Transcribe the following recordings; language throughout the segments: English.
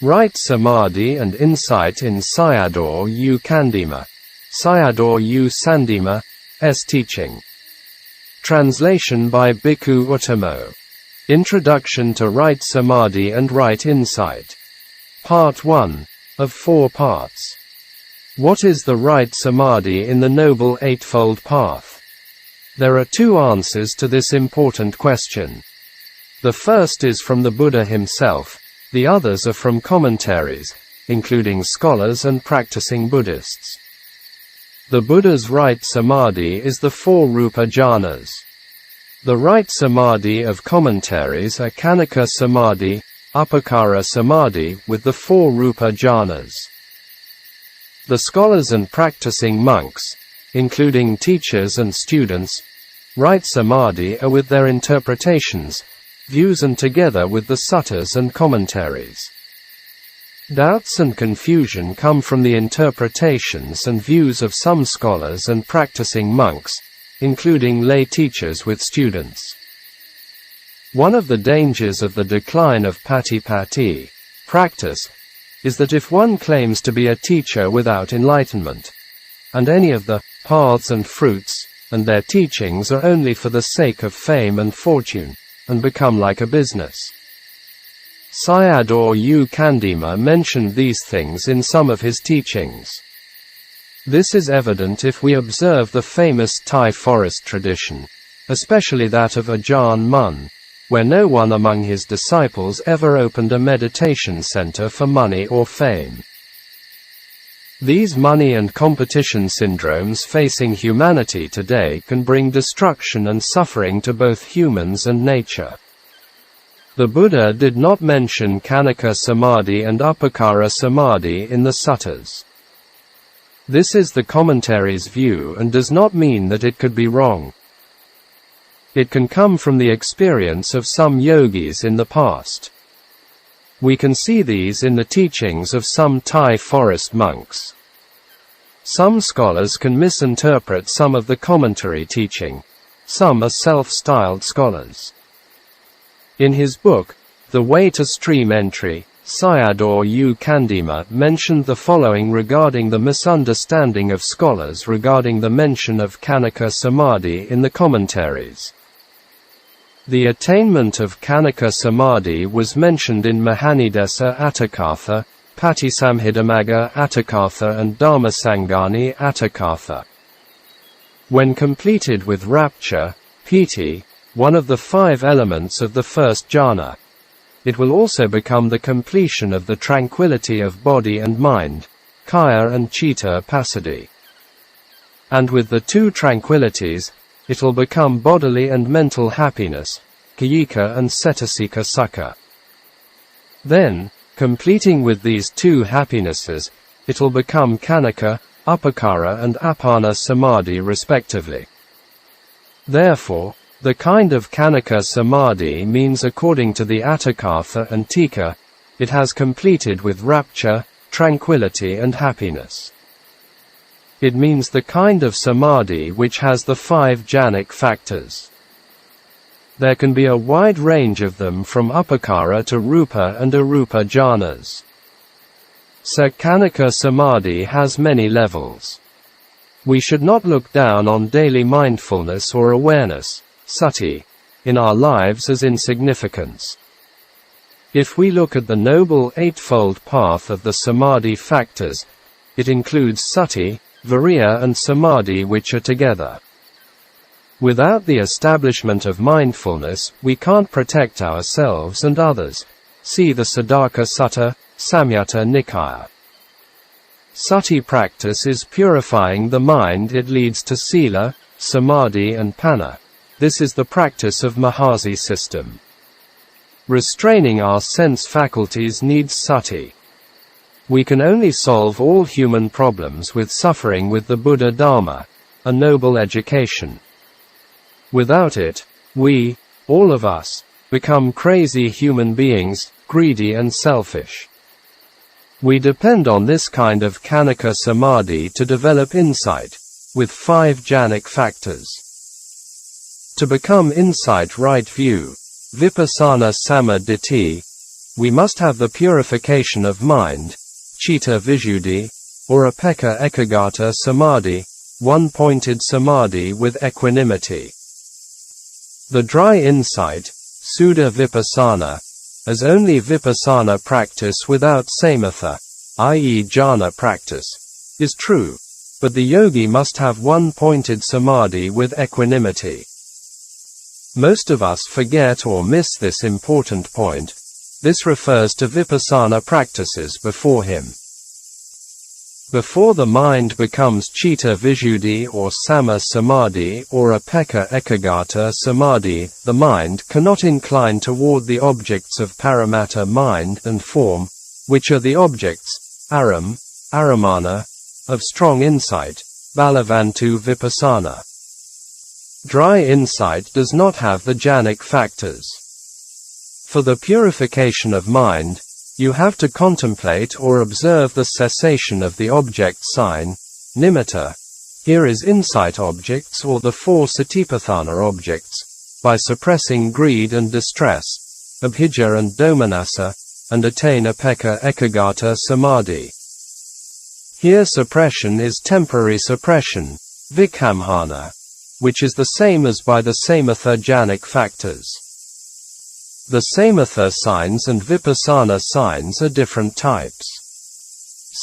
Right Samadhi and Insight in Sayadaw U Candima. Sayadaw U Sandima, S. Teaching. Translation by Bhikkhu Uttamo. Introduction to Right Samadhi and Right Insight. Part 1, of 4 parts. What is the right Samadhi in the Noble Eightfold Path? There are 2 answers to this important question. The first is from the Buddha himself, the others are from commentaries, including scholars and practicing Buddhists. The Buddha's right Samadhi is the 4 Rupa jhanas. The right Samadhi of commentaries are Khanika Samadhi, Upacara Samadhi with the 4 Rupa jhanas. The scholars and practicing monks, including teachers and students, right Samadhi are with their interpretations, views and together with the suttas and commentaries. Doubts and confusion come from the interpretations and views of some scholars and practicing monks, including lay teachers with students. One of the dangers of the decline of patipatti, practice, is that if one claims to be a teacher without enlightenment, and any of the paths and fruits, and their teachings are only for the sake of fame and fortune, and become like a business. Sayadaw U Candima mentioned these things in some of his teachings. This is evident if we observe the famous Thai forest tradition, especially that of Ajahn Mun, where no one among his disciples ever opened a meditation center for money or fame. These money and competition syndromes facing humanity today can bring destruction and suffering to both humans and nature. The Buddha did not mention Khanika Samadhi and Upacara Samadhi in the suttas. This is the commentary's view and does not mean that it could be wrong. It can come from the experience of some yogis in the past. We can see these in the teachings of some Thai forest monks. Some scholars can misinterpret some of the commentary teaching. Some are self-styled scholars. In his book, The Way to Stream Entry, Sayadaw U Candima mentioned the following regarding the misunderstanding of scholars regarding the mention of Khanika Samadhi in the commentaries. The attainment of Khanika Samadhi was mentioned in Mahanidesa Atthakatha, Patisamhidamagga Atthakatha and Dhammasangani Atthakatha. When completed with rapture, piti, one of the 5 elements of the first jhana, it will also become the completion of the tranquility of body and mind, kaya and chitta passaddhi. And with the 2 tranquilities, it will become bodily and mental happiness, kayika and cetasika sukha. Then, completing with these 2 happinesses, it will become Khanika, Upakara and Appana Samadhi respectively. Therefore, the kind of Khanika Samadhi means according to the Atthakatha and Tika, it has completed with rapture, tranquility and happiness. It means the kind of Samadhi which has the 5 jhanic factors. There can be a wide range of them from Upakara to Rupa and Arupa jhanas. Khanika Samadhi has many levels. We should not look down on daily mindfulness or awareness, sati, in our lives as insignificance. If we look at the Noble Eightfold Path of the Samadhi factors, it includes sati, viriya and samadhi which are together. Without the establishment of mindfulness, we can't protect ourselves and others. See the Siddhaka Sutta, Samyutta Nikaya. Sati practice is purifying the mind. It leads to sila, samadhi and panna. This is the practice of Mahasi system. Restraining our sense faculties needs sati. We can only solve all human problems with suffering with the Buddha Dhamma, a noble education. Without it, we, all of us, become crazy human beings, greedy and selfish. We depend on this kind of Khanika Samadhi to develop insight, with 5 jhanic factors. To become insight right view, Vipassana Samadhi, we must have the purification of mind, citta visuddhi, or upekkha ekaggata samadhi, one-pointed samadhi with equanimity. The dry insight, suddha vipassana, as only vipassana practice without samatha, i.e. jhana practice, is true, but the yogi must have one-pointed samadhi with equanimity. Most of us forget or miss this important point. This refers to vipassana practices before him. Before the mind becomes citta visuddhi or samma samadhi or upekkha ekaggata samadhi, the mind cannot incline toward the objects of paramatta mind and form, which are the objects, aramana, of strong insight, balavantu vipassana. Dry insight does not have the jhanic factors. For the purification of mind, you have to contemplate or observe the cessation of the object sign, nimitta. Here is insight objects or the four satipatthana objects, by suppressing greed and distress, abhijja and domanassa, and attain upekkha ekaggata samadhi. Here suppression is temporary suppression, vikhamhana, which is the same as by the samatha jhanic factors. The samatha signs and vipassana signs are different types.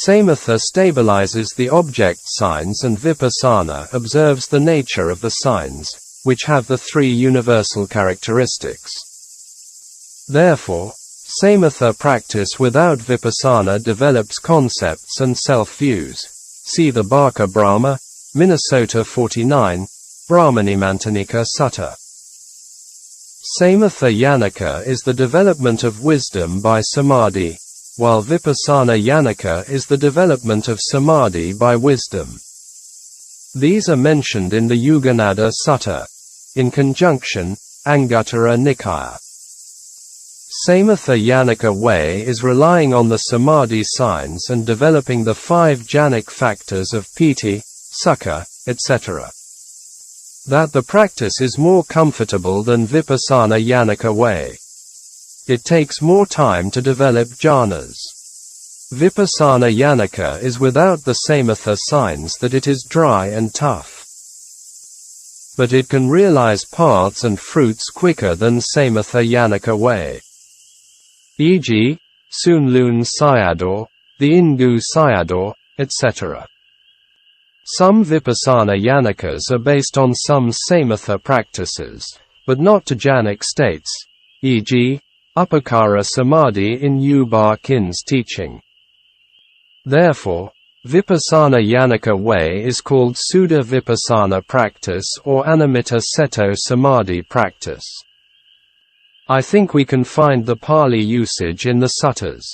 Samatha stabilizes the object signs and vipassana observes the nature of the signs, which have the three universal characteristics. Therefore, samatha practice without vipassana develops concepts and self-views. See the Baka Brahma, Minnesota 49, Brahmanimantanika Sutta. Samatha yanaka is the development of wisdom by samadhi, while vipassana yanaka is the development of samadhi by wisdom. These are mentioned in the Yuganada Sutta, in conjunction, Anguttara Nikaya. Samatha yanaka way is relying on the samadhi signs and developing the five jhanic factors of piti, sukha, etc. That the practice is more comfortable than vipassana yanaka way. It takes more time to develop jhanas. Vipassana yanaka is without the samatha signs that it is dry and tough. But it can realize paths and fruits quicker than samatha yanaka way. E.g., Sunlun Sayadaw, the Ingu Sayadaw, etc. Some vipassana yanakas are based on some samatha practices, but not to jhanic states, e.g., upakara samadhi in U Ba Kin's teaching. Therefore, vipassana yanaka way is called Suddha vipassana practice or anamitta seto samadhi practice. I think we can find the Pali usage in the suttas.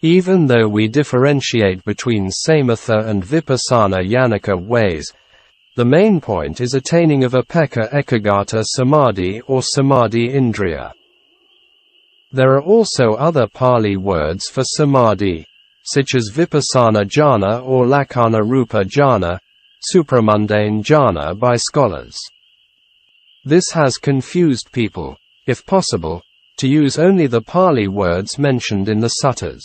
Even though we differentiate between samatha and vipassana yanaka ways, the main point is attaining of upekkha ekaggata samadhi or samadhi indriya. There are also other Pali words for samadhi, such as vipassana jhana or lakkhana rupa jhana, supramundane jhana by scholars. This has confused people, if possible, to use only the Pali words mentioned in the suttas.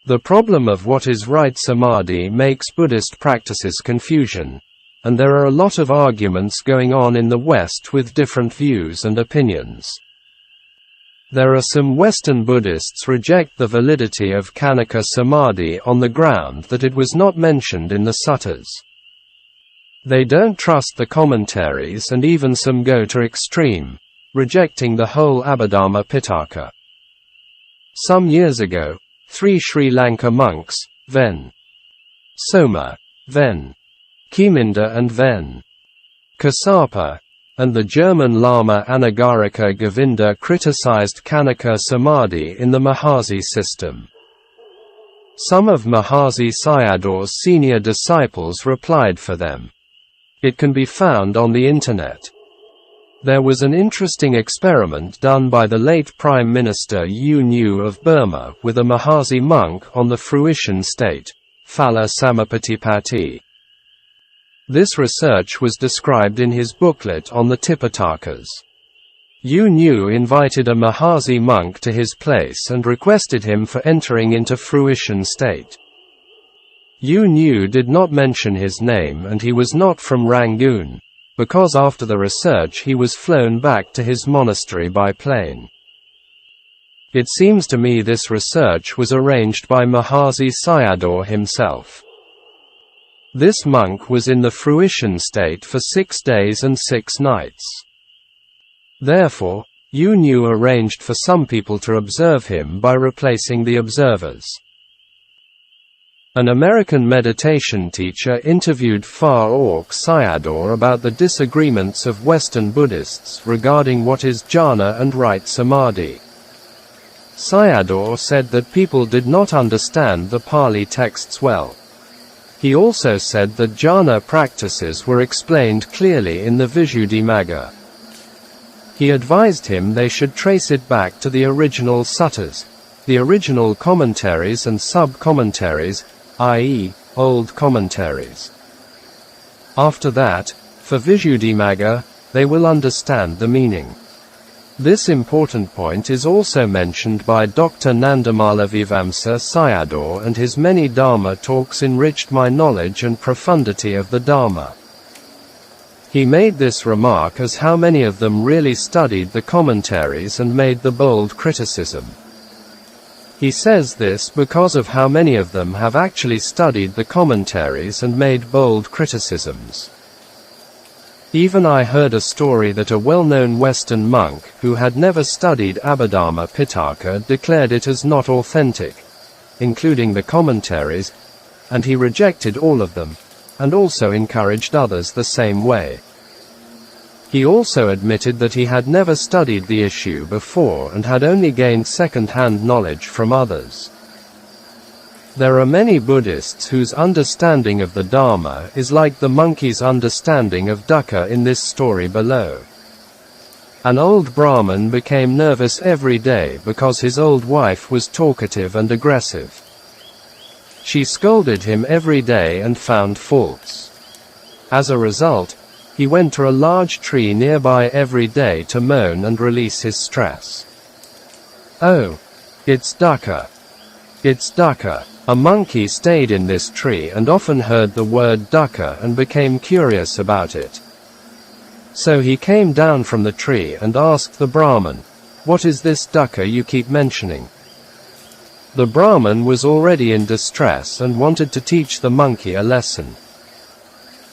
The problem of what is right samadhi makes Buddhist practices confusion, and there are a lot of arguments going on in the West with different views and opinions. There are some Western Buddhists reject the validity of Kanaka Samadhi on the ground that it was not mentioned in the suttas. They don't trust the commentaries and even some go to extreme, rejecting the whole Abhidhamma Pitaka. Some years ago, 3 Sri Lanka monks, Ven. Soma, Ven. Kiminda and Ven. Kasapa, and the German Lama Anagarika Govinda criticized Kanaka Samadhi in the Mahasi system. Some of Mahasi Sayadaw's senior disciples replied for them. It can be found on the internet. There was an interesting experiment done by the late Prime Minister U Nu of Burma with a Mahasi monk on the fruition state, Phala Samapatipatti. This research was described in his booklet on the Tipitakas. Yu Nu invited a Mahasi monk to his place and requested him for entering into fruition state. Yu Nu did not mention his name and he was not from Rangoon, because after the research he was flown back to his monastery by plane. It seems to me this research was arranged by Mahasi Sayadaw himself. This monk was in the fruition state for 6 days and 6 nights. Therefore, Yu Nu arranged for some people to observe him by replacing the observers. An American meditation teacher interviewed Fa Auk Sayadaw about the disagreements of Western Buddhists regarding what is jhana and right samadhi. Sayadaw said that people did not understand the Pali texts well. He also said that jhana practices were explained clearly in the Visuddhimagga. He advised him they should trace it back to the original suttas, the original commentaries and sub-commentaries, i.e., old commentaries. After that, for Visuddhimagga, they will understand the meaning. This important point is also mentioned by Dr. Nandamala Vivamsa Sayadaw, and his many Dhamma talks enriched my knowledge and profundity of the Dhamma. He made this remark as how many of them really studied the commentaries and made the bold criticism. He says this because of how many of them have actually studied the commentaries and made bold criticisms. Even I heard a story that a well-known Western monk, who had never studied Abhidhamma Pitaka, declared it as not authentic, including the commentaries, and he rejected all of them, and also encouraged others the same way. He also admitted that he had never studied the issue before and had only gained second-hand knowledge from others. There are many Buddhists whose understanding of the Dhamma is like the monkey's understanding of dukkha in this story below. An old Brahmin became nervous every day because his old wife was talkative and aggressive. She scolded him every day and found faults. As a result, he went to a large tree nearby every day to moan and release his stress. Oh, it's dukkha. It's dukkha. A monkey stayed in this tree and often heard the word dukkha and became curious about it. So he came down from the tree and asked the Brahmin, "What is this dukkha you keep mentioning?" The Brahmin was already in distress and wanted to teach the monkey a lesson.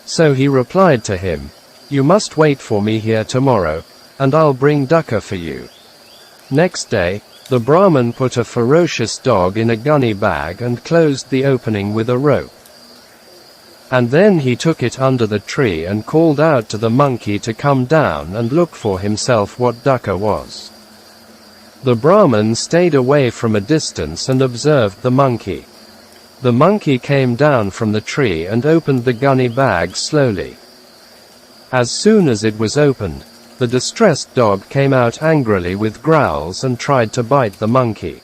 So he replied to him, "You must wait for me here tomorrow, and I'll bring dukkha for you." Next day, the Brahmin put a ferocious dog in a gunny bag and closed the opening with a rope. And then he took it under the tree and called out to the monkey to come down and look for himself what dukkha was. The Brahmin stayed away from a distance and observed the monkey. The monkey came down from the tree and opened the gunny bag slowly. As soon as it was opened, the distressed dog came out angrily with growls and tried to bite the monkey.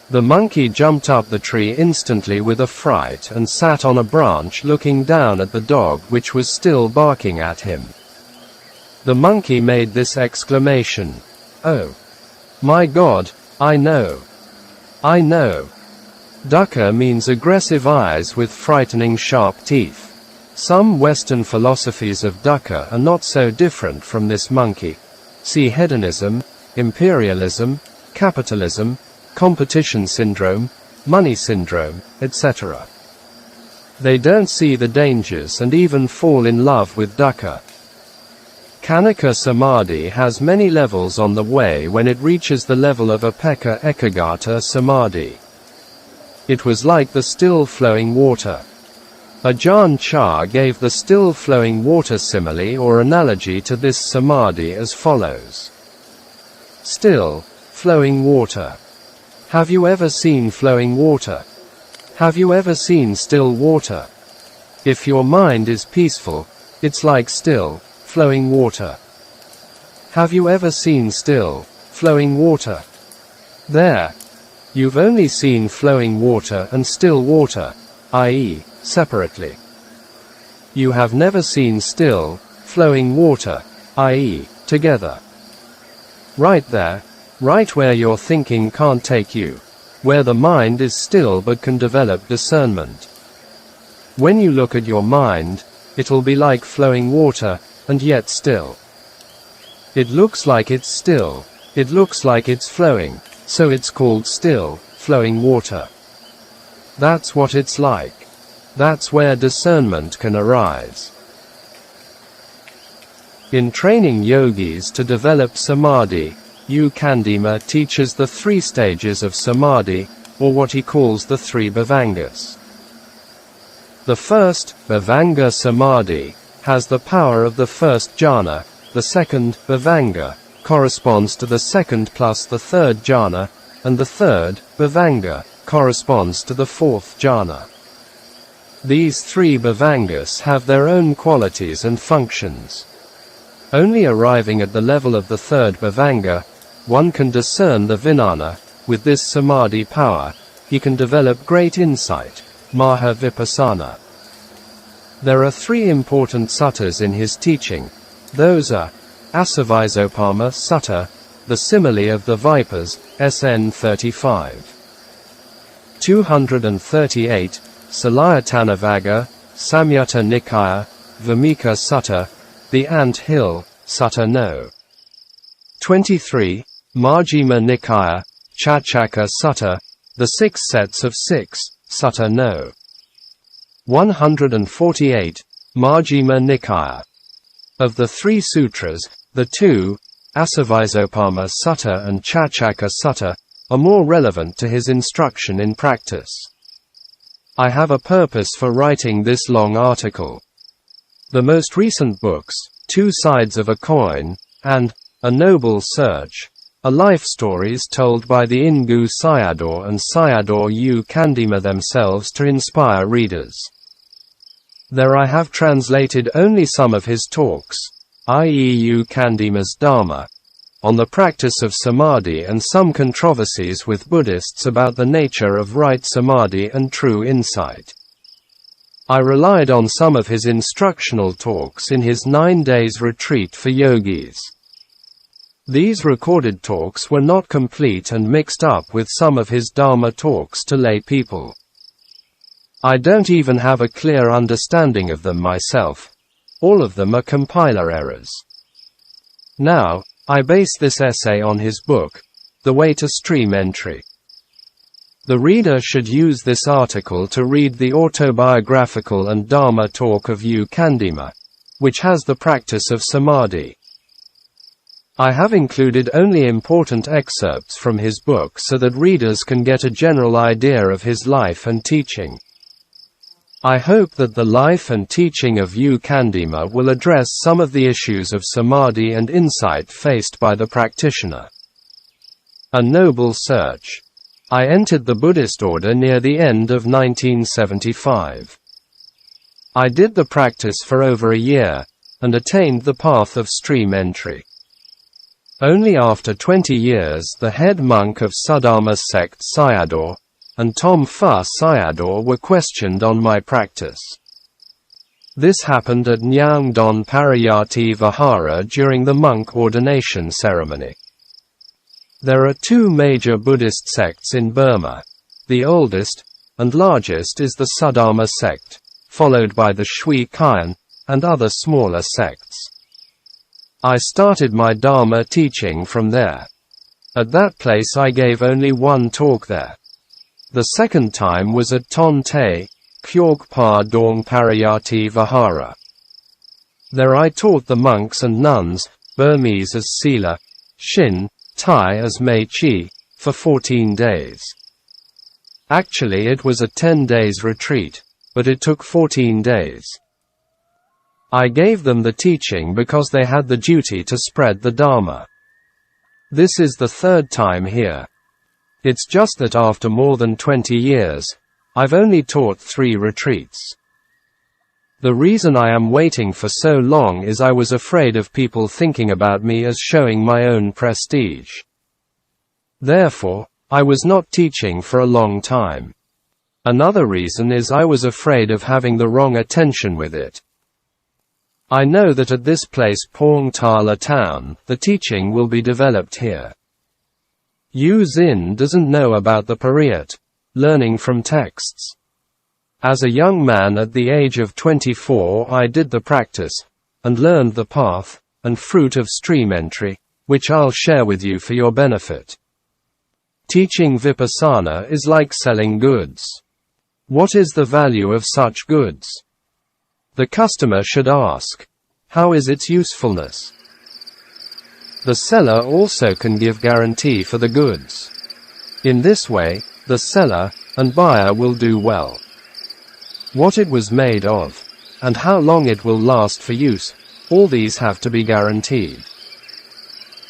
The monkey jumped up the tree instantly with a fright and sat on a branch looking down at the dog, which was still barking at him. The monkey made this exclamation, "Oh, my God, I know. I know." Dukkha means aggressive eyes with frightening sharp teeth. Some Western philosophies of dukkha are not so different from this monkey. See hedonism, imperialism, capitalism, competition syndrome, money syndrome, etc. They don't see the dangers and even fall in love with dukkha. Khanika Samadhi has many levels on the way when it reaches the level of Upekkha Ekaggata Samadhi. It was like the still-flowing water. Ajahn Chah gave the still-flowing water simile or analogy to this samadhi as follows. Still, flowing water. Have you ever seen flowing water? Have you ever seen still water? If your mind is peaceful, it's like still, flowing water. Have you ever seen still, flowing water? There. You've only seen flowing water and still water, i.e., separately. You have never seen still, flowing water, i.e., together. Right there, right where your thinking can't take you, where the mind is still but can develop discernment. When you look at your mind, it'll be like flowing water, and yet still. It looks like it's still, it looks like it's flowing, so it's called still, flowing water. That's what it's like. That's where discernment can arise. In training yogis to develop Samādhi, Candima teaches the 3 stages of Samādhi, or what he calls the 3 bhavangas. The first, bhavanga Samādhi, has the power of the first jhana. The second, bhavanga, corresponds to the second plus the third jhana, and the third, bhavanga, corresponds to the fourth jhana. These 3 bhavangas have their own qualities and functions. Only arriving at the level of the third bhavanga, one can discern the vijnana. With this Samādhi power, he can develop great insight, Maha Vipassana. There are 3 important suttas in his teaching. Those are Asavizopama Sutta, the simile of the vipers, SN 35. 238, Salayatanavagga, Samyutta Nikaya, Vamika Sutta, the ant hill, Sutta No. 23, Majjhima Nikaya, Chachaka Sutta, the 6 sets of 6, Sutta No. 148, Majjhima Nikaya. Of the 3 sutras, the 2, Asavizopama Sutta and Chachaka Sutta, are more relevant to his instruction in practice. I have a purpose for writing this long article. The most recent books, 2 Sides of a Coin, and A Noble Search, are life stories told by the Ingu Sayadaw and Sayadaw Candima themselves to inspire readers. There I have translated only some of his talks, i.e. Candima's Dhamma, on the practice of Samādhi and some controversies with Buddhists about the nature of right Samādhi and true insight. I relied on some of his instructional talks in his 9 days retreat for yogis. These recorded talks were not complete and mixed up with some of his Dhamma talks to lay people. I don't even have a clear understanding of them myself. All of them are compiler errors. Now, I base this essay on his book, The Way to Stream Entry. The reader should use this article to read the autobiographical and Dhamma talk of Candima, which has the practice of Samādhi. I have included only important excerpts from his book so that readers can get a general idea of his life and teaching. I hope that the life and teaching of Candima will address some of the issues of Samādhi and insight faced by the practitioner. A Noble Search. I entered the Buddhist order near the end of 1975. I did the practice for over a year, and attained the path of stream entry. Only after 20 years the head monk of Sudama sect Sayadaw, and Tom Fa Sayadaw were questioned on my practice. This happened at Nyangdon Parayati Vihara during the monk ordination ceremony. There are 2 major Buddhist sects in Burma. The oldest, and largest is the Sudama sect, followed by the Shui Kyan, and other smaller sects. I started my Dhamma teaching from there. At that place I gave only 1 talk there. The second time was at Ton Te, Kyorg Pa Dong Parayati Vihara. There I taught the monks and nuns, Burmese as Sila, Shin, Thai as Mei Chi, for 14 days. Actually it was a 10 days retreat, but it took 14 days. I gave them the teaching because they had the duty to spread the Dhamma. This is the 3rd time here. It's just that after more than 20 years, I've only taught 3 retreats. The reason I am waiting for so long is I was afraid of people thinking about me as showing my own prestige. Therefore, I was not teaching for a long time. Another reason is I was afraid of having the wrong attention with it. I know that at this place Paung Tala town, the teaching will be developed here. Yu Xin doesn't know about the Pariyat, learning from texts. As a young man at the age of 24 I did the practice, and learned the path, and fruit of stream entry, which I'll share with you for your benefit. Teaching Vipassana is like selling goods. What is the value of such goods? The customer should ask, how is its usefulness? The seller also can give guarantee for the goods. In this way, the seller and buyer will do well. What it was made of, and how long it will last for use, all these have to be guaranteed.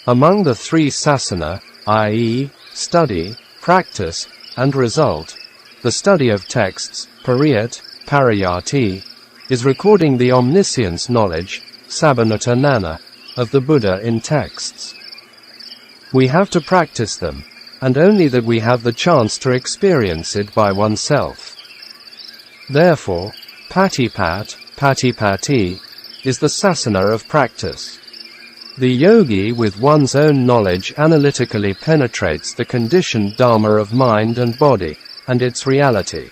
Among the three sasana, i.e., study, practice, and result, the study of texts, pariyat, parayati, is recording the omniscience knowledge, sabbanutta nana, of the Buddha in texts. We have to practice them, and only that we have the chance to experience it by oneself. Therefore, patipat, patipati, is the sasana of practice. The yogi with one's own knowledge analytically penetrates the conditioned Dhamma of mind and body, and its reality.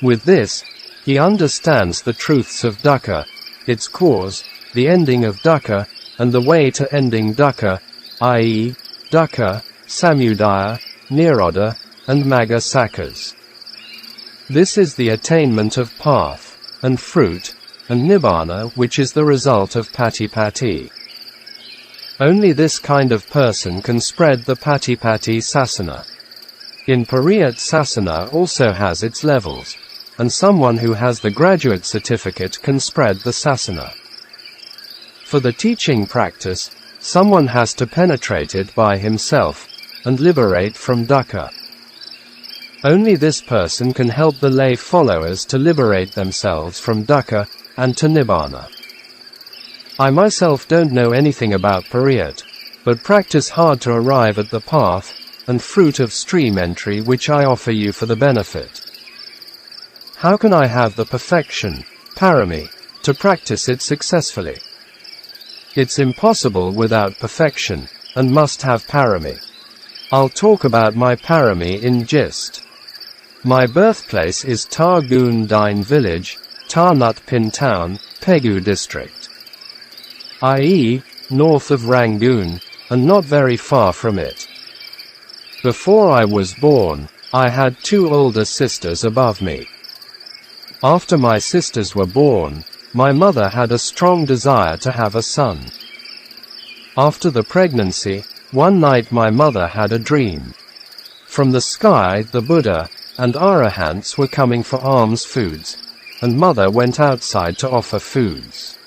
With this, he understands the truths of dukkha, its cause, the ending of dukkha, and the way to ending dukkha, i.e., dukkha, samudaya, nirodha, and magga saccas. This is the attainment of path, and fruit, and nibbana, which is the result of patipati. Only this kind of person can spread the patipati sasana. In Pariyat sasana also has its levels, and someone who has the graduate certificate can spread the sasana. For the teaching practice, someone has to penetrate it by himself, and liberate from dukkha. Only this person can help the lay followers to liberate themselves from dukkha, and to nibbana. I myself don't know anything about Pariyat, but practice hard to arrive at the path, and fruit of stream entry which I offer you for the benefit. How can I have the perfection, parami, to practice it successfully? It's impossible without perfection, and must have parami. I'll talk about my parami in gist. My birthplace is Tar Gun Dine village, Tar Nut Pin town, Pegu district, i.e., north of Rangoon, and not very far from it. Before I was born, I had two older sisters above me. After my sisters were born, my mother had a strong desire to have a son. After the pregnancy, one night my mother had a dream. From the sky the Buddha and Arahants were coming for alms foods, and mother went outside to offer foods.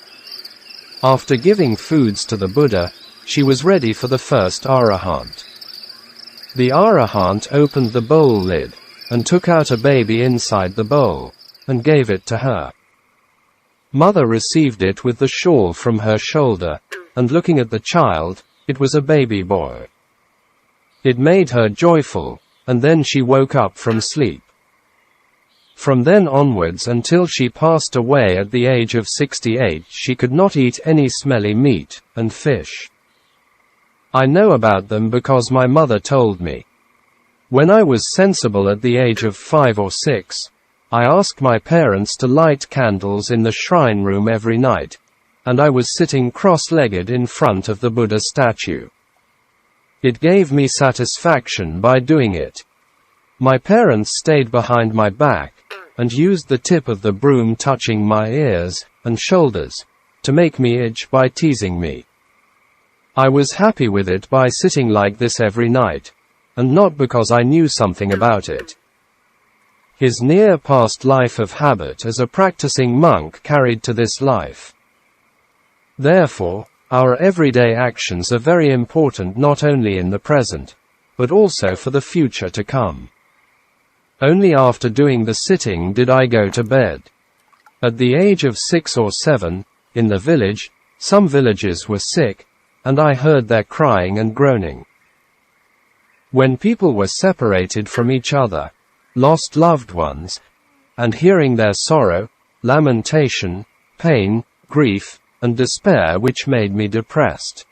After giving foods to the Buddha, she was ready for the first Arahant. The Arahant opened the bowl lid, and took out a baby inside the bowl, and gave it to her. Mother received it with the shawl from her shoulder, and looking at the child, it was a baby boy. It made her joyful, and then she woke up from sleep. From then onwards until she passed away at the age of 68 she could not eat any smelly meat and fish. I know about them because my mother told me. When I was sensible at the age of 5 or 6, I asked my parents to light candles in the shrine room every night, and I was sitting cross-legged in front of the Buddha statue. It gave me satisfaction by doing it. My parents stayed behind my back, and used the tip of the broom touching my ears and shoulders, to make me itch by teasing me. I was happy with it by sitting like this every night, and not because I knew something about it. His near past life of habit as a practicing monk carried to this life. Therefore, our everyday actions are very important not only in the present, but also for the future to come. Only after doing the sitting did I go to bed. At the age of 6 or 7, in the village, some villagers were sick, and I heard their crying and groaning. When people were separated from each other, lost loved ones, and hearing their sorrow, lamentation, pain, grief, and despair which made me depressed.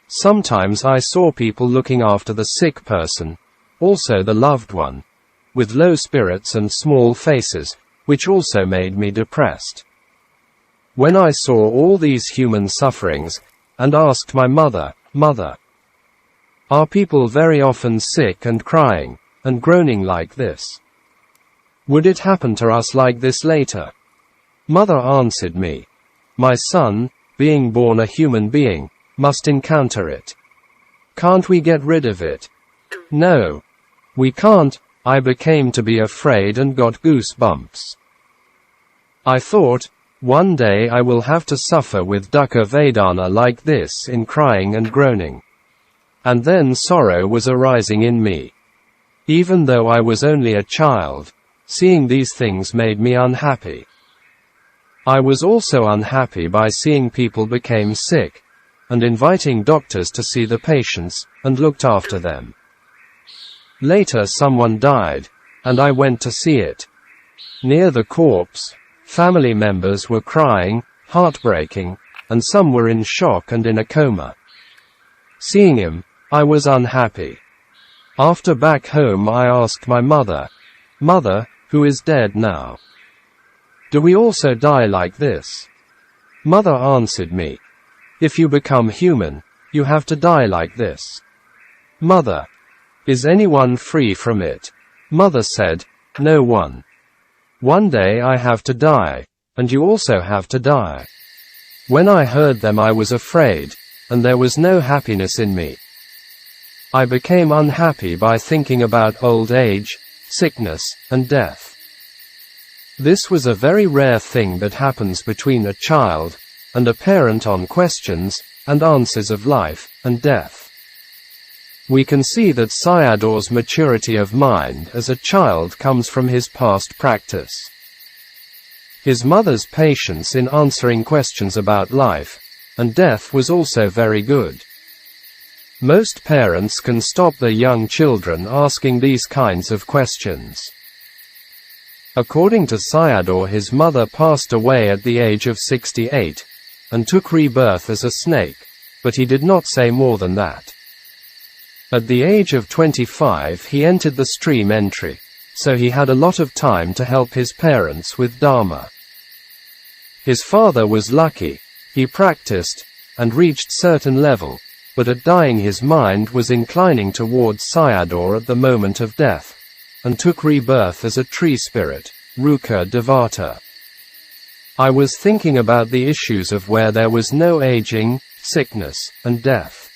Sometimes I saw people looking after the sick person, also the loved one, with low spirits and small faces, which also made me depressed. When I saw all these human sufferings, and asked my mother, "Mother, are people very often sick and crying, and groaning like this? Would it happen to us like this later?" Mother answered me, "My son, being born a human being, must encounter it. Can't we get rid of it?" "No. We can't." I became to be afraid and got goosebumps. I thought, one day I will have to suffer with dukkha vedana like this in crying and groaning. And then sorrow was arising in me. Even though I was only a child, seeing these things made me unhappy. I was also unhappy by seeing people became sick, and inviting doctors to see the patients, and looked after them. Later someone died, and I went to see it. Near the corpse, family members were crying, heartbreaking, and some were in shock and in a coma. Seeing him, I was unhappy. After back home I asked my mother, "Mother, who is dead now, do we also die like this?" Mother answered me, "If you become human, you have to die like this." Mother, "Is anyone free from it?" Mother said, "No one. One day I have to die, and you also have to die." When I heard them I was afraid, and there was no happiness in me. I became unhappy by thinking about old age, sickness, and death. This was a very rare thing that happens between a child and a parent on questions and answers of life and death. We can see that Sayadaw's maturity of mind as a child comes from his past practice. His mother's patience in answering questions about life and death was also very good. Most parents can stop their young children asking these kinds of questions. According to Sayadaw, his mother passed away at the age of 68, and took rebirth as a snake, but he did not say more than that. At the age of 25 he entered the stream entry, so he had a lot of time to help his parents with Dhamma. His father was lucky, he practiced, and reached certain level, but at dying his mind was inclining towards Sayadaw at the moment of death, and took rebirth as a tree spirit, Ruka Devata. I was thinking about the issues of where there was no aging, sickness, and death.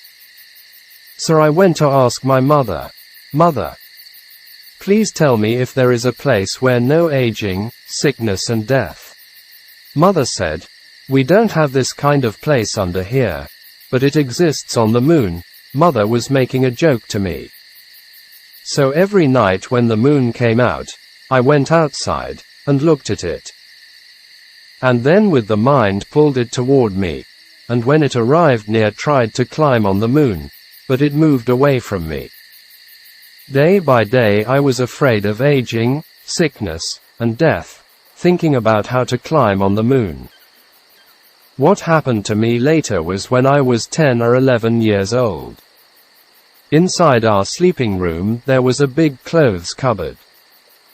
So I went to ask my mother, "Mother, please tell me if there is a place where no aging, sickness and death." Mother said, "We don't have this kind of place under here, but it exists on the moon." Mother was making a joke to me. So every night when the moon came out, I went outside and looked at it. And then with the mind pulled it toward me, and when it arrived near tried to climb on the moon, but it moved away from me. Day by day I was afraid of aging, sickness, and death, thinking about how to climb on the moon. What happened to me later was when I was 10 or 11 years old. Inside our sleeping room there was a big clothes cupboard.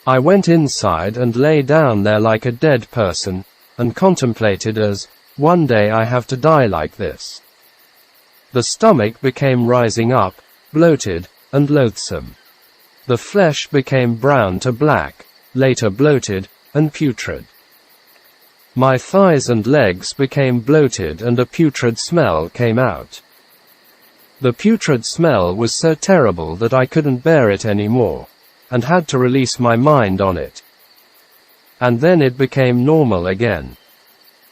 I went inside and lay down there like a dead person, and contemplated as, one day I have to die like this. The stomach became rising up, bloated, and loathsome. The flesh became brown to black, later bloated, and putrid. My thighs and legs became bloated and a putrid smell came out. The putrid smell was so terrible that I couldn't bear it anymore, and had to release my mind on it. And then it became normal again.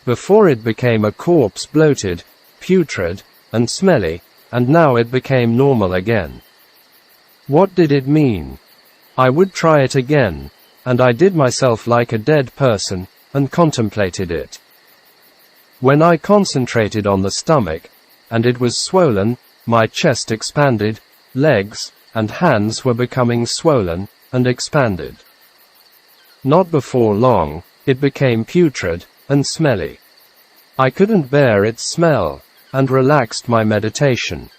Before it became a corpse, bloated, putrid, and smelly, and now it became normal again. What did it mean? I would try it again, and I did myself like a dead person, and contemplated it. When I concentrated on the stomach, and it was swollen, my chest expanded, legs and hands were becoming swollen and expanded. Not before long, it became putrid and smelly. I couldn't bear its smell, and relaxed my meditation.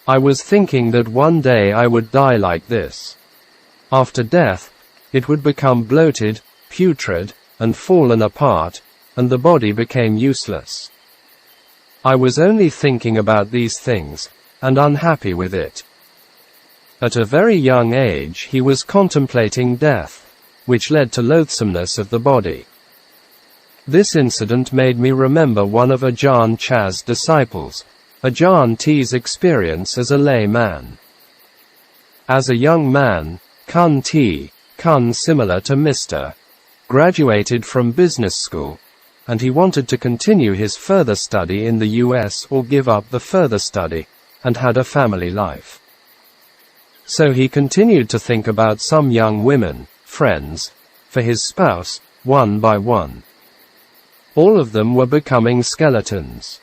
I was thinking that one day I would die like this. After death, it would become bloated, putrid, and fallen apart, and the body became useless. I was only thinking about these things, and unhappy with it. At a very young age he was contemplating death, which led to loathsomeness of the body. This incident made me remember one of Ajahn Chah's disciples, Ajahn T's experience as a layman. As a young man, Kun T, Kun similar to Mr., graduated from business school, and he wanted to continue his further study in the US or give up the further study, and had a family life. So he continued to think about some young women, friends, for his spouse, one by one. All of them were becoming skeletons.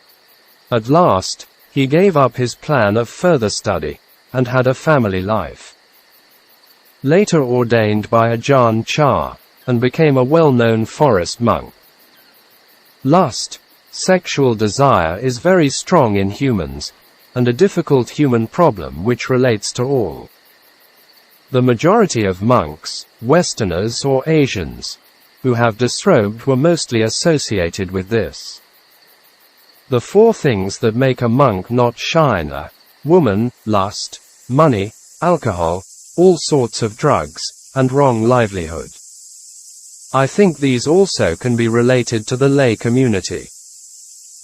At last, he gave up his plan of further study, and had a family life. Later ordained by Ajahn Chah, and became a well-known forest monk. Lust, sexual desire, is very strong in humans, and a difficult human problem which relates to all. The majority of monks, Westerners or Asians, who have disrobed were mostly associated with this. The four things that make a monk not shine are woman, lust, money, alcohol, all sorts of drugs, and wrong livelihood. I think these also can be related to the lay community.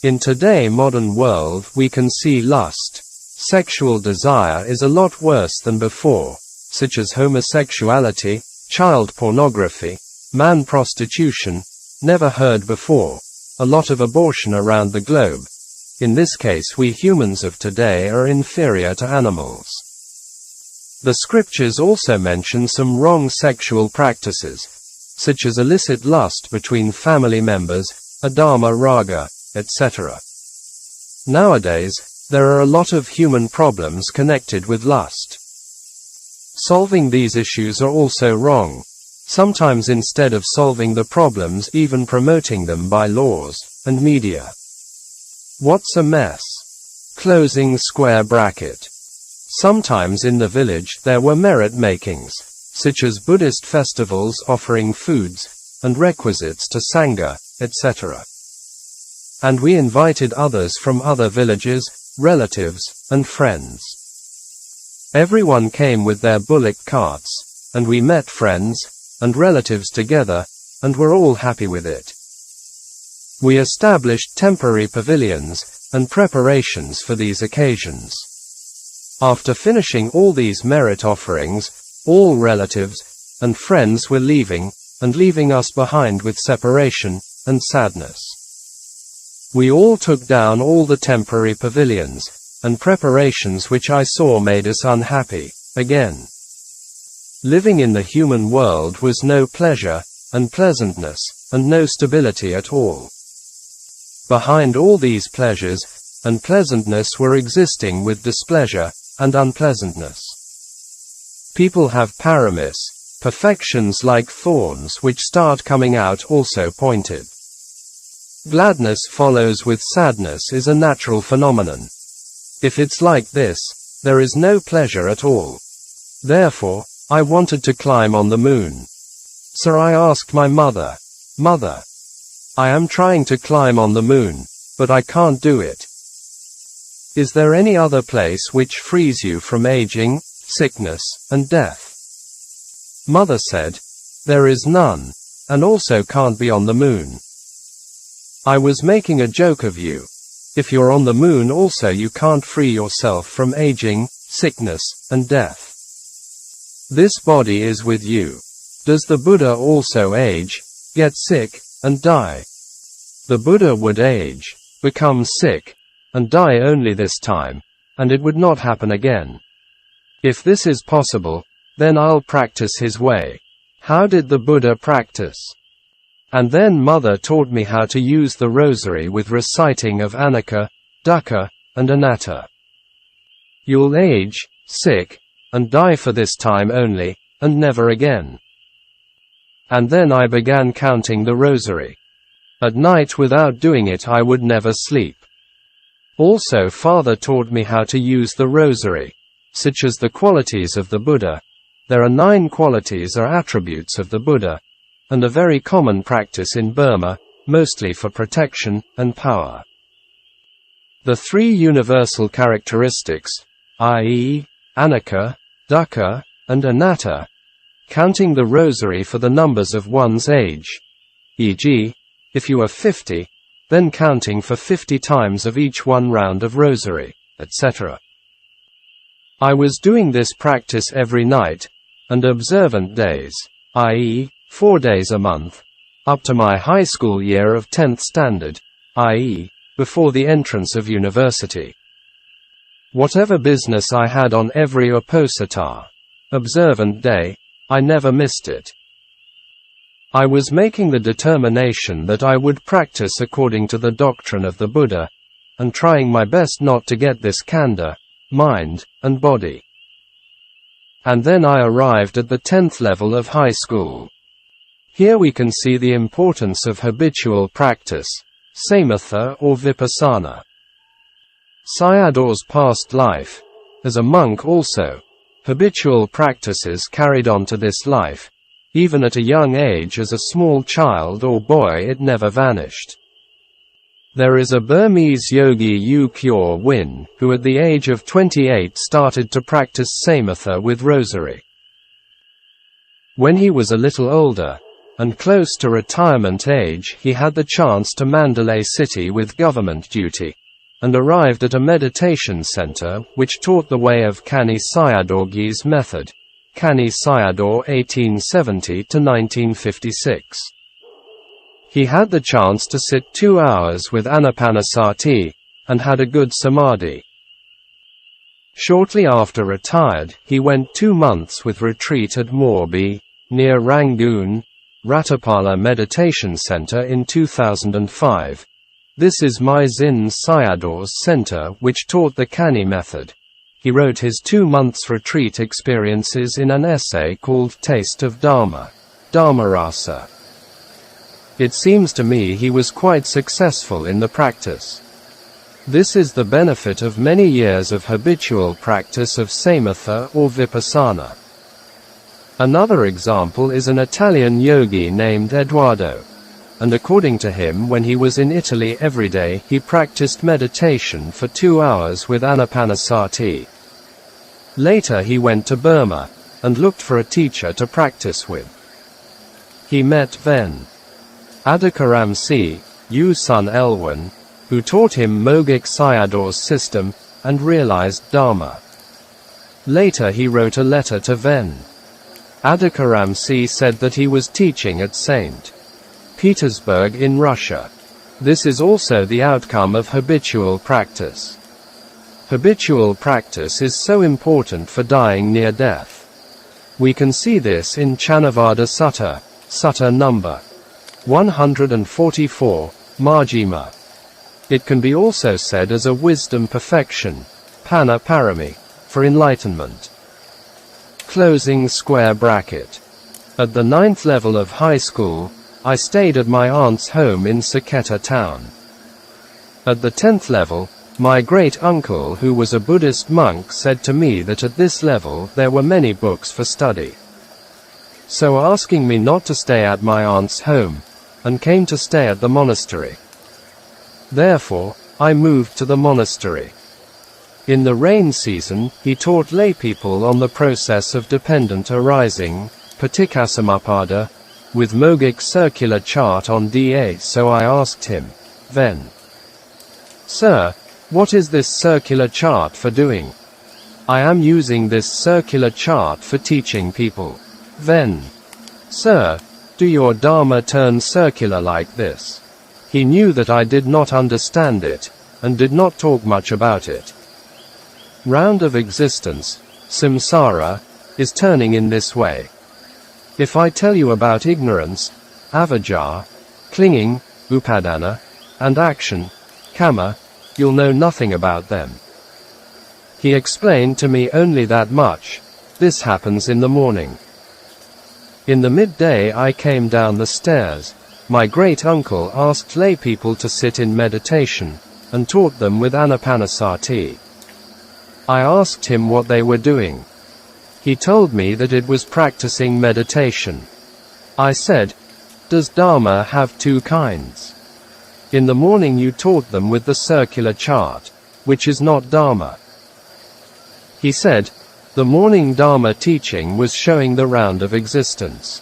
In today's modern world we can see lust, sexual desire is a lot worse than before, such as homosexuality, child pornography, man prostitution, never heard before, a lot of abortion around the globe. In this case we humans of today are inferior to animals. The scriptures also mention some wrong sexual practices, such as illicit lust between family members, adharma raga, etc. Nowadays, there are a lot of human problems connected with lust. Solving these issues are also wrong. Sometimes instead of solving the problems, even promoting them by laws and media. What's a mess? Closing square bracket. Sometimes in the village there were merit makings, such as Buddhist festivals offering foods and requisites to Sangha, etc. And we invited others from other villages, relatives, and friends. Everyone came with their bullock carts, and we met friends and relatives together, and were all happy with it. We established temporary pavilions and preparations for these occasions. After finishing all these merit offerings, all relatives and friends were leaving, and leaving us behind with separation and sadness. We all took down all the temporary pavilions and preparations which I saw made us unhappy, again. Living in the human world was no pleasure and pleasantness, and no stability at all. Behind all these pleasures and pleasantness were existing with displeasure and unpleasantness. People have paramis, perfections like thorns which start coming out also pointed. Gladness follows with sadness is a natural phenomenon. If it's like this, there is no pleasure at all. Therefore, I wanted to climb on the moon. So I asked my mother, "Mother, I am trying to climb on the moon, but I can't do it. Is there any other place which frees you from aging, sickness, and death?" Mother said, "There is none, and also can't be on the moon." I was making a joke of you. If you're on the moon also you can't free yourself from aging, sickness, and death. This body is with you. Does the Buddha also age, get sick, and die? The Buddha would age, become sick, and die only this time, and it would not happen again. If this is possible, then I'll practice his way. How did the Buddha practice? And then Mother taught me how to use the rosary with reciting of Anicca, Dukkha, and Anatta. You'll age, sick, and die for this time only, and never again. And then I began counting the rosary. At night without doing it I would never sleep. Also Father taught me how to use the rosary, such as the qualities of the Buddha. There are 9 qualities or attributes of the Buddha, and a very common practice in Burma, mostly for protection and power. The 3 universal characteristics, i.e., anicca, dukkha, and anatta, counting the rosary for the numbers of one's age, e.g., if you are 50, then counting for 50 times of each one round of rosary, etc. I was doing this practice every night, and observant days, i.e., 4 days a month, up to my high school year of 10th standard, i.e., before the entrance of university. Whatever business I had on every Uposatha, observant day, I never missed it. I was making the determination that I would practice according to the doctrine of the Buddha, and trying my best not to get this khandha, mind, and body. And then I arrived at the 10th level of high school. Here we can see the importance of habitual practice, samatha or vipassana. Sayadaw's past life, as a monk also, habitual practices carried on to this life. Even at a young age as a small child or boy it never vanished. There is a Burmese yogi U Kyor Win, who at the age of 28 started to practice samatha with rosary. When he was a little older, and close to retirement age, he had the chance to Mandalay City with government duty, and arrived at a meditation center which taught the way of Kani Sayadaw's method, Kani Sayadaw 1870–1956. He had the chance to sit 2 hours with Anapanasati, and had a good Samādhi. Shortly after retired, he went 2 months with retreat at Morbi, near Rangoon, Ratapala Meditation Center in 2005. This is Mai Zin Sayadaw's center which taught the Kani method. He wrote his 2 months retreat experiences in an essay called Taste of Dhamma, Dhammarasa. It seems to me he was quite successful in the practice. This is the benefit of many years of habitual practice of samatha or vipassana. Another example is an Italian yogi named Eduardo, and according to him, when he was in Italy every day he practiced meditation for 2 hours with Anapanasati. Later he went to Burma, and looked for a teacher to practice with. He met Ven. Adhikaram U Sun Elwan, who taught him Mogik Sayadaw's system, and realized Dhamma. Later he wrote a letter to Ven. Adhikaram said that he was teaching at St. Petersburg in Russia. This is also the outcome of habitual practice. Habitual practice is so important for dying near death. We can see this in Chanavada Sutta, Sutta number 144, Majjhima. It can be also said as a wisdom perfection, Panna Parami, for enlightenment. Closing square bracket. At the 9th level of high school, I stayed at my aunt's home in Saketa town. At the 10th level, my great-uncle who was a Buddhist monk said to me that at this level there were many books for study. So asking me not to stay at my aunt's home, and came to stay at the monastery. Therefore, I moved to the monastery. In the rain season, he taught laypeople on the process of dependent arising, Paticcasamuppada, with Mogik circular chart on D8. So I asked him, Ven, Sir, what is this circular chart for doing? I am using this circular chart for teaching people. Ven, Sir, do your Dharma turn circular like this? He knew that I did not understand it, and did not talk much about it. Round of existence, samsara, is turning in this way. If I tell you about ignorance, avijja, clinging, upadana, and action, kama, you'll know nothing about them. He explained to me only that much. This happens in the morning. In the midday I came down the stairs, my great-uncle asked lay people to sit in meditation, and taught them with Anapanasati. I asked him what they were doing. He told me that it was practicing meditation. I said, "Does Dharma have two kinds? In the morning you taught them with the circular chart, which is not Dharma." He said, "The morning Dharma teaching was showing the round of existence.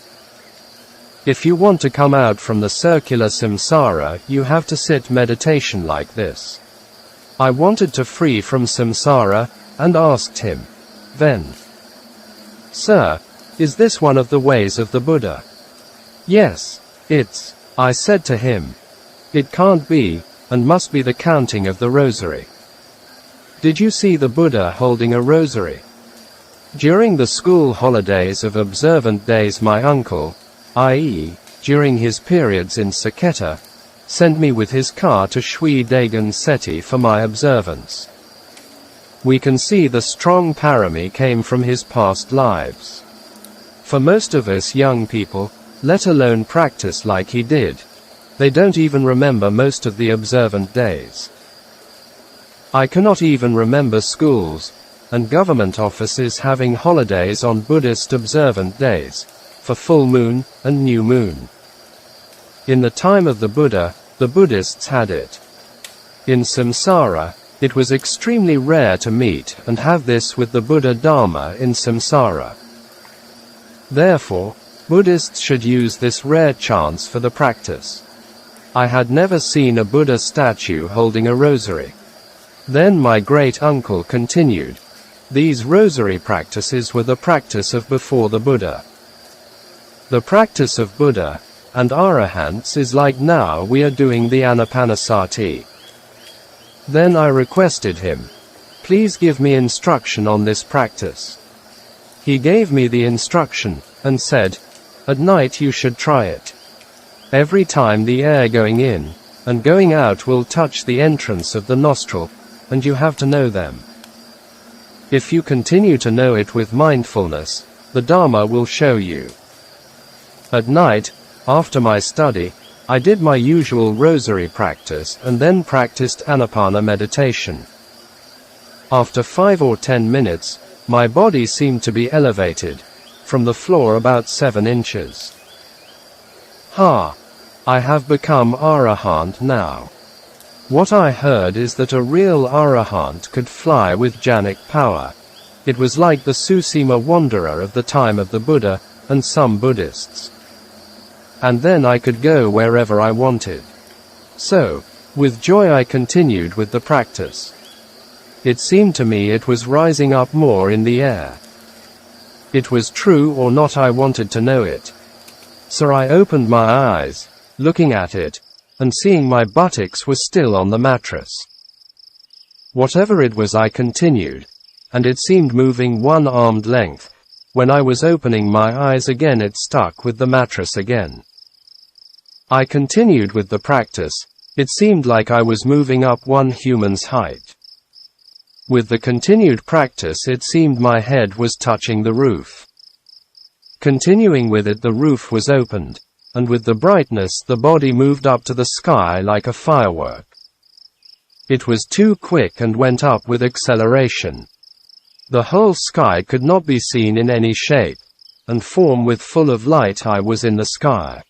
If you want to come out from the circular samsara, you have to sit meditation like this." I wanted to free from samsara, and asked him, "Then, Sir, is this one of the ways of the Buddha?" "Yes, it's," I said to him. "It can't be, and must be the counting of the rosary." Did you see the Buddha holding a rosary? During the school holidays of observant days, my uncle, i.e., during his periods in Saketa, sent me with his car to Shui Dagon Seti for my observance. We can see the strong parami came from his past lives. For most of us young people, let alone practice like he did, they don't even remember most of the observant days. I cannot even remember schools and government offices having holidays on Buddhist observant days, for full moon and new moon. In the time of the Buddha, the Buddhists had it. In samsara, it was extremely rare to meet and have this with the Buddha Dharma in samsara. Therefore, Buddhists should use this rare chance for the practice. I had never seen a Buddha statue holding a rosary. Then my great-uncle continued, "These rosary practices were the practice of before the Buddha. The practice of Buddha and Arahants is like now we are doing the Anapanasati." Then I requested him, "Please give me instruction on this practice." He gave me the instruction, and said, "At night you should try it. Every time the air going in and going out will touch the entrance of the nostril, and you have to know them. If you continue to know it with mindfulness, the Dharma will show you." At night, after my study, I did my usual rosary practice and then practiced Anapana meditation. After 5 or 10 minutes, my body seemed to be elevated from the floor about 7 inches. I have become Arahant now. What I heard is that a real Arahant could fly with jhanic power. It was like the Susima wanderer of the time of the Buddha and some Buddhists. And then I could go wherever I wanted. So, with joy I continued with the practice. It seemed to me it was rising up more in the air. It was true or not, I wanted to know it. So I opened my eyes, looking at it, and seeing my buttocks were still on the mattress. Whatever it was, I continued, and it seemed moving 1 arm's length. When I was opening my eyes again, it stuck with the mattress again. I continued with the practice. It seemed like I was moving up 1 human's height. With the continued practice, it seemed my head was touching the roof. Continuing with it, the roof was opened, and with the brightness the body moved up to the sky like a firework. It was too quick and went up with acceleration. The whole sky could not be seen in any shape and form, with full of light I was in the sky.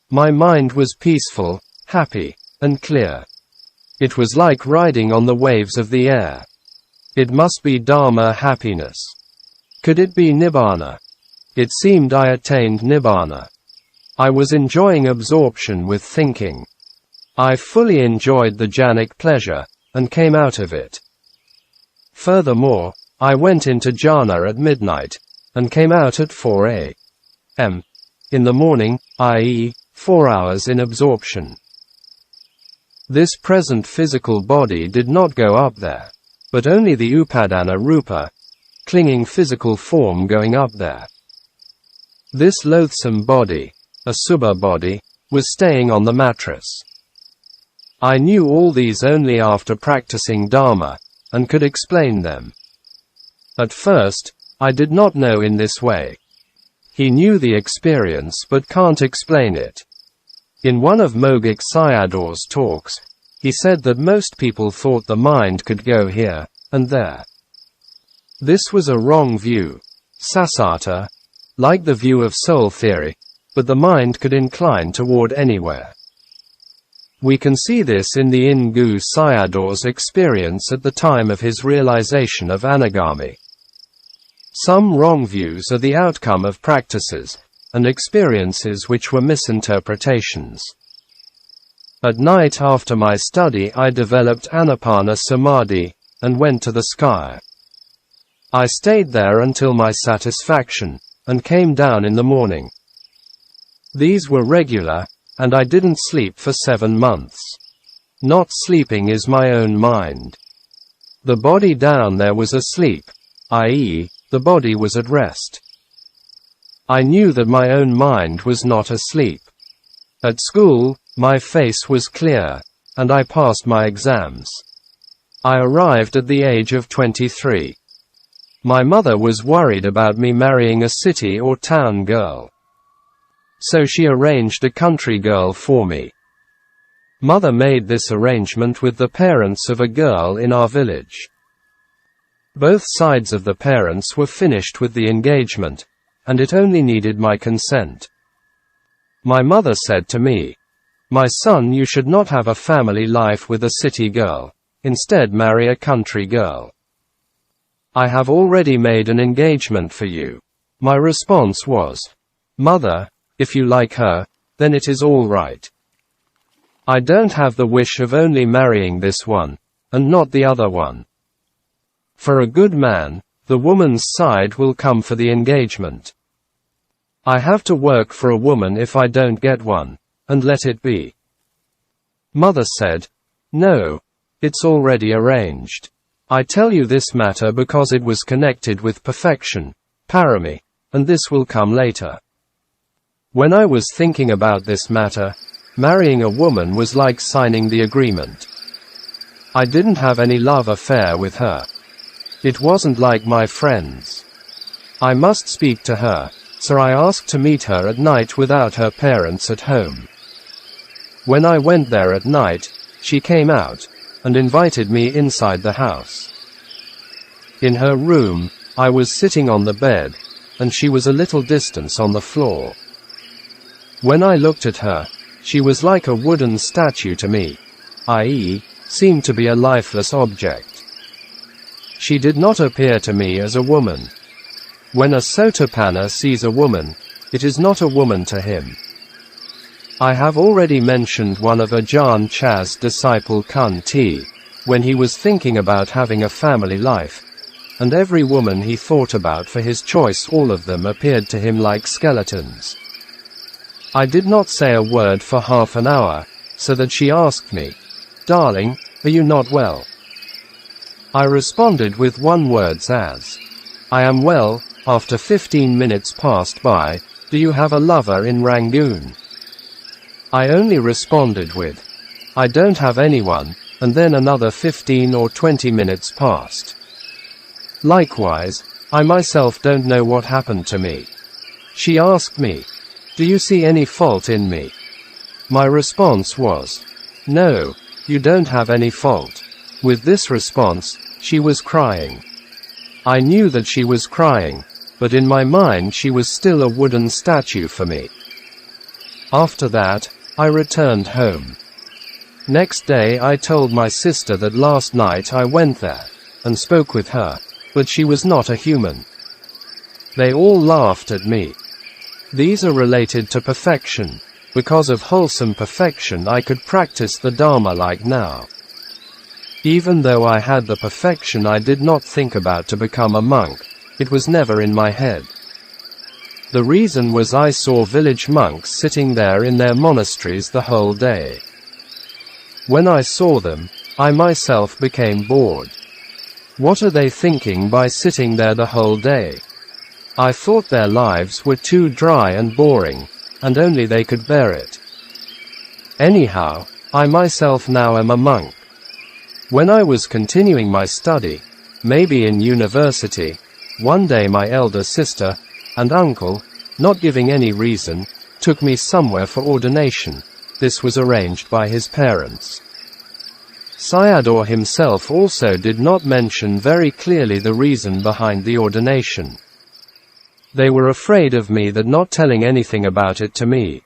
My mind was peaceful, happy, and clear. It was like riding on the waves of the air. It must be Dharma happiness. Could it be Nibbana? It seemed I attained Nibbana. I was enjoying absorption with thinking. I fully enjoyed the jhanic pleasure, and came out of it. Furthermore, I went into jhana at midnight, and came out at 4 a.m. in the morning, i.e., 4 hours in absorption. This present physical body did not go up there, but only the upadana rupa, clinging physical form, going up there. This loathsome body, a subha body, was staying on the mattress. I knew all these only after practicing Dharma, and could explain them. At first, I did not know in this way. He knew the experience but can't explain it. In one of Mogik Sayadaw's talks, he said that most people thought the mind could go here and there. This was a wrong view, sasata, like the view of soul theory, but the mind could incline toward anywhere. We can see this in the Ingu Sayadaw's experience at the time of his realization of anagami. Some wrong views are the outcome of practices and experiences which were misinterpretations. At night after my study I developed Anapana Samadhi and went to the sky. I stayed there until my satisfaction, and came down in the morning. These were regular, and I didn't sleep for 7 months. Not sleeping is my own mind. The body down there was asleep, i.e., the body was at rest. I knew that my own mind was not asleep. At school, my face was clear, and I passed my exams. I arrived at the age of 23. My mother was worried about me marrying a city or town girl. So she arranged a country girl for me. Mother made this arrangement with the parents of a girl in our village. Both sides of the parents were finished with the engagement, and it only needed my consent. My mother said to me, "My son, you should not have a family life with a city girl. Instead marry a country girl. I have already made an engagement for you." My response was, "Mother, if you like her, then it is all right. I don't have the wish of only marrying this one, and not the other one. For a good man, the woman's side will come for the engagement. I have to work for a woman if I don't get one, and let it be." Mother said, "No, it's already arranged. I tell you this matter because it was connected with perfection, parami, and this will come later. When I was thinking about this matter, marrying a woman was like signing the agreement. I didn't have any love affair with her. It wasn't like my friends. I must speak to her, so I asked to meet her at night without her parents at home. When I went there at night, she came out, and invited me inside the house. In her room, I was sitting on the bed, and she was a little distance on the floor. When I looked at her, she was like a wooden statue to me, i.e., seemed to be a lifeless object. She did not appear to me as a woman. When a Sotapanna sees a woman, it is not a woman to him. I have already mentioned one of Ajahn Chah's disciple Kunti, when he was thinking about having a family life, and every woman he thought about for his choice, all of them appeared to him like skeletons. I did not say a word for half an hour, so that she asked me, "Darling, are you not well?" I responded with one word as, "I am well." After 15 minutes passed by, "Do you have a lover in Rangoon?" I only responded with, "I don't have anyone," and then another 15 or 20 minutes passed. Likewise, I myself don't know what happened to me. She asked me, "Do you see any fault in me?" My response was, "No, you don't have any fault." With this response, she was crying. I knew that she was crying, but in my mind she was still a wooden statue for me. After that, I returned home. Next day I told my sister that last night I went there, and spoke with her, but she was not a human. They all laughed at me. These are related to perfection. Because of wholesome perfection I could practice the Dhamma like now. Even though I had the perfection, I did not think about to become a monk. It was never in my head. The reason was I saw village monks sitting there in their monasteries the whole day. When I saw them, I myself became bored. What are they thinking by sitting there the whole day? I thought their lives were too dry and boring, and only they could bear it. Anyhow, I myself now am a monk. When I was continuing my study, maybe in university, one day my elder sister and uncle, not giving any reason, took me somewhere for ordination, This was arranged by his parents. Sayadaw himself also did not mention very clearly the reason behind the ordination. They were afraid of me that not telling anything about it to me.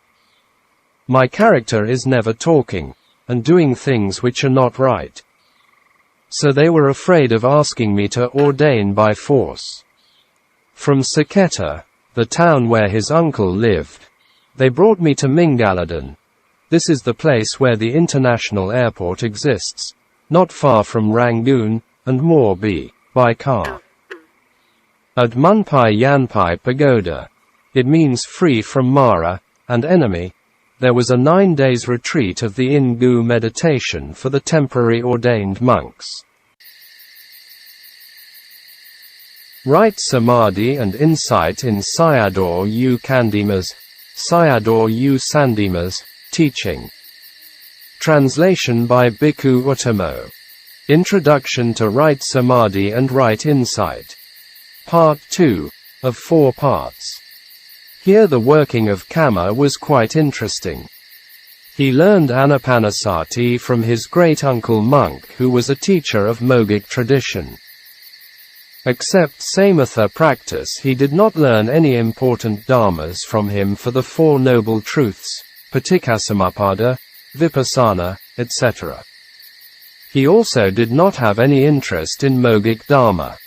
My character is never talking, and doing things which are not right. So they were afraid of asking me to ordain by force. From Ukkaṭṭha, the town where his uncle lived, they brought me to Mingaladan. This is the place where the international airport exists, not far from Rangoon, and Morbi, by car. At Munpai Yanpai Pagoda, it means free from Mara, and enemy, there was a 9 days retreat of the Ingu meditation for the temporary ordained monks. Right Samadhi and insight in Sayadaw U Candima's, Sayadaw U Sandima's, teaching. Translation by Bhikkhu Uttamo. Introduction to Right Samadhi and Right Insight. Part 2, of 4 parts. Here the working of Kamma was quite interesting. He learned Anapanasati from his great-uncle monk who was a teacher of Mogic tradition. Except Samatha practice, he did not learn any important dharmas from him for the 4 noble truths, Paticcasamuppada, Vipassana, etc. He also did not have any interest in Mogic Dharma.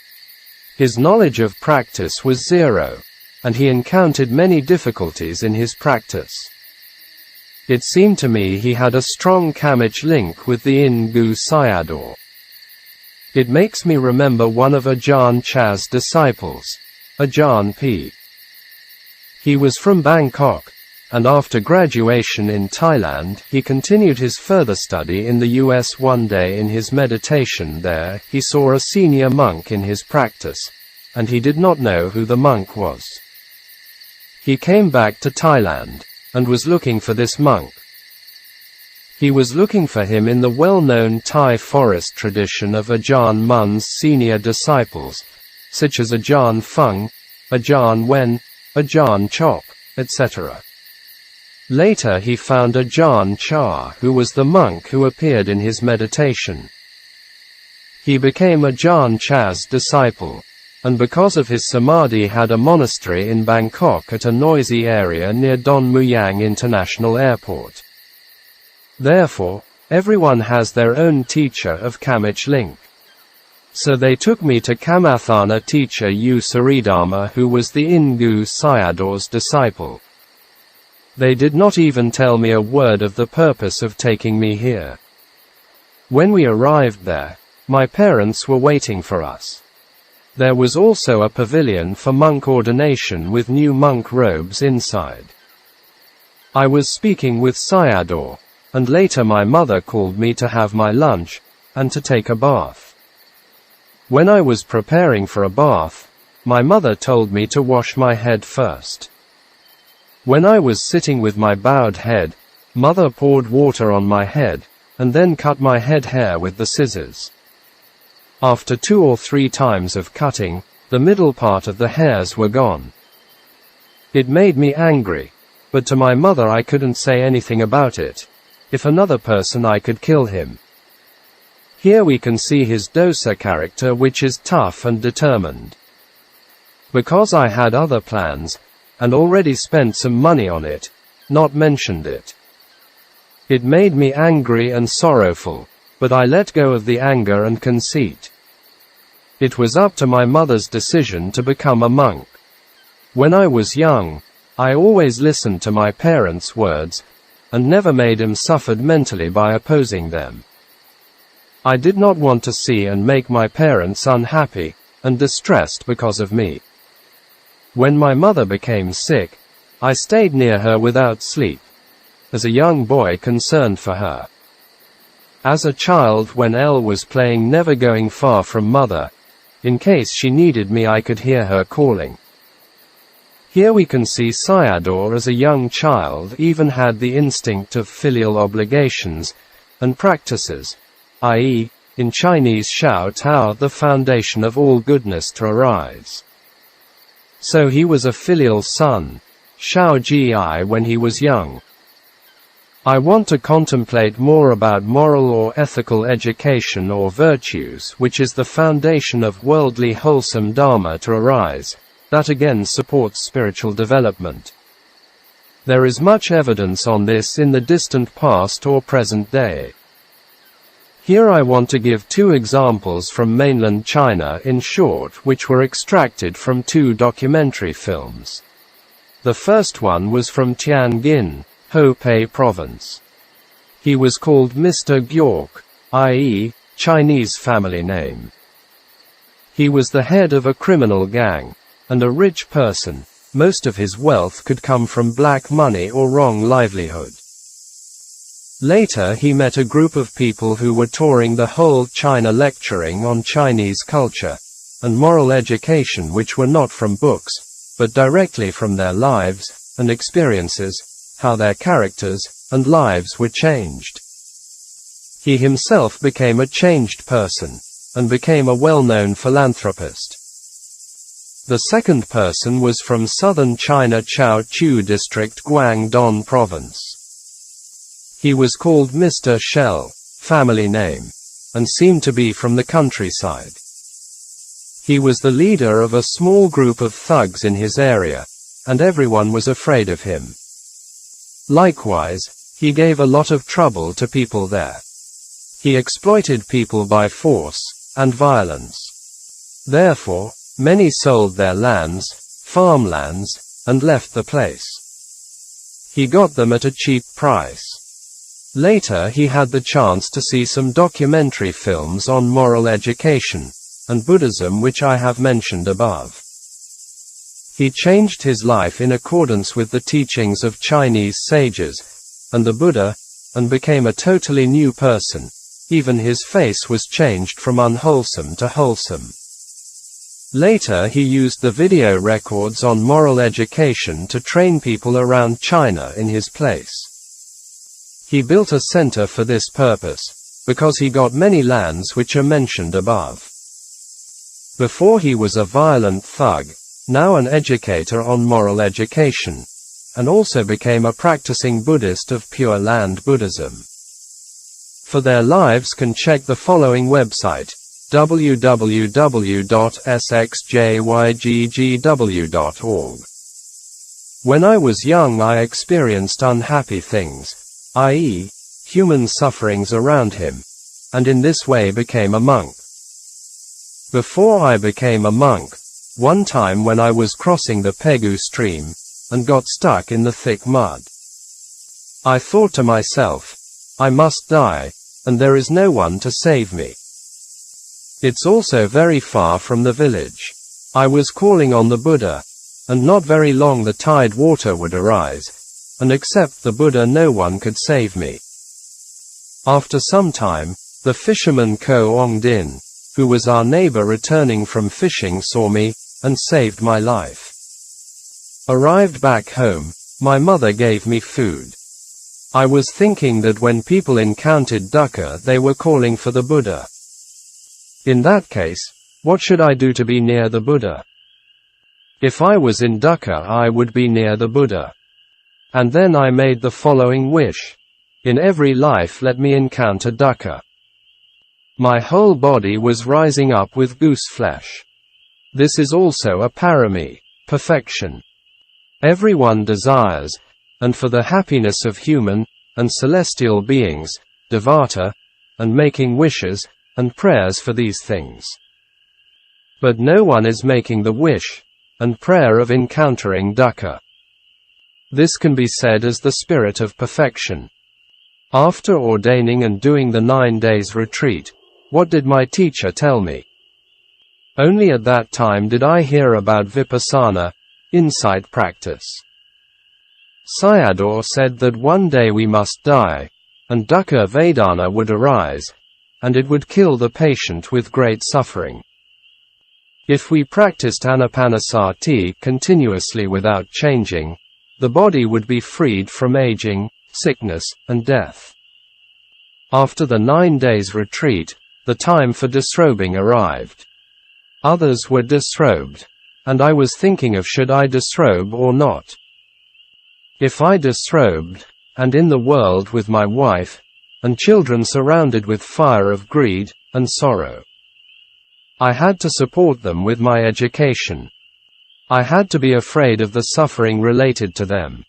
His knowledge of practice was 0, and he encountered many difficulties in his practice. It seemed to me he had a strong kamic link with the Ingu Sayadaw. It makes me remember one of Ajahn Chah's disciples, Ajahn P. He was from Bangkok, and after graduation in Thailand, he continued his further study in the US. One day in his meditation there, he saw a senior monk in his practice, and he did not know who the monk was. He came back to Thailand, and was looking for this monk. He was looking for him in the well-known Thai forest tradition of Ajahn Mun's senior disciples, such as Ajahn Fung, Ajahn Wen, Ajahn Chop, etc. Later he found Ajahn Chah, who was the monk who appeared in his meditation. He became Ajahn Chah's disciple, and because of his samadhi had a monastery in Bangkok at a noisy area near Don Mueang International Airport. Therefore, everyone has their own teacher of kamic link. So they took me to Kamathana teacher U Saridharma, who was the Ingu Sayadaw's disciple. They did not even tell me a word of the purpose of taking me here. When we arrived there, my parents were waiting for us. There was also a pavilion for monk ordination with new monk robes inside. I was speaking with Sayadaw, and later my mother called me to have my lunch, and to take a bath. When I was preparing for a bath, my mother told me to wash my head first. When I was sitting with my bowed head, mother poured water on my head, and then cut my head hair with the scissors. After 2 or 3 times of cutting, the middle part of the hairs were gone. It made me angry, but to my mother I couldn't say anything about it. If another person I could kill him. Here we can see his dosa character, which is tough and determined. Because I had other plans, and already spent some money on it, not mentioned it. It made me angry and sorrowful, but I let go of the anger and conceit. It was up to my mother's decision to become a monk. When I was young, I always listened to my parents' words, and never made him suffered mentally by opposing them. I did not want to see and make my parents unhappy, and distressed because of me. When my mother became sick, I stayed near her without sleep, as a young boy concerned for her. As a child, when Elle was playing never going far from mother, in case she needed me I could hear her calling. Here we can see Sayadaw as a young child even had the instinct of filial obligations, and practices, i.e., in Chinese Shao Tao, the foundation of all goodness to arise. So he was a filial son, Shao Ji, when he was young. I want to contemplate more about moral or ethical education or virtues, which is the foundation of worldly wholesome Dharma to arise, that again supports spiritual development. There is much evidence on this in the distant past or present day. Here I want to give two examples from mainland China in short, which were extracted from two documentary films. The first one was from Tianjin, Hebei Province. He was called Mr. Gyork, i.e., Chinese family name. He was the head of a criminal gang, and a rich person. Most of his wealth could come from black money or wrong livelihood. Later he met a group of people who were touring the whole China lecturing on Chinese culture and moral education, which were not from books, but directly from their lives and experiences, how their characters and lives were changed. He himself became a changed person, and became a well-known philanthropist. The second person was from southern China, Chaochu District, Guangdong Province. He was called Mr. Shell, family name, and seemed to be from the countryside. He was the leader of a small group of thugs in his area, and everyone was afraid of him. Likewise, he gave a lot of trouble to people there. He exploited people by force and violence. Therefore, many sold their lands, farmlands, and left the place. He got them at a cheap price. Later he had the chance to see some documentary films on moral education and Buddhism, which I have mentioned above. He changed his life in accordance with the teachings of Chinese sages and the Buddha, and became a totally new person. Even his face was changed from unwholesome to wholesome. Later he used the video records on moral education to train people around China in his place. He built a center for this purpose, because he got many lands which are mentioned above. Before he was a violent thug, now an educator on moral education, and also became a practicing Buddhist of Pure Land Buddhism. For their lives can check the following website, www.sxjyggw.org. When I was young I experienced unhappy things, i.e., human sufferings around him, and in this way became a monk. Before I became a monk, one time when I was crossing the Pegu stream, and got stuck in the thick mud, I thought to myself, I must die, and there is no one to save me. It's also very far from the village. I was calling on the Buddha, and not very long the tide water would arise, and except the Buddha no one could save me. After some time, the fisherman Ko Ong Din, who was our neighbor returning from fishing, saw me, and saved my life. Arrived back home, my mother gave me food. I was thinking that when people encountered dukkha they were calling for the Buddha. In that case, what should I do to be near the Buddha? If I was in dukkha I would be near the Buddha. And then I made the following wish. In every life let me encounter dukkha. My whole body was rising up with goose flesh. This is also a parami, perfection. Everyone desires, and for the happiness of human and celestial beings, devata, and making wishes and prayers for these things. But no one is making the wish and prayer of encountering dukkha. This can be said as the spirit of perfection. After ordaining and doing the 9 days retreat, what did my teacher tell me? Only at that time did I hear about vipassana, insight practice. Sayadaw said that one day we must die, and dukkha vedana would arise, and it would kill the patient with great suffering. If we practiced anapanasati continuously without changing, the body would be freed from aging, sickness, and death. After the 9 days retreat, the time for disrobing arrived. Others were disrobed, and I was thinking of should I disrobe or not. If I disrobed, and in the world with my wife, and children surrounded with fire of greed and sorrow. I had to support them with my education. I had to be afraid of the suffering related to them.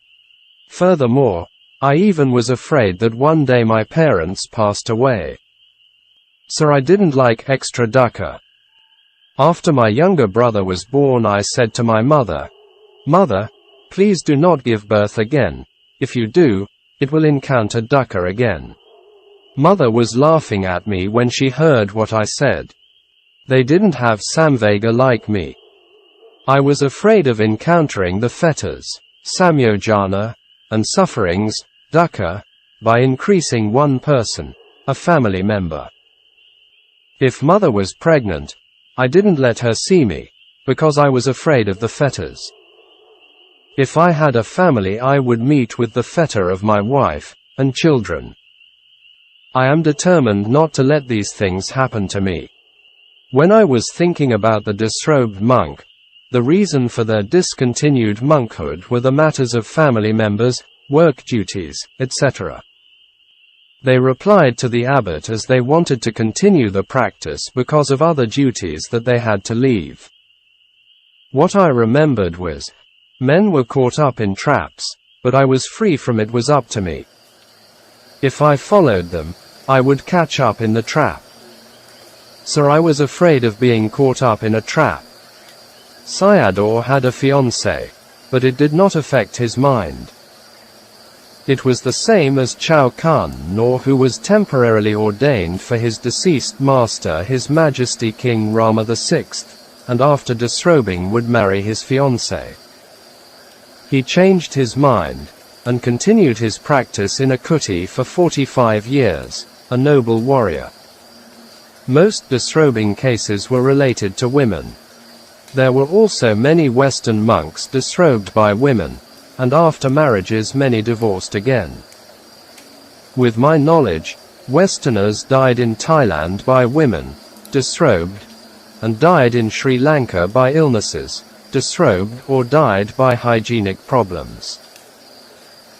Furthermore, I even was afraid that one day my parents passed away. So I didn't like extra dukkha. After my younger brother was born, I said to my mother, "Mother, please do not give birth again. If you do, it will encounter dukkha again." Mother was laughing at me when she heard what I said. They didn't have samvega like me. I was afraid of encountering the fetters, samyojana, and sufferings, dukkha, by increasing one person, a family member. If mother was pregnant, I didn't let her see me, because I was afraid of the fetters. If I had a family, I would meet with the fetter of my wife and children. I am determined not to let these things happen to me. When I was thinking about the disrobed monk, the reason for their discontinued monkhood were the matters of family members, work duties, etc. They replied to the abbot as they wanted to continue the practice because of other duties that they had to leave. What I remembered was, men were caught up in traps, but I was free from it. Was up to me. If I followed them, I would catch up in the trap. So I was afraid of being caught up in a trap. Sayadaw had a fiancée, but it did not affect his mind. It was the same as Chao Kun, who was temporarily ordained for his deceased master His Majesty King Rama VI, and after disrobing would marry his fiancée. He changed his mind, and continued his practice in a kuti for 45 years, a noble warrior. Most disrobing cases were related to women. There were also many Western monks disrobed by women, and after marriages many divorced again. With my knowledge, Westerners died in Thailand by women, disrobed, and died in Sri Lanka by illnesses, disrobed, or died by hygienic problems.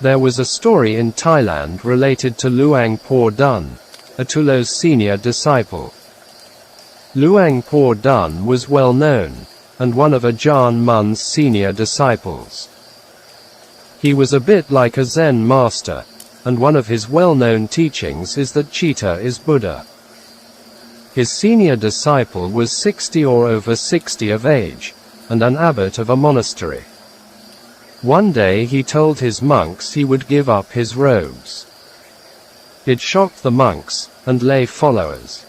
There was a story in Thailand related to Luang Por Dun, Atulo's senior disciple. Luang Por Dun was well known, and one of Ajahn Mun's senior disciples. He was a bit like a Zen master, and one of his well-known teachings is that Chitta is Buddha. His senior disciple was 60 or over 60 of age, and an abbot of a monastery. One day he told his monks he would give up his robes. It shocked the monks and lay followers.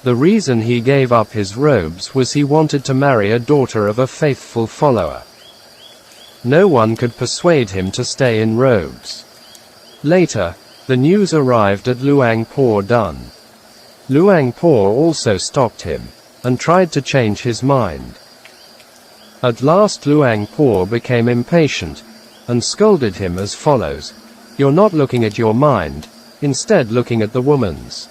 The reason he gave up his robes was he wanted to marry a daughter of a faithful follower. No one could persuade him to stay in robes. Later, the news arrived at Luang Por Dun. Luang Por also stopped him, and tried to change his mind. At last Luang Por became impatient, and scolded him as follows: "You're not looking at your mind, instead looking at the woman's."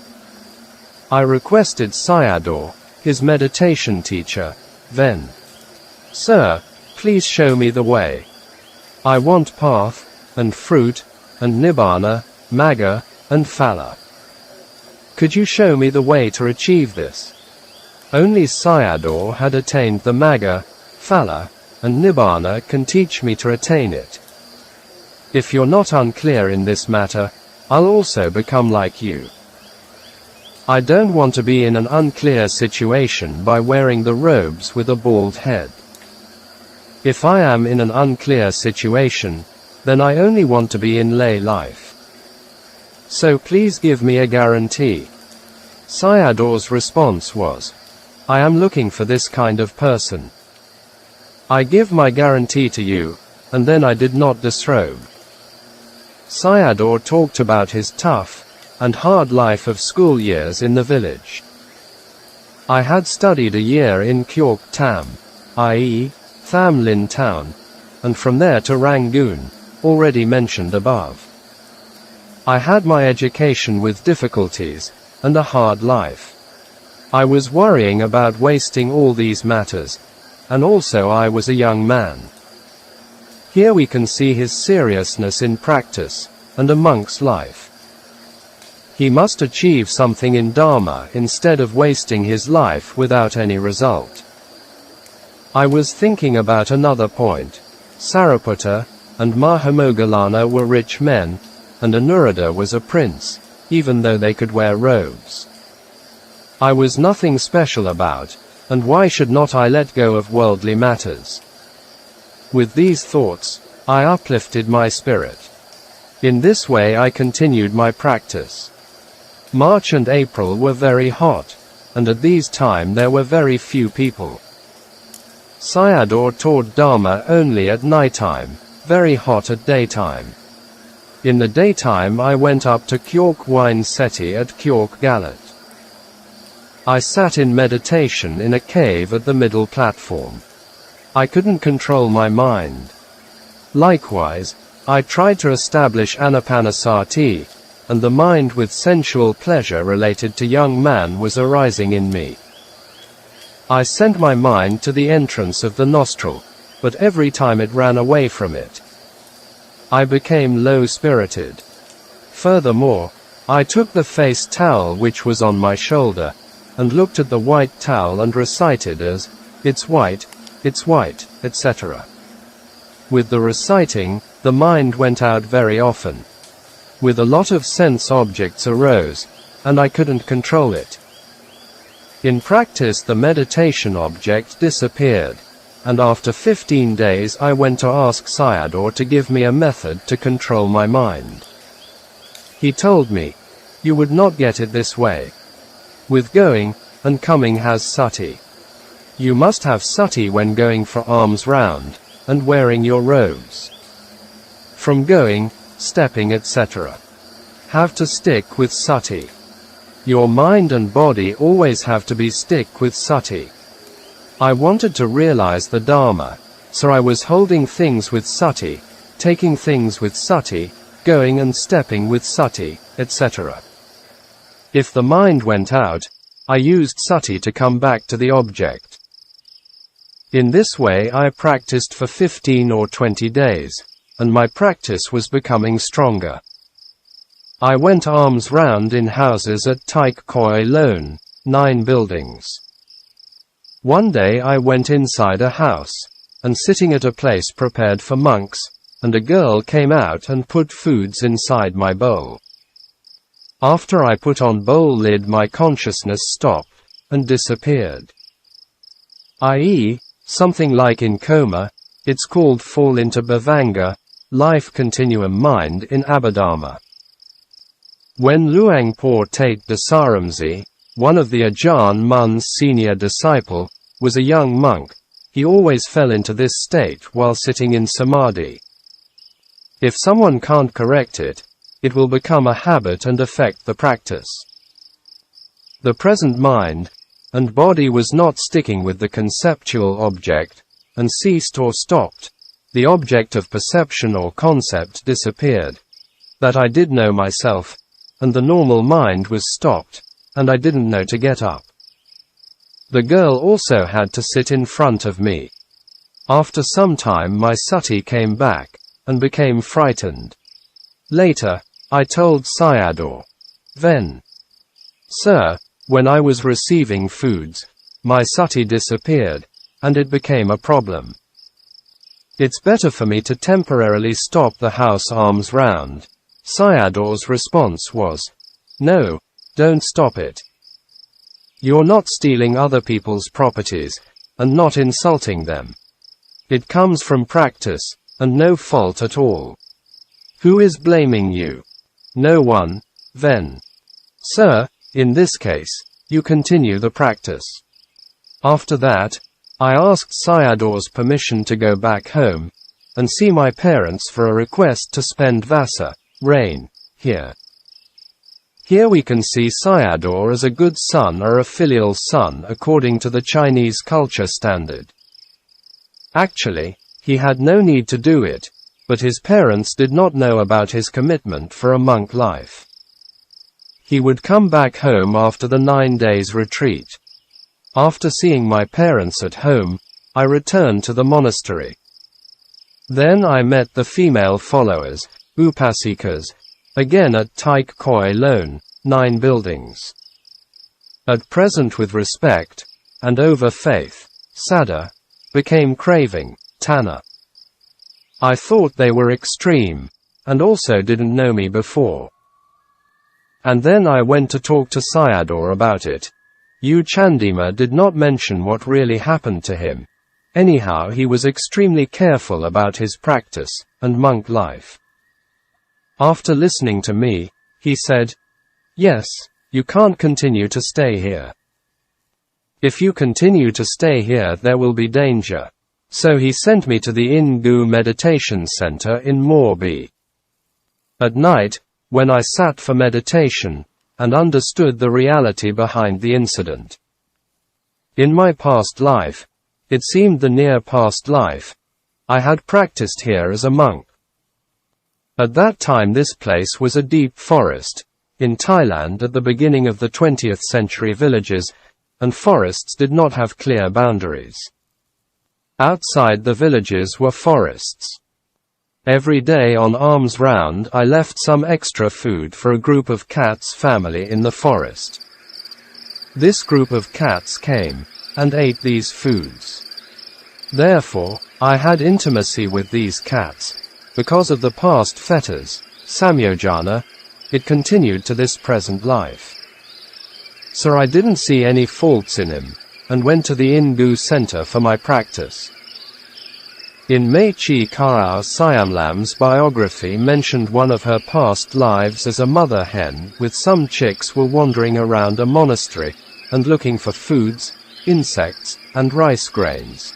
I requested Sayadaw, his meditation teacher, then, "Sir, please show me the way. I want path, and fruit, and nibbana, magga, and phala. Could you show me the way to achieve this?" Only Sayadaw had attained the magga, phala, and nibbana can teach me to attain it. If you're not unclear in this matter, I'll also become like you. I don't want to be in an unclear situation by wearing the robes with a bald head. If I am in an unclear situation, then I only want to be in lay life. So please give me a guarantee. Sayadaw's response was, "I am looking for this kind of person. I give my guarantee to you," and then I did not disrobe. Sayadaw talked about his tough and hard life of school years in the village. I had studied a year in Ukkaṭṭha, i.e., Tham Lin town, and from there to Rangoon, already mentioned above. I had my education with difficulties, and a hard life. I was worrying about wasting all these matters, and also I was a young man. Here we can see his seriousness in practice, and a monk's life. He must achieve something in Dhamma instead of wasting his life without any result. I was thinking about another point. Sariputta and Mahamoggallana were rich men, and Anuruddha was a prince, even though they could wear robes. I was nothing special about, and why should not I let go of worldly matters? With these thoughts, I uplifted my spirit. In this way I continued my practice. March and April were very hot, and at these time there were very few people. Sayadaw taught Dhamma only at nighttime, very hot at daytime. In the daytime I went up to Kyork Wine Seti at Kyork Galat. I sat in meditation in a cave at the middle platform. I couldn't control my mind. Likewise, I tried to establish Anapanasati, and the mind with sensual pleasure related to young man was arising in me. I sent my mind to the entrance of the nostril, but every time it ran away from it. I became low-spirited. Furthermore, I took the face towel which was on my shoulder, and looked at the white towel and recited as, it's white, etc. With the reciting, the mind went out very often. With a lot of sense objects arose, and I couldn't control it. In practice the meditation object disappeared, and after 15 days I went to ask Sayadaw to give me a method to control my mind. He told me, you would not get it this way. With going and coming has sati. You must have sati when going for alms round, and wearing your robes. From going, stepping etc. Have to stick with sati. Your mind and body always have to be stick with sati. I wanted to realize the Dhamma, so I was holding things with sati, taking things with sati, going and stepping with sati, etc. If the mind went out, I used sati to come back to the object. In this way I practiced for 15 or 20 days, and my practice was becoming stronger. I went alms round in houses at Taik Koi Lone, 9 buildings. One day I went inside a house, and sitting at a place prepared for monks, and a girl came out and put foods inside my bowl. After I put on bowl lid my consciousness stopped, and disappeared. I.e., something like in coma, it's called fall into bhavanga, life continuum mind in Abhidhamma. When Luang Por Tate Dasaramsi, one of the Ajahn Mun's senior disciple, was a young monk, he always fell into this state while sitting in Samādhi. If someone can't correct it, it will become a habit and affect the practice. The present mind and body was not sticking with the conceptual object, and ceased or stopped. The object of perception or concept disappeared. That I did know myself, and the normal mind was stopped, and I didn't know to get up. The girl also had to sit in front of me. After some time my sati came back, and became frightened. Later, I told Sayadaw. Then, Sir, when I was receiving foods, my sati disappeared, and it became a problem. It's better for me to temporarily stop the house alms round. Sayadaw's response was, no, don't stop it. You're not stealing other people's properties, and not insulting them. It comes from practice, and no fault at all. Who is blaming you? No one. Then, Sir, in this case, you continue the practice. After that, I asked Sayadaw's permission to go back home, and see my parents for a request to spend Vasa, rain, here. Here we can see Sayadaw as a good son or a filial son according to the Chinese culture standard. Actually, he had no need to do it, but his parents did not know about his commitment for a monk life. He would come back home after the 9 days retreat. After seeing my parents at home, I returned to the monastery. Then I met the female followers, upasikas, Again at Taik Khoi Lone, 9 buildings. At present with respect, and over faith, Sada, became craving, Tanna. I thought they were extreme, and also didn't know me before. And then I went to talk to Sayadaw about it. Candima did not mention what really happened to him. Anyhow, he was extremely careful about his practice, and monk life. After listening to me, he said, "Yes, you can't continue to stay here. If you continue to stay here there will be danger." So he sent me to the Ingu Meditation Center in Morbi. At night, when I sat for meditation, and understood the reality behind the incident. In my past life, it seemed the near past life, I had practiced here as a monk. At that time this place was a deep forest, in Thailand at the beginning of the 20th century villages, and forests did not have clear boundaries. Outside the villages were forests. Every day on alms round I left some extra food for a group of cats family in the forest. This group of cats came, and ate these foods. Therefore, I had intimacy with these cats. Because of the past fetters, samyojana, it continued to this present life. So I didn't see any faults in him, and went to the Ingu center for my practice. In Mei Chi Karao Siamlam's biography mentioned one of her past lives as a mother hen with some chicks were wandering around a monastery, and looking for foods, insects, and rice grains.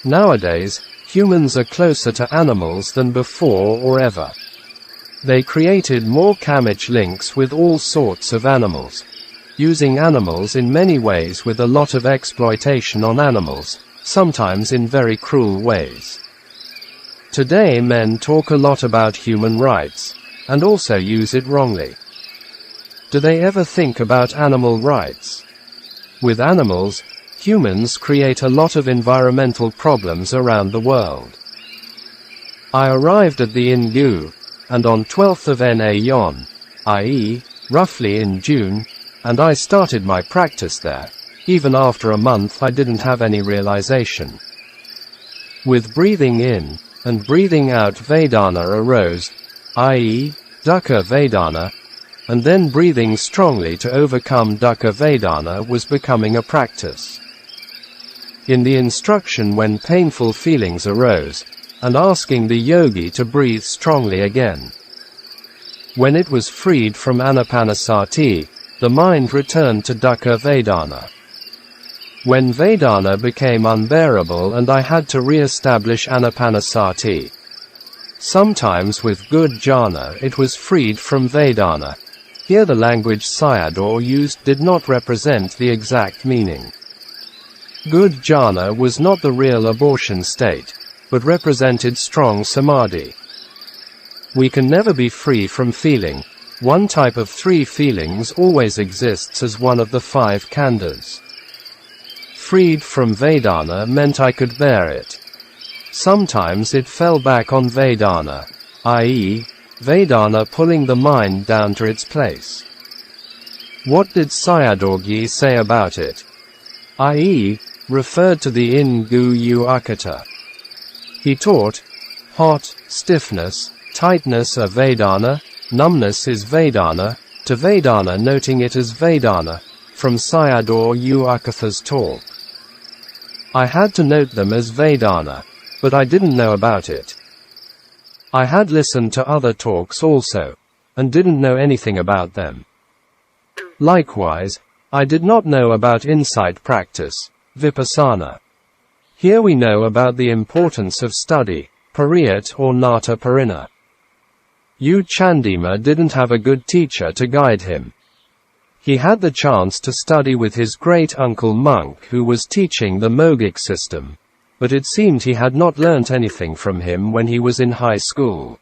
Nowadays, humans are closer to animals than before or ever. They created more kamich links with all sorts of animals, using animals in many ways with a lot of exploitation on animals, sometimes in very cruel ways. Today men talk a lot about human rights, and also use it wrongly. Do they ever think about animal rights? With animals, humans create a lot of environmental problems around the world. I arrived at the Ingu, and on 12th of Na-yon, i.e., roughly in June, and I started my practice there. Even after a month I didn't have any realization. With breathing in, and breathing out Vedana arose, i.e., Dukkha Vedana, and then breathing strongly to overcome Dukkha Vedana was becoming a practice. In the instruction when painful feelings arose, and asking the yogi to breathe strongly again. When it was freed from Anapanasati, the mind returned to Dukkha Vedana. When Vedana became unbearable and I had to re-establish Anapanasati. Sometimes with good jhana it was freed from Vedana. Here the language Sayadaw used did not represent the exact meaning. Good jhana was not the real abortion state, but represented strong samadhi. We can never be free from feeling. One type of 3 feelings always exists as one of the 5 khandhas. Freed from Vedana meant I could bear it. Sometimes it fell back on Vedana, i.e., Vedana pulling the mind down to its place. What did Sayadaw say about it? I.e., referred to the Ingu Ukkaṭṭha. He taught, hot, stiffness, tightness are Vedana, numbness is Vedana, to Vedana noting it as Vedana, from Sayadaw Ukkaṭṭha's talk. I had to note them as Vedana, but I didn't know about it. I had listened to other talks also, and didn't know anything about them. Likewise, I did not know about insight practice, vipassana. Here we know about the importance of study, pariyat or nata parina. Candima didn't have a good teacher to guide him. He had the chance to study with his great-uncle monk who was teaching the Mogic system, but it seemed he had not learnt anything from him when he was in high school.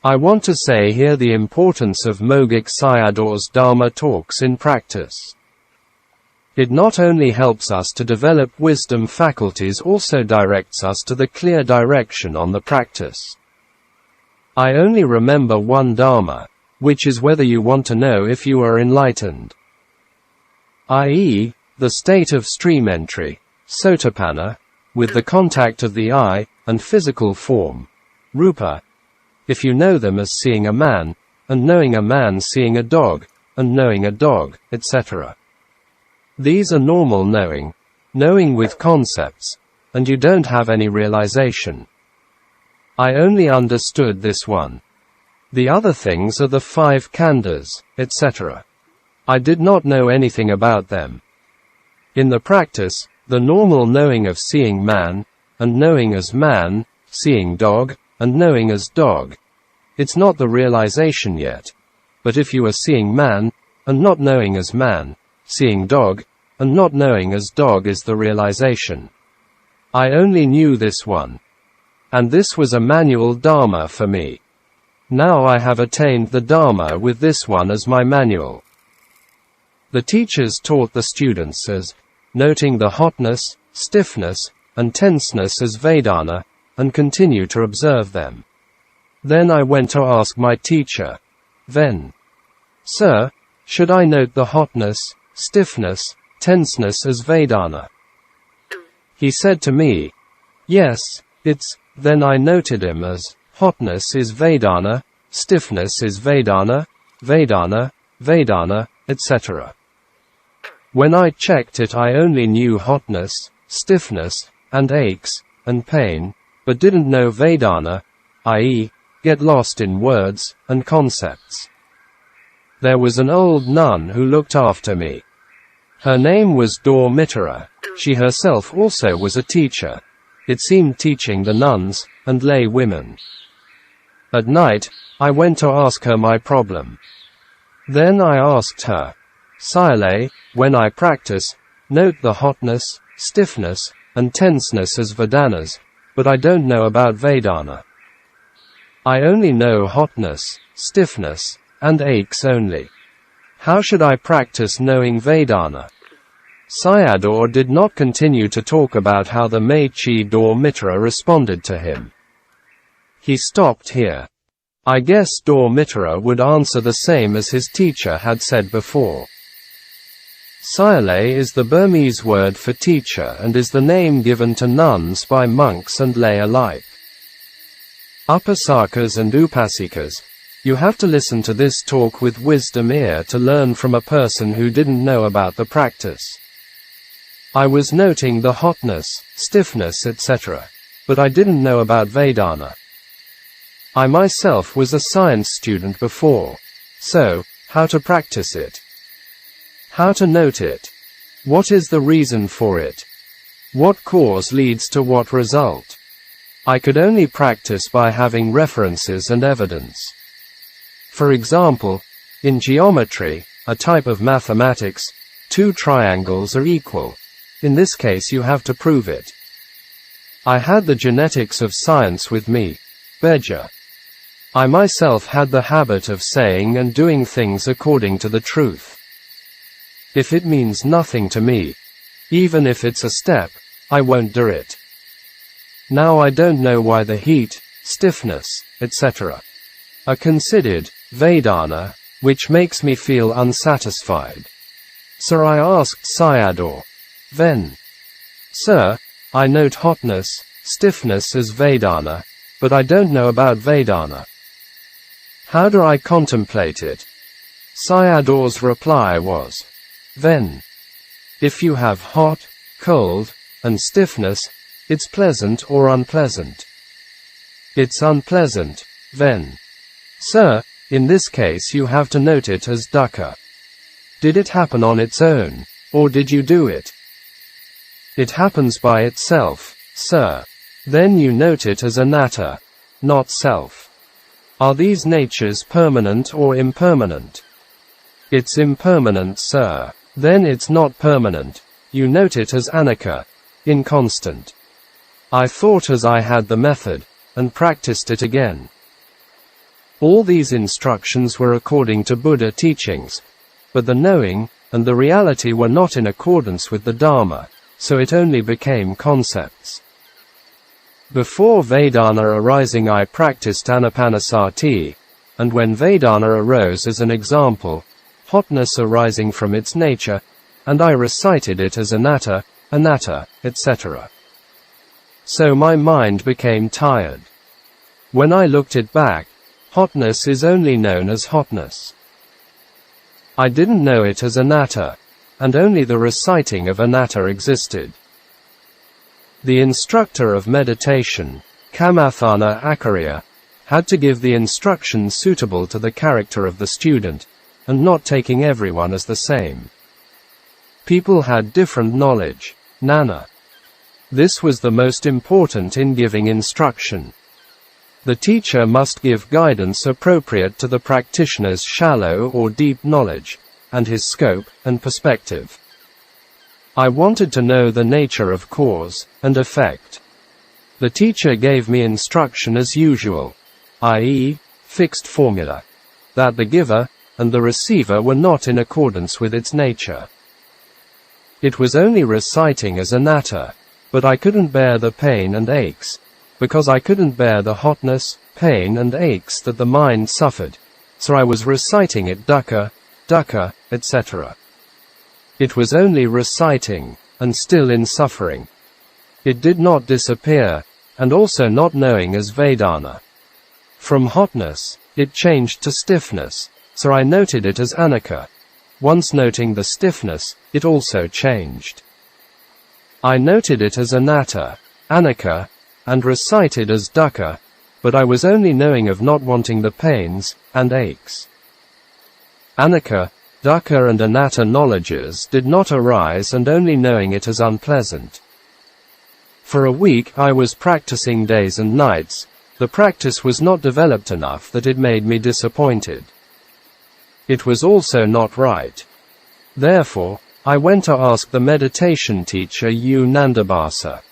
I want to say here the importance of Mogic Sayadaw's Dhamma talks in practice. It not only helps us to develop wisdom faculties, also directs us to the clear direction on the practice. I only remember one Dhamma, which is whether you want to know if you are enlightened. I.e., the state of stream entry, sotapanna, with the contact of the eye, and physical form, rupa, if you know them as seeing a man, and knowing a man seeing a dog, and knowing a dog, etc. These are normal knowing with concepts, and you don't have any realization. I only understood this one. The other things are the 5 khandhas, etc. I did not know anything about them. In the practice, the normal knowing of seeing man, and knowing as man, seeing dog, and knowing as dog. It's not the realization yet. But if you are seeing man, and not knowing as man, seeing dog, and not knowing as dog is the realization. I only knew this one. And this was a manual Dhamma for me. Now I have attained the Dhamma with this one as my manual. The teachers taught the students as noting the hotness, stiffness, and tenseness as Vedana, and continue to observe them. Then I went to ask my teacher, Ven. Sir, should I note the hotness, stiffness, tenseness as Vedana? He said to me, yes, it's. Then I noted him as, hotness is Vedana, stiffness is Vedana, Vedana, Vedana, etc. When I checked it I only knew hotness, stiffness, and aches, and pain, but didn't know Vedana, i.e., get lost in words, and concepts. There was an old nun who looked after me. Her name was Dor Mitara. She herself also was a teacher. It seemed teaching the nuns, and lay women. At night, I went to ask her my problem. Then I asked her, Sayadaw, when I practice, note the hotness, stiffness, and tenseness as Vedanas, but I don't know about Vedana. I only know hotness, stiffness, and aches only. How should I practice knowing Vedana? Sayadaw did not continue to talk about how the Mechi Dor Mitara responded to him. He stopped here. I guess Dor Mitara would answer the same as his teacher had said before. Sayadaw is the Burmese word for teacher and is the name given to nuns by monks and lay alike. Upasakas and upasikas, you have to listen to this talk with wisdom ear to learn from a person who didn't know about the practice. I was noting the hotness, stiffness, etc. But I didn't know about Vedana. I myself was a science student before. So, how to practice it? How to note it? What is the reason for it? What cause leads to what result? I could only practice by having references and evidence. For example, in geometry, a type of mathematics, 2 triangles are equal. In this case you have to prove it. I had the genetics of science with me, Beja. I myself had the habit of saying and doing things according to the truth. If it means nothing to me, even if it's a step, I won't do it. Now I don't know why the heat, stiffness, etc. are considered Vedana, which makes me feel unsatisfied. So I asked Sayadaw, Ven. Sir, I note hotness, stiffness as Vedana, but I don't know about Vedana. How do I contemplate it? Sayadaw's reply was, Ven. If you have hot, cold, and stiffness, it's pleasant or unpleasant. It's unpleasant, Ven. Sir, in this case you have to note it as dukkha. Did it happen on its own, or did you do it? It happens by itself, sir. Then you note it as anatta, not self. Are these natures permanent or impermanent? It's impermanent, sir. Then it's not permanent. You note it as anicca, inconstant. I thought as I had the method, and practiced it again. All these instructions were according to Buddha teachings, but the knowing, and the reality were not in accordance with the Dhamma. So it only became concepts. Before Vedana arising I practiced Anapanasati, and when Vedana arose as an example, hotness arising from its nature, and I recited it as anatta, anatta, etc. So my mind became tired. When I looked it back, hotness is only known as hotness. I didn't know it as anatta, and only the reciting of anatta existed. The instructor of meditation, Kamathana Acharya, had to give the instruction suitable to the character of the student, and not taking everyone as the same. People had different knowledge, Nana. This was the most important in giving instruction. The teacher must give guidance appropriate to the practitioner's shallow or deep knowledge, and his scope and perspective. I wanted to know the nature of cause and effect. The teacher gave me instruction as usual, i.e., fixed formula, that the giver and the receiver were not in accordance with its nature. It was only reciting as anatta, but I couldn't bear the pain and aches, because I couldn't bear the hotness, pain and aches that the mind suffered, so I was reciting it dukkha, dukkha, etc. It was only reciting, and still in suffering. It did not disappear, and also not knowing as Vedana. From hotness, it changed to stiffness, so I noted it as anicca. Once noting the stiffness, it also changed. I noted it as anatta, anicca, and recited as dukkha, but I was only knowing of not wanting the pains and aches. Anicca, dukkha and anatta knowledges did not arise, and only knowing it as unpleasant. For a week I was practicing days and nights. The practice was not developed enough that it made me disappointed. It was also not right. Therefore, I went to ask the meditation teacher U Nandabasa.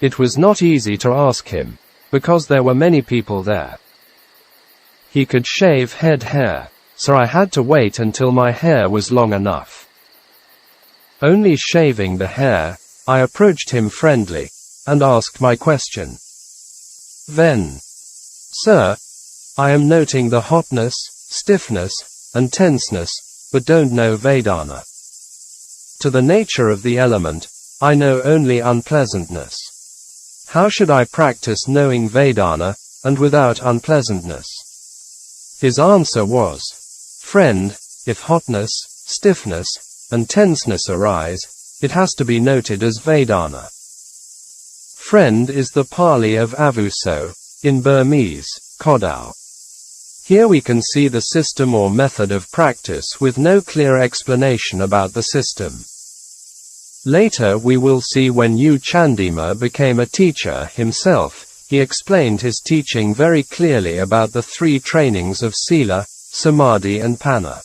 It was not easy to ask him, because there were many people there. He could shave head hair, so I had to wait until my hair was long enough. Only shaving the hair, I approached him friendly, and asked my question. Then, "Sir, I am noting the hotness, stiffness, and tenseness, but don't know Vedana. To the nature of the element, I know only unpleasantness. How should I practice knowing Vedana, and without unpleasantness?" His answer was, "Friend, if hotness, stiffness, and tenseness arise, it has to be noted as Vedana." Friend is the Pali of avuso, in Burmese, Sayadaw. Here we can see the system or method of practice with no clear explanation about the system. Later we will see when U Candima became a teacher himself, he explained his teaching very clearly about the three trainings of Sila, Samādhi and Panna.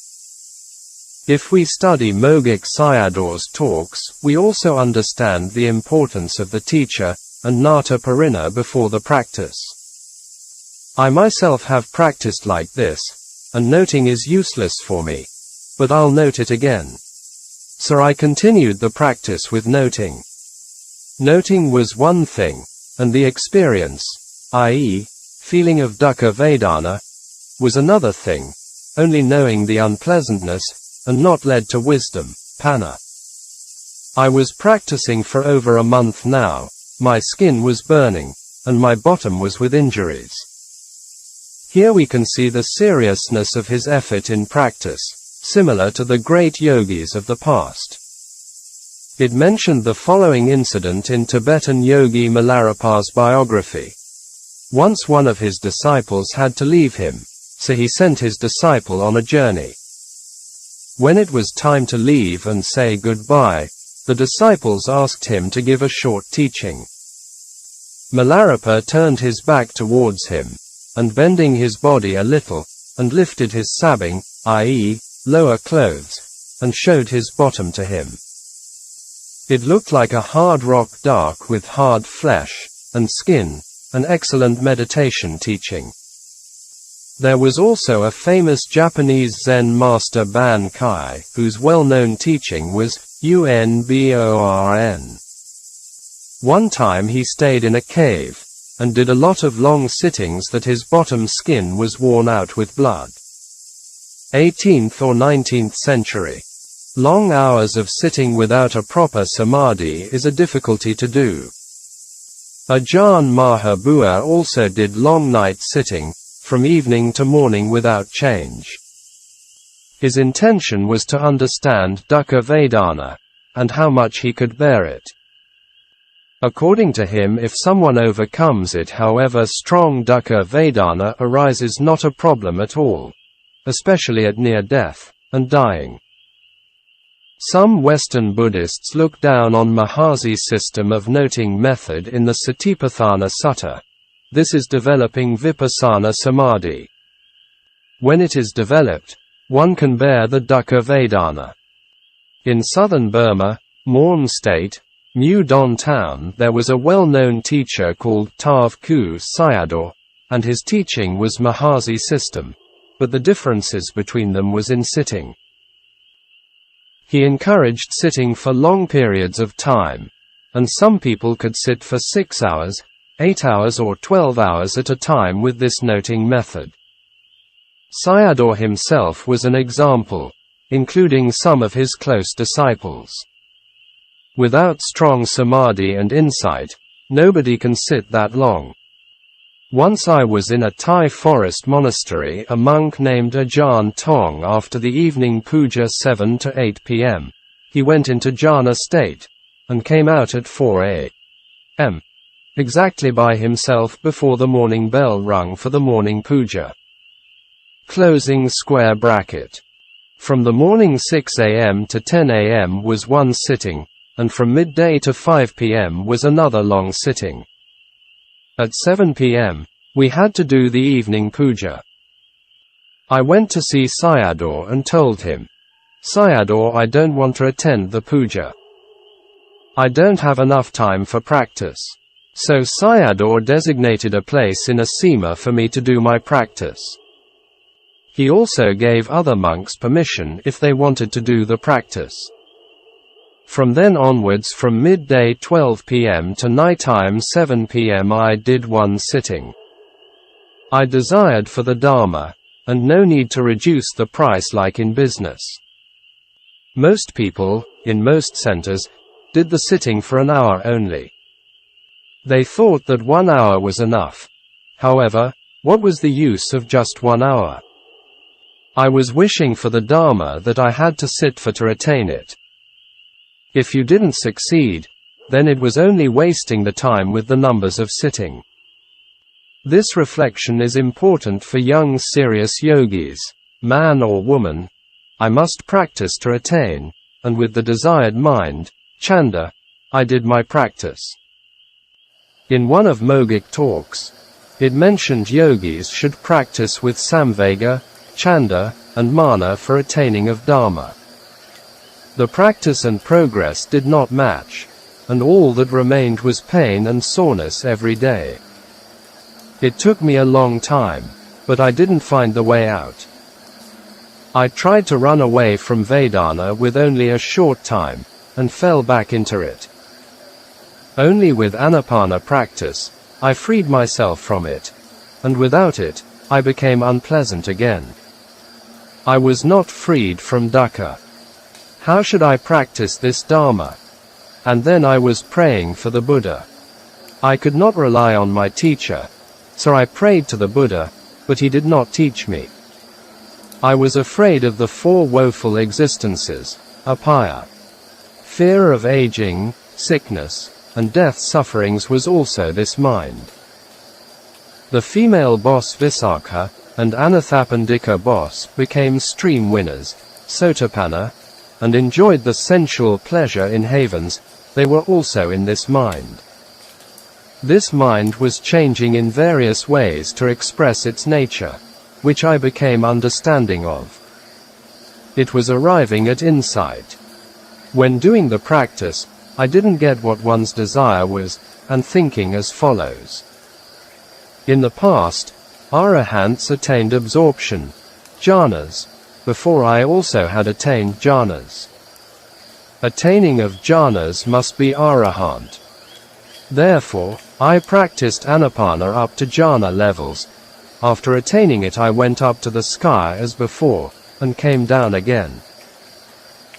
If we study Mogic Sayadaw's talks, we also understand the importance of the teacher, and Nata Parina before the practice. I myself have practiced like this, and noting is useless for me. But I'll note it again. So I continued the practice with noting. Noting was one thing, and the experience, i.e., feeling of dukkha Vedana, was another thing, only knowing the unpleasantness, and not led to wisdom, Panna. I was practicing for over a month now, my skin was burning, and my bottom was with injuries. Here we can see the seriousness of his effort in practice, similar to the great yogis of the past. It mentioned the following incident in Tibetan yogi Milarepa's biography. Once one of his disciples had to leave him, so he sent his disciple on a journey. When it was time to leave and say goodbye, the disciples asked him to give a short teaching. Milarepa turned his back towards him, and bending his body a little, and lifted his sabbing, i.e., lower clothes, and showed his bottom to him. It looked like a hard rock dark with hard flesh and skin, an excellent meditation teaching. There was also a famous Japanese Zen master Ban Kai, whose well-known teaching was Unborn. One time he stayed in a cave, and did a lot of long sittings that his bottom skin was worn out with blood. 18th or 19th century. Long hours of sitting without a proper samadhi is a difficulty to do. Ajahn Mahabua also did long night sitting, from evening to morning without change. His intention was to understand dukkha vedana, and how much he could bear it. According to him, if someone overcomes it, however strong dukkha vedana arises, not a problem at all, especially at near death and dying. Some Western Buddhists look down on Mahasi's system of noting method in the Satipatthana Sutta. This is developing vipassana samadhi. When it is developed, one can bear the dukkha vedana. In southern Burma, Morn State, New Don Town, there was a well-known teacher called Tavku Sayadaw, and his teaching was Mahasi system, but the differences between them was in sitting. He encouraged sitting for long periods of time, and some people could sit for 6 hours, 8 hours or 12 hours at a time with this noting method. Sayadaw himself was an example, including some of his close disciples. Without strong samadhi and insight, nobody can sit that long. Once I was in a Thai forest monastery, a monk named Ajahn Tong. After the evening puja 7 to 8 p.m., he went into jhana state, and came out at 4 a.m. exactly by himself before the morning bell rung for the morning puja. Closing square bracket. From the morning 6 a.m. to 10 a.m. was one sitting, and from midday to 5 p.m. was another long sitting. At 7 p.m., we had to do the evening puja. I went to see Sayadaw and told him, "Sayadaw, I don't want to attend the puja. I don't have enough time for practice." So Sayadaw designated a place in a sima for me to do my practice. He also gave other monks permission if they wanted to do the practice. From then onwards, from midday 12 p.m. to nighttime 7 p.m. I did one sitting. I desired for the Dhamma, and no need to reduce the price like in business. Most people, in most centers, did the sitting for an hour only. They thought that 1 hour was enough. However, what was the use of just 1 hour? I was wishing for the Dhamma that I had to sit for to attain it. If you didn't succeed, then it was only wasting the time with the numbers of sitting. This reflection is important for young serious yogis, man or woman. I must practice to attain, and with the desired mind, chanda, I did my practice. In one of Mogik talks, it mentioned yogis should practice with samvega, chanda, and mana for attaining of Dhamma. The practice and progress did not match, and all that remained was pain and soreness every day. It took me a long time, but I didn't find the way out. I tried to run away from Vedana with only a short time, and fell back into it. Only with Anapana practice, I freed myself from it, and without it, I became unpleasant again. I was not freed from dukkha. How should I practice this Dhamma? And then I was praying for the Buddha. I could not rely on my teacher, so I prayed to the Buddha, but he did not teach me. I was afraid of the 4 woeful existences, apaya. Fear of aging, sickness, and death sufferings was also this mind. The female boss Visakha, and Anathapindika boss, became stream winners, Sotapanna, and enjoyed the sensual pleasure in havens. They were also in this mind. This mind was changing in various ways to express its nature, which I became understanding of. It was arriving at insight. When doing the practice, I didn't get what one's desire was, and thinking as follows. In the past, arahants attained absorption, jhanas, before I also had attained jhanas. Attaining of jhanas must be arahant. Therefore, I practiced Anapana up to jhana levels. After attaining it, I went up to the sky as before, and came down again.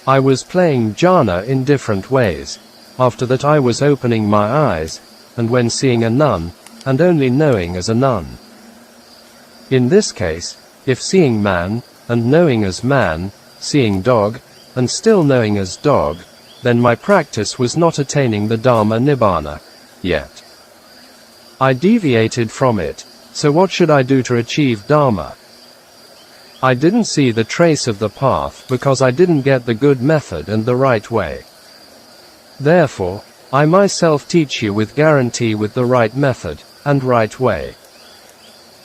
I was playing jhana in different ways. After that I was opening my eyes, and when seeing a nun, and only knowing as a nun. In this case, if seeing man, and knowing as man, seeing dog, and still knowing as dog, then my practice was not attaining the Dhamma Nibbana yet. I deviated from it, so what should I do to achieve Dhamma? I didn't see the trace of the path because I didn't get the good method and the right way. Therefore, I myself teach you with guarantee with the right method and right way.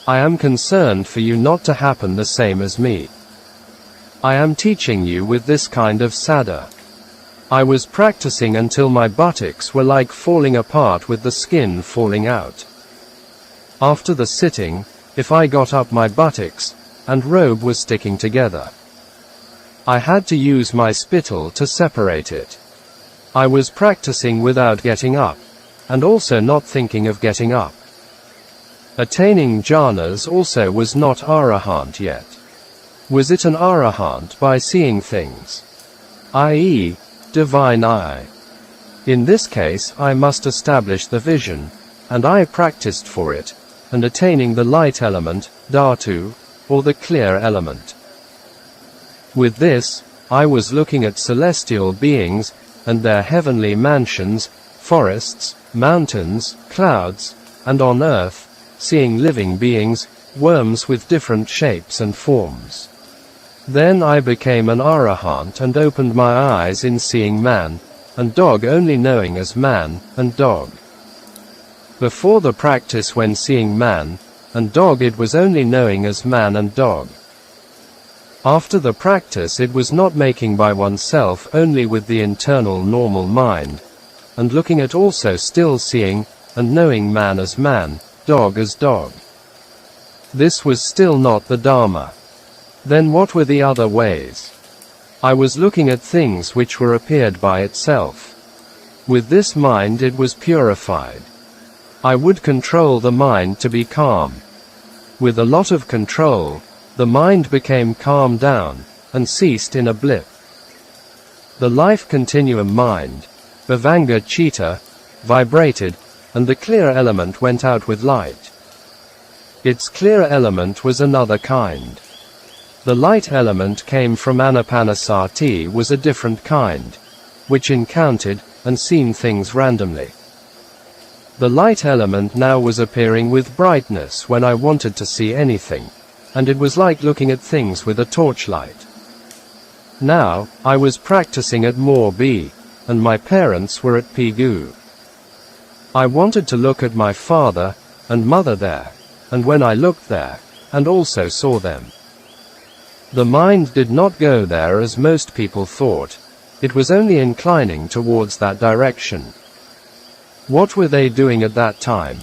I am concerned for you not to happen the same as me. I am teaching you with this kind of saddha. I was practicing until my buttocks were like falling apart with the skin falling out. After the sitting, if I got up, my buttocks and robe was sticking together. I had to use my spittle to separate it. I was practicing without getting up, and also not thinking of getting up. Attaining jhanas also was not arahant yet. Was it an arahant by seeing things? i.e., divine eye. In this case I must establish the vision, and I practiced for it, and attaining the light element, dhatu, or the clear element. With this, I was looking at celestial beings, and their heavenly mansions, forests, mountains, clouds, and on earth, seeing living beings, worms with different shapes and forms. Then I became an arahant and opened my eyes in seeing man, and dog only knowing as man, and dog. Before the practice when seeing man, and dog it was only knowing as man and dog. After the practice it was not making by oneself only with the internal normal mind, and looking at also still seeing, and knowing man as man, dog as dog. This was still not the Dhamma. Then what were the other ways? I was looking at things which were appeared by itself. With this mind it was purified. I would control the mind to be calm. With a lot of control, the mind became calmed down, and ceased in a blip. The life continuum mind, Bhavanga Chitta, vibrated, and the clear element went out with light. Its clear element was another kind. The light element came from Anapanasati was a different kind, which encountered and seen things randomly. The light element now was appearing with brightness when I wanted to see anything, and it was like looking at things with a torchlight. Now, I was practicing at Morbi, and my parents were at Pigu. I wanted to look at my father and mother there, and when I looked there, and also saw them. The mind did not go there as most people thought, it was only inclining towards that direction. What were they doing at that time?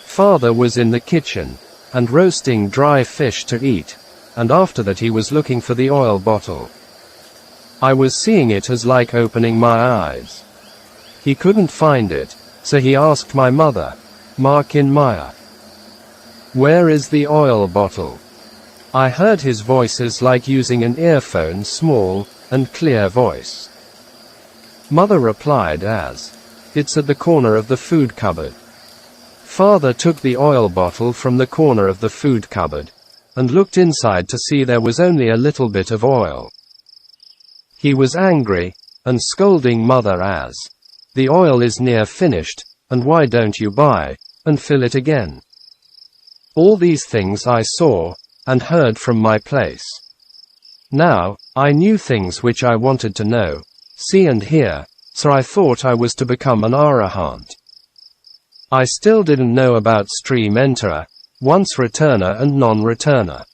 Father was in the kitchen, and roasting dry fish to eat, and after that he was looking for the oil bottle. I was seeing it as like opening my eyes. He couldn't find it, so he asked my mother, Ma Kinmaya, where is the oil bottle? I heard his voices like using an earphone, small and clear voice. Mother replied as, it's at the corner of the food cupboard. Father took the oil bottle from the corner of the food cupboard, and looked inside to see there was only a little bit of oil. He was angry, and scolding mother as, the oil is near finished, and why don't you buy, and fill it again? All these things I saw, and heard from my place. Now, I knew things which I wanted to know, see and hear, so I thought I was to become an arahant. I still didn't know about stream enterer, once returner and non-returner.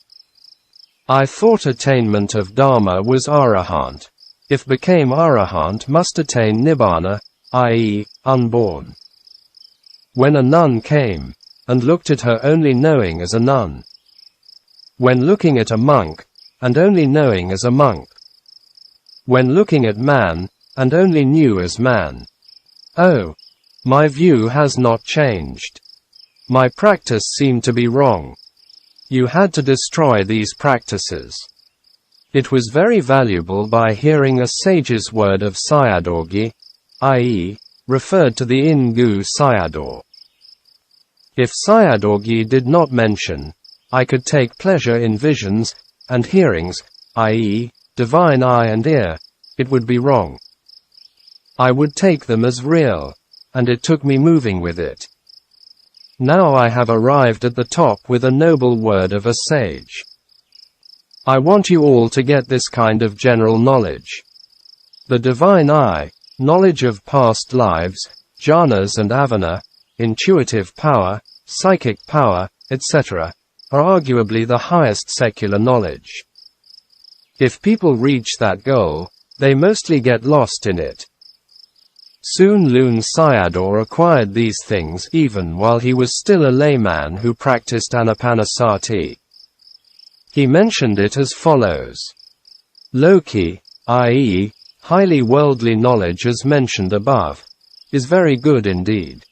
I thought attainment of Dhamma was arahant. If became arahant must attain nibbana, i.e., unborn. When a nun came, and looked at her only knowing as a nun. When looking at a monk, and only knowing as a monk. When looking at man, and only knew as man. Oh, My view has not changed. My practice seemed to be wrong. You had to destroy these practices. It was very valuable by hearing a sage's word of Sayadaw, i.e., referred to the Ingu Sayadaw. If Sayadaw did not mention, I could take pleasure in visions and hearings, i.e., divine eye and ear, it would be wrong. I would take them as real, and it took me moving with it. Now I have arrived at the top with a noble word of a sage. I want you all to get this kind of general knowledge. The divine eye, knowledge of past lives, jhanas and avana, intuitive power, psychic power, etc., are arguably the highest secular knowledge. If people reach that goal, they mostly get lost in it. Soon Lun Sayadaw acquired these things even while he was still a layman who practiced anapanasati. He mentioned it as follows. Loki, i.e., highly worldly knowledge as mentioned above, is very good indeed.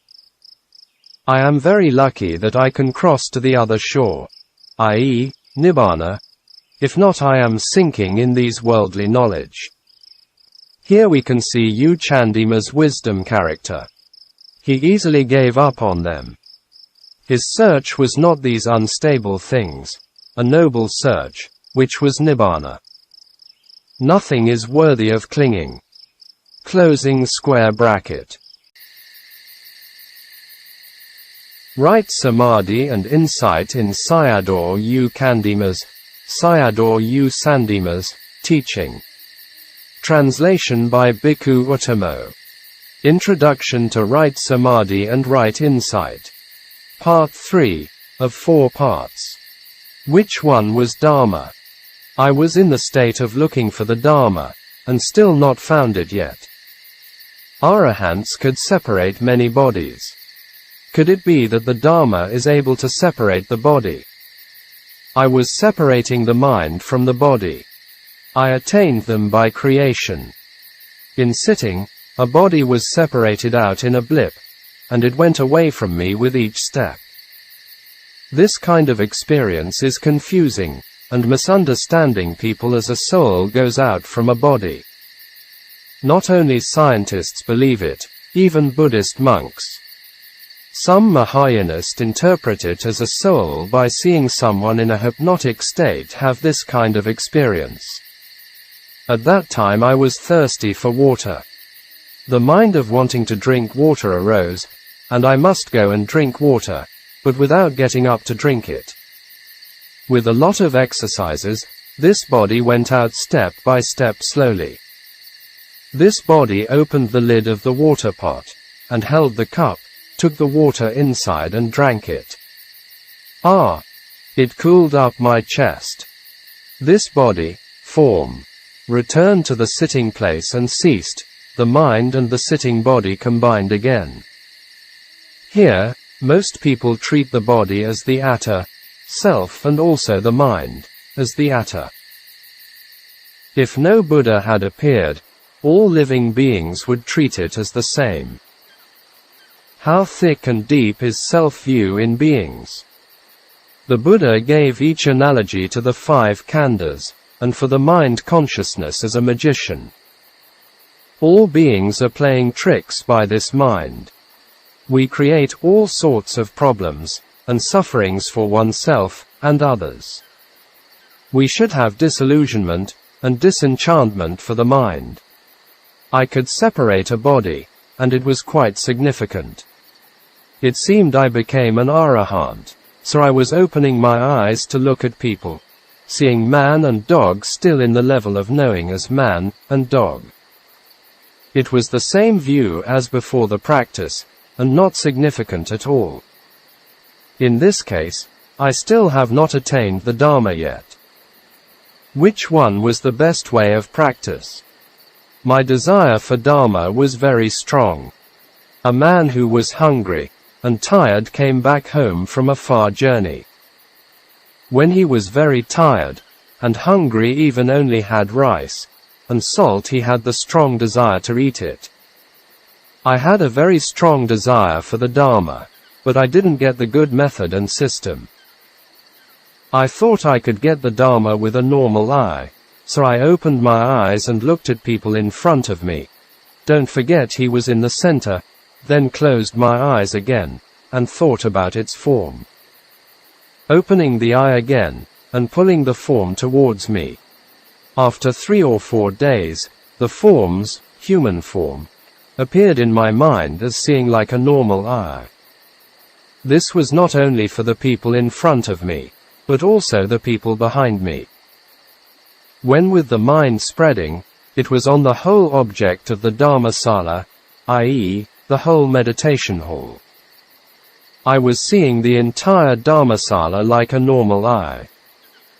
I am very lucky that I can cross to the other shore, i.e., Nibbana. If not, I am sinking in these worldly knowledge. Here we can see Candima's wisdom character. He easily gave up on them. His search was not these unstable things, a noble search, which was Nibbana. Nothing is worthy of clinging. Closing square bracket. Right Samadhi and insight in Sayadaw Candima's, Sandima's, teaching. Translation by Bhikkhu Uttamo. Introduction to Right Samadhi and Right Insight. Part 3, of 4 parts. Which one was Dhamma? I was in the state of looking for the Dhamma, and still not found it yet. Arahants could separate many bodies. Could it be that the Dhamma is able to separate the body? I was separating the mind from the body. I attained them by creation. In sitting, a body was separated out in a blip, and it went away from me with each step. This kind of experience is confusing, and misunderstanding people as a soul goes out from a body. Not only scientists believe it, even Buddhist monks. Some Mahayanists interpret it as a soul by seeing someone in a hypnotic state have this kind of experience. At that time I was thirsty for water. The mind of wanting to drink water arose, and I must go and drink water, but without getting up to drink it. With a lot of exercises, this body went out step by step slowly. This body opened the lid of the water pot, and held the cup, took the water inside and drank it. Ah! It cooled up my chest. This body, form, returned to the sitting place and ceased, the mind and the sitting body combined again. Here, most people treat the body as the atta, self, and also the mind, as the atta. If no Buddha had appeared, all living beings would treat it as the same. How thick and deep is self-view in beings? The Buddha gave each analogy to the 5 khandhas, and for the mind consciousness as a magician. All beings are playing tricks by this mind. We create all sorts of problems, and sufferings for oneself, and others. We should have disillusionment, and disenchantment for the mind. I could separate a body, and it was quite significant. It seemed I became an arahant, so I was opening my eyes to look at people, seeing man and dog still in the level of knowing as man and dog. It was the same view as before the practice, and not significant at all. In this case, I still have not attained the Dhamma yet. Which one was the best way of practice? My desire for Dhamma was very strong. A man who was hungry and tired came back home from a far journey. When he was very tired and hungry, even only had rice and salt, he had the strong desire to eat it. I had a very strong desire for the Dharma, but I didn't get the good method and system. I thought I could get the Dharma with a normal eye, so I opened my eyes and looked at people in front of me. Don't forget he was in the center, then closed my eyes again, and thought about its form. Opening the eye again, and pulling the form towards me. After 3 or 4 days, the forms, human form, appeared in my mind as seeing like a normal eye. This was not only for the people in front of me, but also the people behind me. When with the mind spreading, it was on the whole object of the Dharmasala, i.e., the whole meditation hall. I was seeing the entire Dharmasala like a normal eye.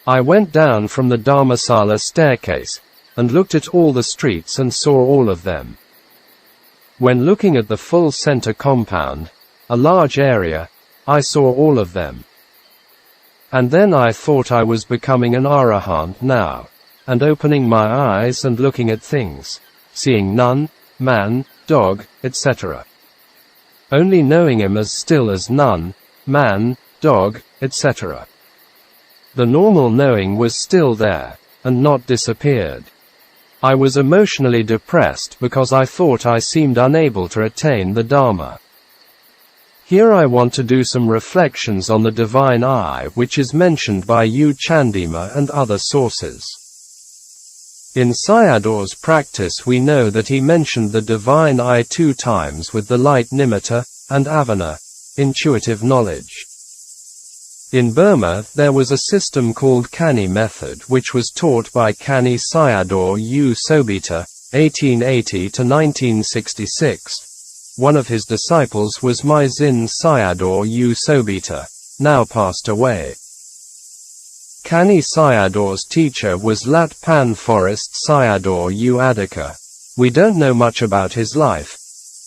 I went down from the Dharmasala staircase, and looked at all the streets and saw all of them. When looking at the full center compound, a large area, I saw all of them. And then I thought I was becoming an arahant now, and opening my eyes and looking at things, seeing none, man, dog, etc. Only knowing him as still as none, man, dog, etc. The normal knowing was still there, and not disappeared. I was emotionally depressed because I thought I seemed unable to attain the Dharma. Here I want to do some reflections on the divine eye which is mentioned by U Candima and other sources. In Sayadaw's practice we know that he mentioned the divine eye 2 times with the light nimitta, and avana, intuitive knowledge. In Burma there was a system called Kani method which was taught by Kani Sayadaw U Sobita, 1880 to 1966. One of his disciples was Myzin Sayadaw U Sobita, now passed away. Kani Sayadaw's teacher was Lat Pan Forest Sayadaw U Adhika. We don't know much about his life,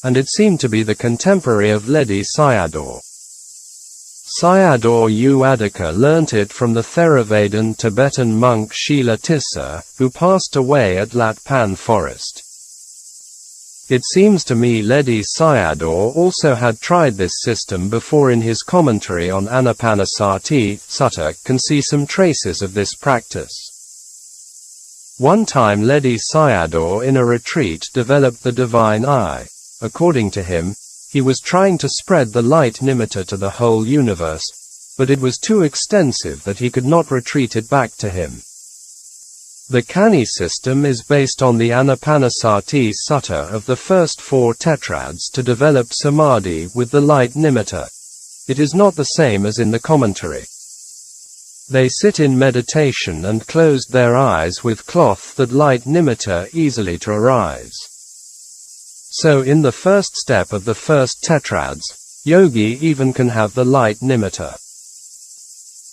and it seemed to be the contemporary of Ledi Sayadaw. Sayadaw U Adhika learnt it from the Theravadan Tibetan monk Shila Tissa, who passed away at Lat Pan Forest. It seems to me Ledi Sayadaw also had tried this system before. In his commentary on Anapanasati Sutta can see some traces of this practice. One time Ledi Sayadaw in a retreat developed the divine eye. According to him, he was trying to spread the light nimitta to the whole universe, but it was too extensive that he could not retreat it back to him. The Kani system is based on the Anapanasati Sutta of the first 4 tetrads to develop Samādhi with the light nimitta. It is not the same as in the commentary. They sit in meditation and closed their eyes with cloth that light nimitta easily to arise. So in the first step of the first tetrads, yogi even can have the light nimitta.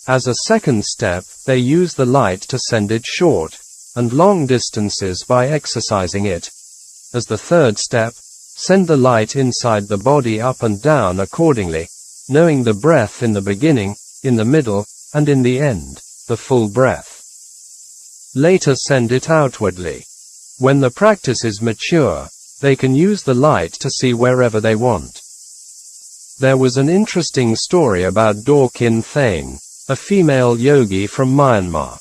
As a second step, they use the light to send it short and long distances by exercising it. As the third step, send the light inside the body up and down accordingly, knowing the breath in the beginning, in the middle, and in the end, the full breath. Later send it outwardly. When the practice is mature, they can use the light to see wherever they want. There was an interesting story about Dorkin Thane, a female yogi from Myanmar.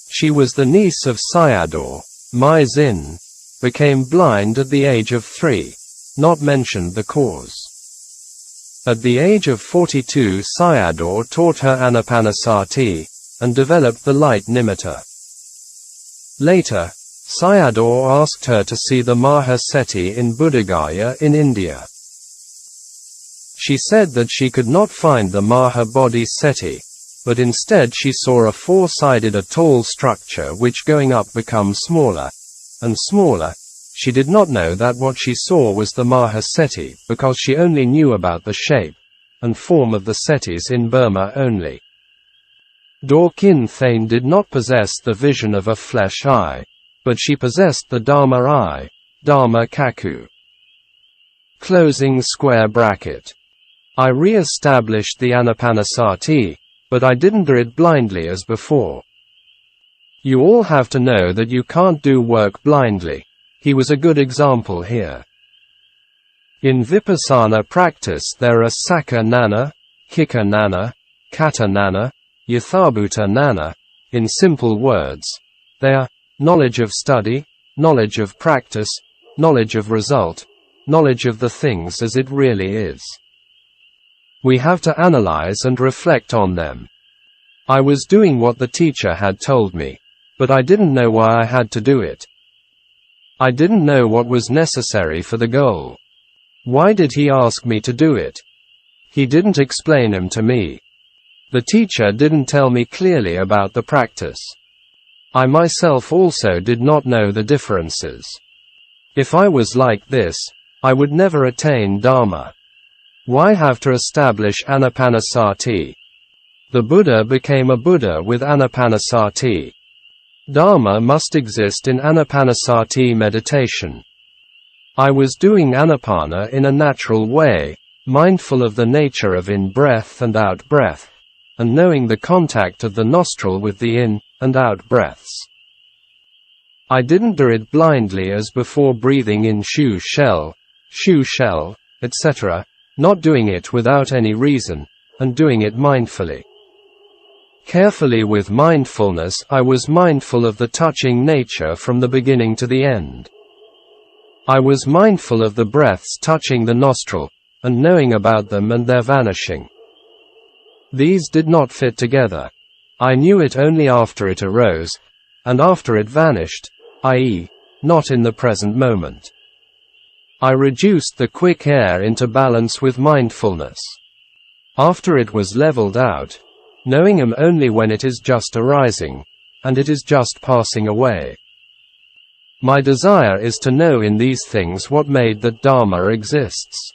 She was the niece of Sayadaw. Myzin became blind at the age of 3, not mentioned the cause. At the age of 42 Sayadaw taught her Anapanasati, and developed the light nimitta. Later, Sayadaw asked her to see the Mahaseti in Buddhagaya in India. She said that she could not find the Mahabodhiseti, but instead she saw a 4-sided a tall structure which going up becomes smaller and smaller. She did not know that what she saw was the Mahaseti, because she only knew about the shape and form of the setis in Burma only. Dorkin Thane did not possess the vision of a flesh eye, but she possessed the Dharma eye, Dharma Kaku. Closing square bracket. I re-established the Anapanasati, but I didn't do it blindly as before. You all have to know that you can't do work blindly. He was a good example here. In Vipassana practice there are Sakka Nana, Kika Nana, Kata Nana, Yathabhuta Nana. In simple words, they are knowledge of study, knowledge of practice, knowledge of result, knowledge of the things as it really is. We have to analyze and reflect on them. I was doing what the teacher had told me, but I didn't know why I had to do it. I didn't know what was necessary for the goal. Why did he ask me to do it? He didn't explain them to me. The teacher didn't tell me clearly about the practice. I myself also did not know the differences. If I was like this, I would never attain Dhamma. Why have to establish Anapanasati? The Buddha became a Buddha with Anapanasati. Dhamma must exist in Anapanasati meditation. I was doing Anapana in a natural way, mindful of the nature of in-breath and out-breath, and knowing the contact of the nostril with the in and out breaths. I didn't do it blindly as before, breathing in shoe shell, etc., not doing it without any reason, and doing it mindfully. Carefully with mindfulness, I was mindful of the touching nature from the beginning to the end. I was mindful of the breaths touching the nostril, and knowing about them and their vanishing. These did not fit together. I knew it only after it arose, and after it vanished, i.e., not in the present moment. I reduced the quick air into balance with mindfulness. After it was leveled out, knowing him only when it is just arising, and it is just passing away. My desire is to know in these things what made that Dhamma exists.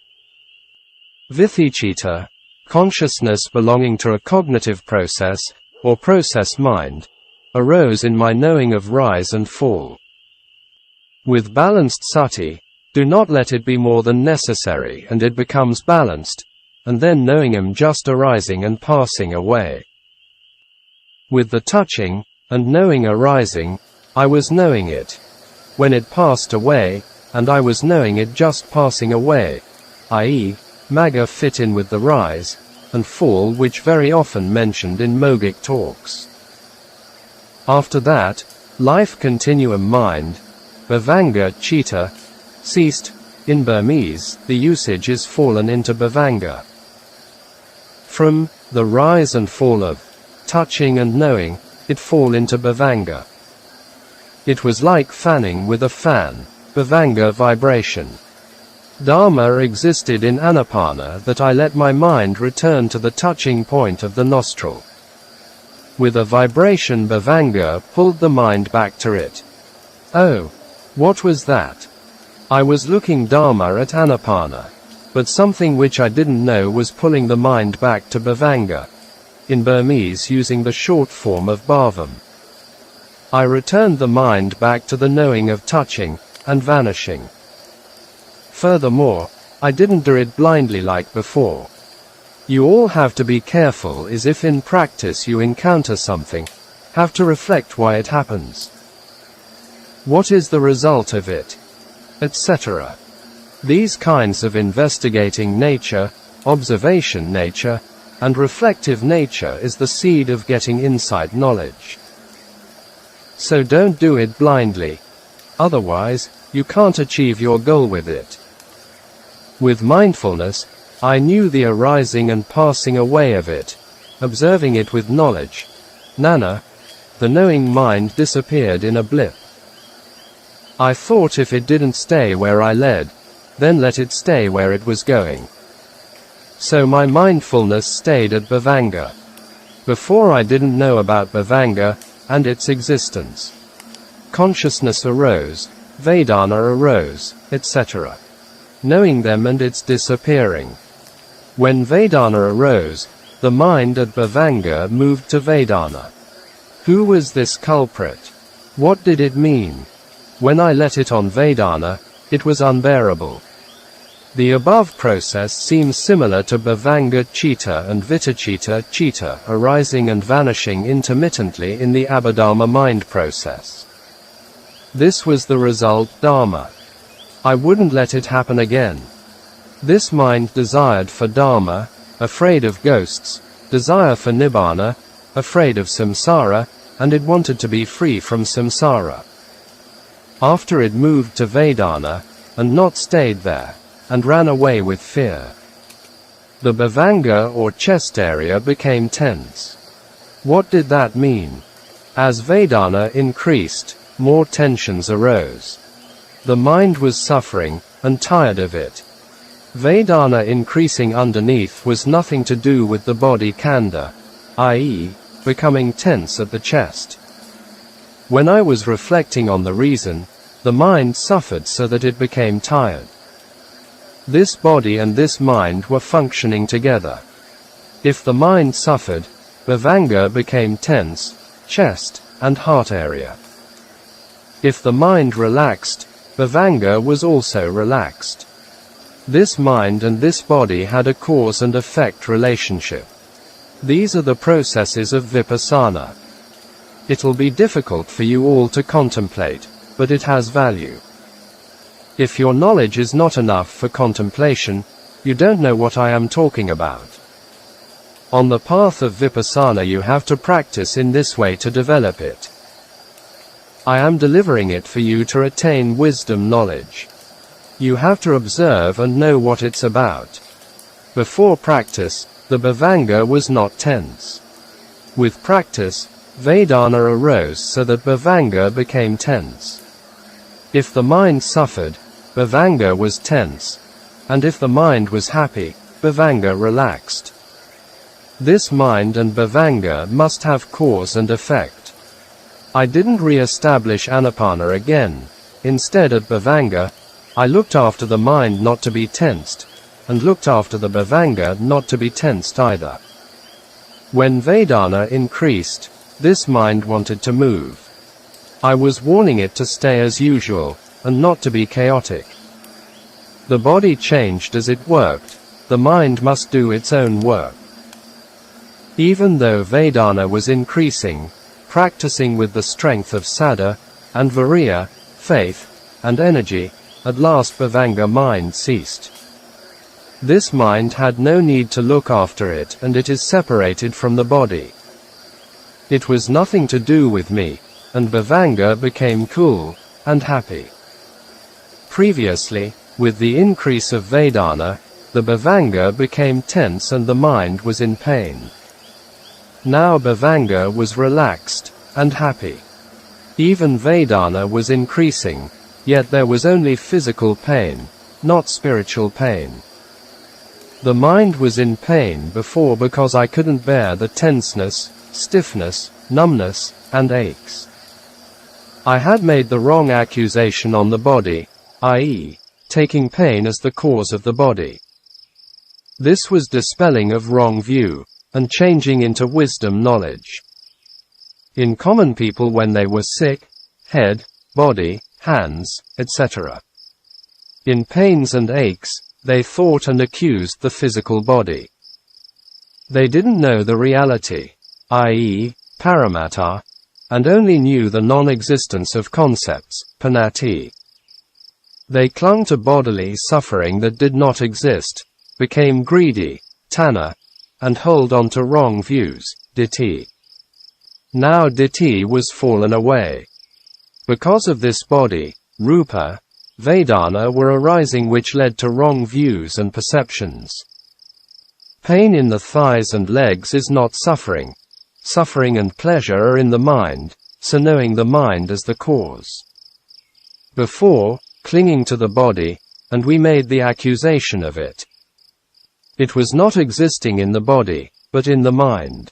Vithicita, consciousness belonging to a cognitive process, or process mind, arose in my knowing of rise and fall. With balanced sati, do not let it be more than necessary and it becomes balanced, and then knowing him just arising and passing away. With the touching, and knowing arising, I was knowing it. When it passed away, and I was knowing it just passing away, i.e., Magga fit in with the rise and fall which very often mentioned in Mogic talks. After that, life continuum mind, Bhavanga Chitta, ceased. In Burmese, the usage is fallen into Bhavanga. From the rise and fall of touching and knowing, it fall into Bhavanga. It was like fanning with a fan, Bhavanga vibration. Dhamma existed in Anapana that I let my mind return to the touching point of the nostril. With a vibration Bhavanga pulled the mind back to it. Oh, what was that? I was looking Dhamma at Anapana, but something which I didn't know was pulling the mind back to Bhavanga, in Burmese using the short form of Bhavam. I returned the mind back to the knowing of touching and vanishing. Furthermore, I didn't do it blindly like before. You all have to be careful is if in practice you encounter something, have to reflect why it happens. What is the result of it? Etc. These kinds of investigating nature, observation nature, and reflective nature is the seed of getting insight knowledge. So don't do it blindly. Otherwise, you can't achieve your goal with it. With mindfulness, I knew the arising and passing away of it, observing it with knowledge. Nana, the knowing mind disappeared in a blip. I thought if it didn't stay where I led, then let it stay where it was going. So my mindfulness stayed at Bhavanga. Before I didn't know about Bhavanga and its existence. Consciousness arose, Vedana arose, etc. Knowing them and its disappearing. When Vedana arose, the mind at Bhavanga moved to Vedana. Who was this culprit? What did it mean? When I let it on Vedana, it was unbearable. The above process seems similar to Bhavanga Chitta and Viticita Chitta arising and vanishing intermittently in the Abhidharma mind process. This was the result Dhamma. I wouldn't let it happen again. This mind desired for Dhamma, afraid of ghosts, desire for Nibbana, afraid of samsara, and it wanted to be free from samsara. After it moved to Vedana, and not stayed there, and ran away with fear. The bhavanga or chest area became tense. What did that mean? As Vedana increased, more tensions arose. The mind was suffering, and tired of it. Vedana increasing underneath was nothing to do with the body khandha, i.e., becoming tense at the chest. When I was reflecting on the reason, the mind suffered so that it became tired. This body and this mind were functioning together. If the mind suffered, bhavanga became tense, chest, and heart area. If the mind relaxed, bhavanga was also relaxed. This mind and this body had a cause and effect relationship. These are the processes of vipassana. It'll be difficult for you all to contemplate, but it has value. If your knowledge is not enough for contemplation, you don't know what I am talking about. On the path of vipassana you have to practice in this way to develop it. I am delivering it for you to attain wisdom knowledge. You have to observe and know what it's about. Before practice, the bhavanga was not tense. With practice, Vedana arose so that bhavanga became tense. If the mind suffered, bhavanga was tense, and if the mind was happy, bhavanga relaxed. This mind and bhavanga must have cause and effect. I didn't re-establish anapana again. Instead at bhavanga, I looked after the mind not to be tensed, and looked after the bhavanga not to be tensed either. When Vedana increased, this mind wanted to move. I was warning it to stay as usual, and not to be chaotic. The body changed as it worked, the mind must do its own work. Even though Vedana was increasing, practicing with the strength of saddha, and viriya, faith, and energy, at last bhavanga mind ceased. This mind had no need to look after it and it is separated from the body. It was nothing to do with me, and bhavanga became cool, and happy. Previously, with the increase of Vedana, the bhavanga became tense and the mind was in pain. Now bhavanga was relaxed, and happy. Even Vedana was increasing, yet there was only physical pain, not spiritual pain. The mind was in pain before because I couldn't bear the tenseness, stiffness, numbness, and aches. I had made the wrong accusation on the body, i.e., taking pain as the cause of the body. This was dispelling of wrong view, and changing into wisdom knowledge. In common people when they were sick, head, body, hands, etc. In pains and aches, they thought and accused the physical body. They didn't know the reality, i.e., paramattha, and only knew the non-existence of concepts, panati. They clung to bodily suffering that did not exist, became greedy, tanha, and hold on to wrong views, ditthi. Now ditthi was fallen away. Because of this body, rupa, Vedana were arising which led to wrong views and perceptions. Pain in the thighs and legs is not suffering. Suffering and pleasure are in the mind, so knowing the mind as the cause. Before, clinging to the body, and we made the accusation of it. It was not existing in the body, but in the mind.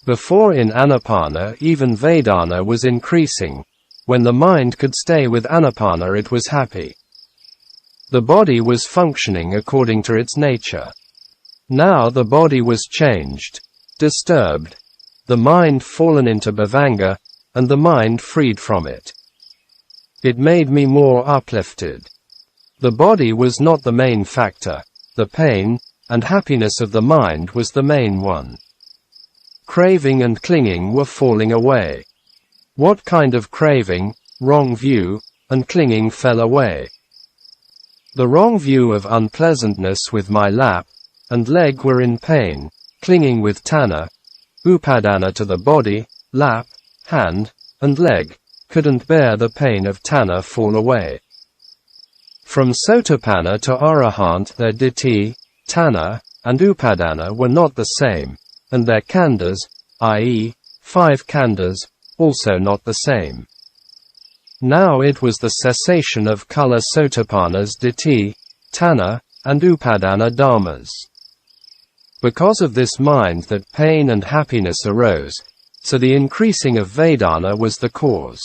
Before in Anapana even Vedana was increasing. When the mind could stay with Anapana it was happy. The body was functioning according to its nature. Now the body was changed, disturbed, the mind fallen into bhavanga, and the mind freed from it. It made me more uplifted. The body was not the main factor, the pain and happiness of the mind was the main one. Craving and clinging were falling away. What kind of craving, wrong view, and clinging fell away? The wrong view of unpleasantness with my lap and leg were in pain, clinging with tanha, upadana to the body, lap, hand, and leg, couldn't bear the pain of tanha fall away. From sotapanna to arahant their ditthi, tanha, and upadana were not the same, and their khandhas, i.e., 5 khandhas, also not the same. Now it was the cessation of kala sotapanna's ditthi, tanha, and upadana dharmas. Because of this mind that pain and happiness arose, so the increasing of Vedana was the cause.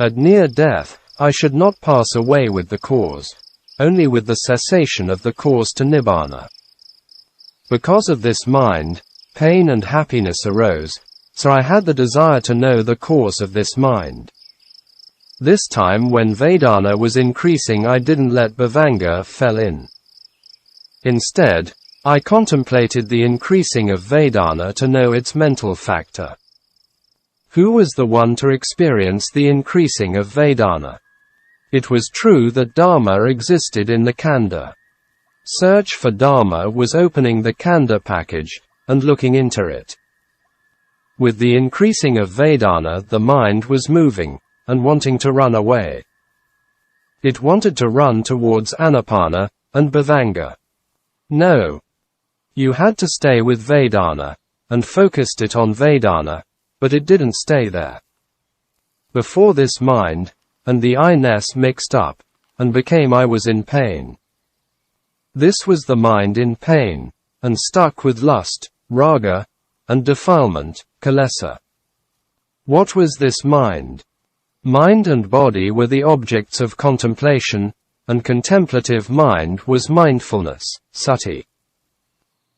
At near death, I should not pass away with the cause, only with the cessation of the cause to Nibbana. Because of this mind, pain and happiness arose, so I had the desire to know the cause of this mind. This time when Vedana was increasing I didn't let Bhavanga fell in. Instead, I contemplated the increasing of Vedana to know its mental factor. Who was the one to experience the increasing of Vedana? It was true that Dhamma existed in the khandha. Search for Dhamma was opening the khandha package, and looking into it. With the increasing of Vedana the mind was moving, and wanting to run away. It wanted to run towards Anapana, and Bhavanga. No. You had to stay with Vedana, and focused it on Vedana, but it didn't stay there. Before this mind, and the I-ness mixed up, and became I was in pain. This was the mind in pain, and stuck with lust, raga, and defilement, kilesa. What was this mind? Mind and body were the objects of contemplation, and contemplative mind was mindfulness, sati.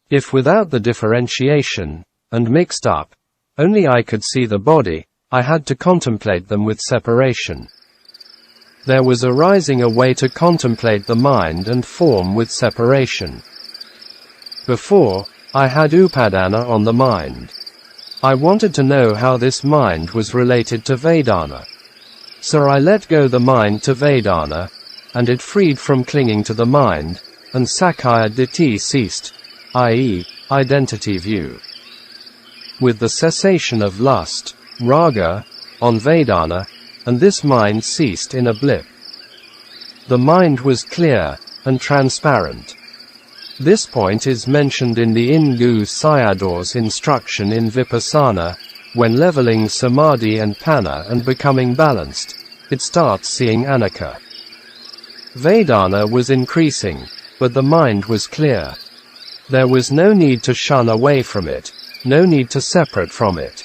If without the differentiation, and mixed up, only I could see the body, I had to contemplate them with separation. There was arising a way to contemplate the mind and form with separation. Before, I had upadana on the mind. I wanted to know how this mind was related to Vedana. So I let go the mind to Vedana, and it freed from clinging to the mind, and Sakkaya Ditthi ceased, i.e., identity view. With the cessation of lust, raga, on Vedana, and this mind ceased in a blip. The mind was clear, and transparent. This point is mentioned in the Ingu Sayadaw's instruction in Vipassana, when leveling Samadhi and Panna and becoming balanced, it starts seeing Anicca. Vedana was increasing, but the mind was clear. There was no need to shun away from it, no need to separate from it.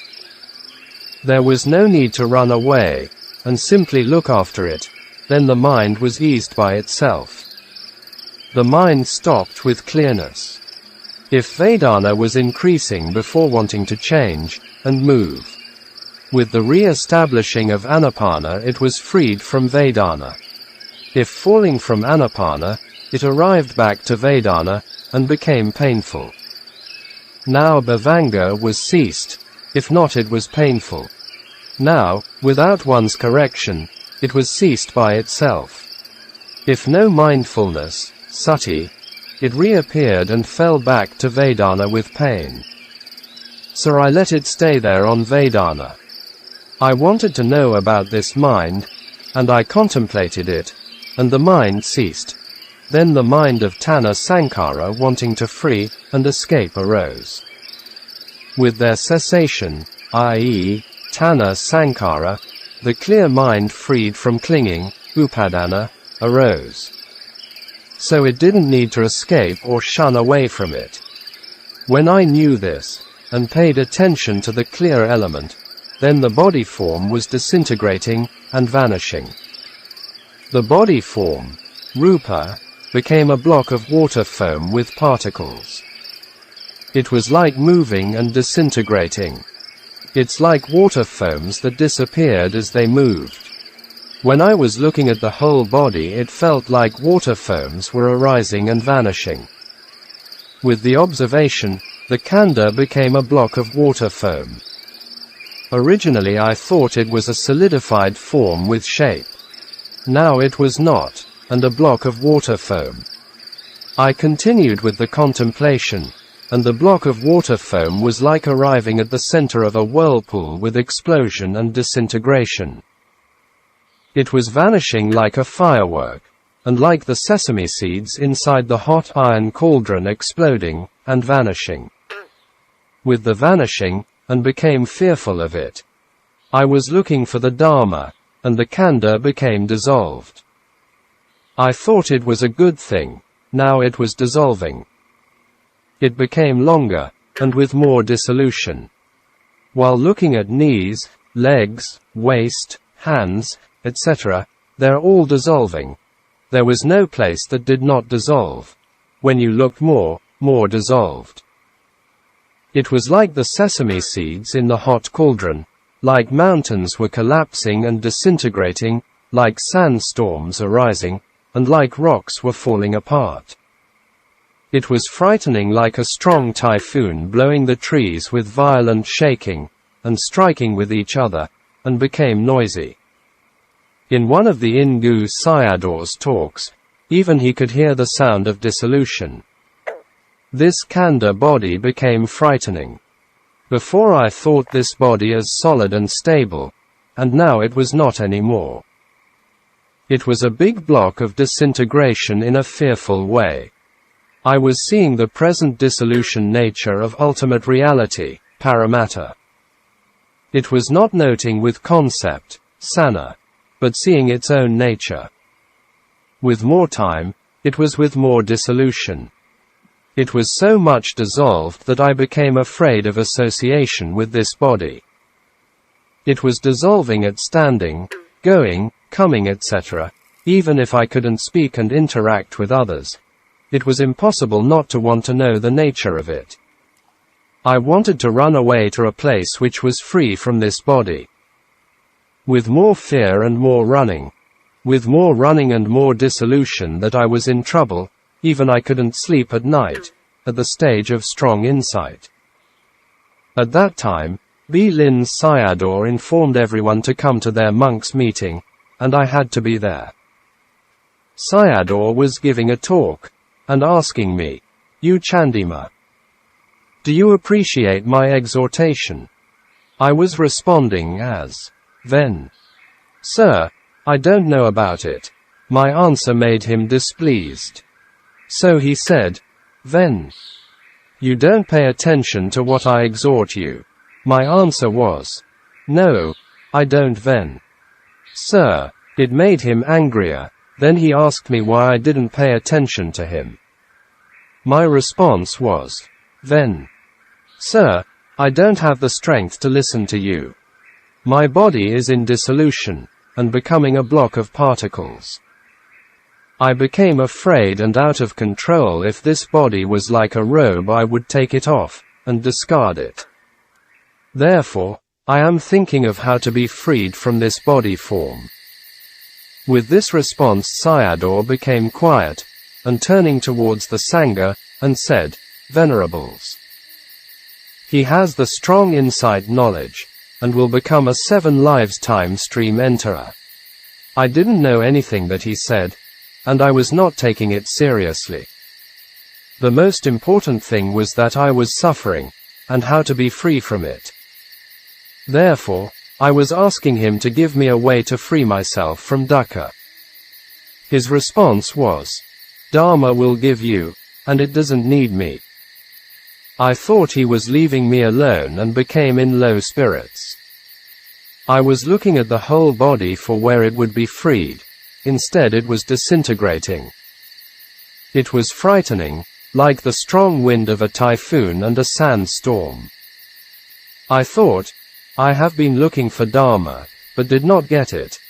There was no need to run away, and simply look after it, then the mind was eased by itself. The mind stopped with clearness. If Vedana was increasing before wanting to change, and move. With the re-establishing of Anapana it was freed from Vedana. If falling from Anapana, it arrived back to Vedana, and became painful. Now Bhavanga was ceased, if not it was painful. Now, without one's correction, it was ceased by itself. If no mindfulness, sati, it reappeared and fell back to Vedana with pain. So I let it stay there on Vedana. I wanted to know about this mind, and I contemplated it, and the mind ceased. Then the mind of Tanha Sankara wanting to free and escape arose. With their cessation, i.e., Tanha Sankara, the clear mind freed from clinging, upadana, arose. So it didn't need to escape or shun away from it. When I knew this, and paid attention to the clear element, then the body form was disintegrating and vanishing. The body form, rupa, became a block of water foam with particles. It was like moving and disintegrating. It's like water foams that disappeared as they moved. When I was looking at the whole body it felt like water foams were arising and vanishing. With the observation, the khandha became a block of water foam. Originally I thought it was a solidified form with shape. Now it was not, and a block of water foam. I continued with the contemplation, and the block of water foam was like arriving at the center of a whirlpool with explosion and disintegration. It was vanishing like a firework, and like the sesame seeds inside the hot iron cauldron exploding, and vanishing. With the vanishing, and became fearful of it. I was looking for the Dhamma, and the khandha became dissolved. I thought it was a good thing, now it was dissolving. It became longer, and with more dissolution. While looking at knees, legs, waist, hands, etc., they're all dissolving. There was no place that did not dissolve. When you looked more dissolved. It was like the sesame seeds in the hot cauldron, like mountains were collapsing and disintegrating, like sandstorms arising, and like rocks were falling apart. It was frightening like a strong typhoon blowing the trees with violent shaking, and striking with each other, and became noisy. In one of the Ingu Sayadaw's talks, even he could hear the sound of dissolution. This khandha body became frightening. Before I thought this body as solid and stable, and now it was not anymore. It was a big block of disintegration in a fearful way. I was seeing the present dissolution nature of ultimate reality, Paramatta. It was not noting with concept, sana, but seeing its own nature. With more time, it was with more dissolution. It was so much dissolved that I became afraid of association with this body. It was dissolving at standing, going, coming, etc. Even if I couldn't speak and interact with others, it was impossible not to want to know the nature of it. I wanted to run away to a place which was free from this body. With more fear and more running. With more running and more dissolution that I was in trouble. Even I couldn't sleep at night, at the stage of strong insight. At that time, Lin Sayadaw informed everyone to come to their monks' meeting, and I had to be there. Sayadaw was giving a talk, and asking me, "You Candima, do you appreciate my exhortation?" I was responding as, "Then, sir, I don't know about it." My answer made him displeased. So he said, "Then, you don't pay attention to what I exhort you." My answer was, "No, I don't then." Sir, it made him angrier. Then he asked me why I didn't pay attention to him. My response was, "Then, sir, I don't have the strength to listen to you. My body is in dissolution, and becoming a block of particles. I became afraid and out of control. If this body was like a robe, I would take it off, and discard it. Therefore, I am thinking of how to be freed from this body form." With this response Sayadaw became quiet, and turning towards the Sangha, and said, "Venerables, he has the strong insight knowledge, and will become a 7 lives time stream enterer." I didn't know anything that he said, and I was not taking it seriously. The most important thing was that I was suffering, and how to be free from it. Therefore, I was asking him to give me a way to free myself from dukkha. His response was, "Dhamma will give you, and it doesn't need me." I thought he was leaving me alone and became in low spirits. I was looking at the whole body for where it would be freed. Instead it was disintegrating. It was frightening, like the strong wind of a typhoon and a sandstorm. I thought, I have been looking for Dhamma, but did not get it,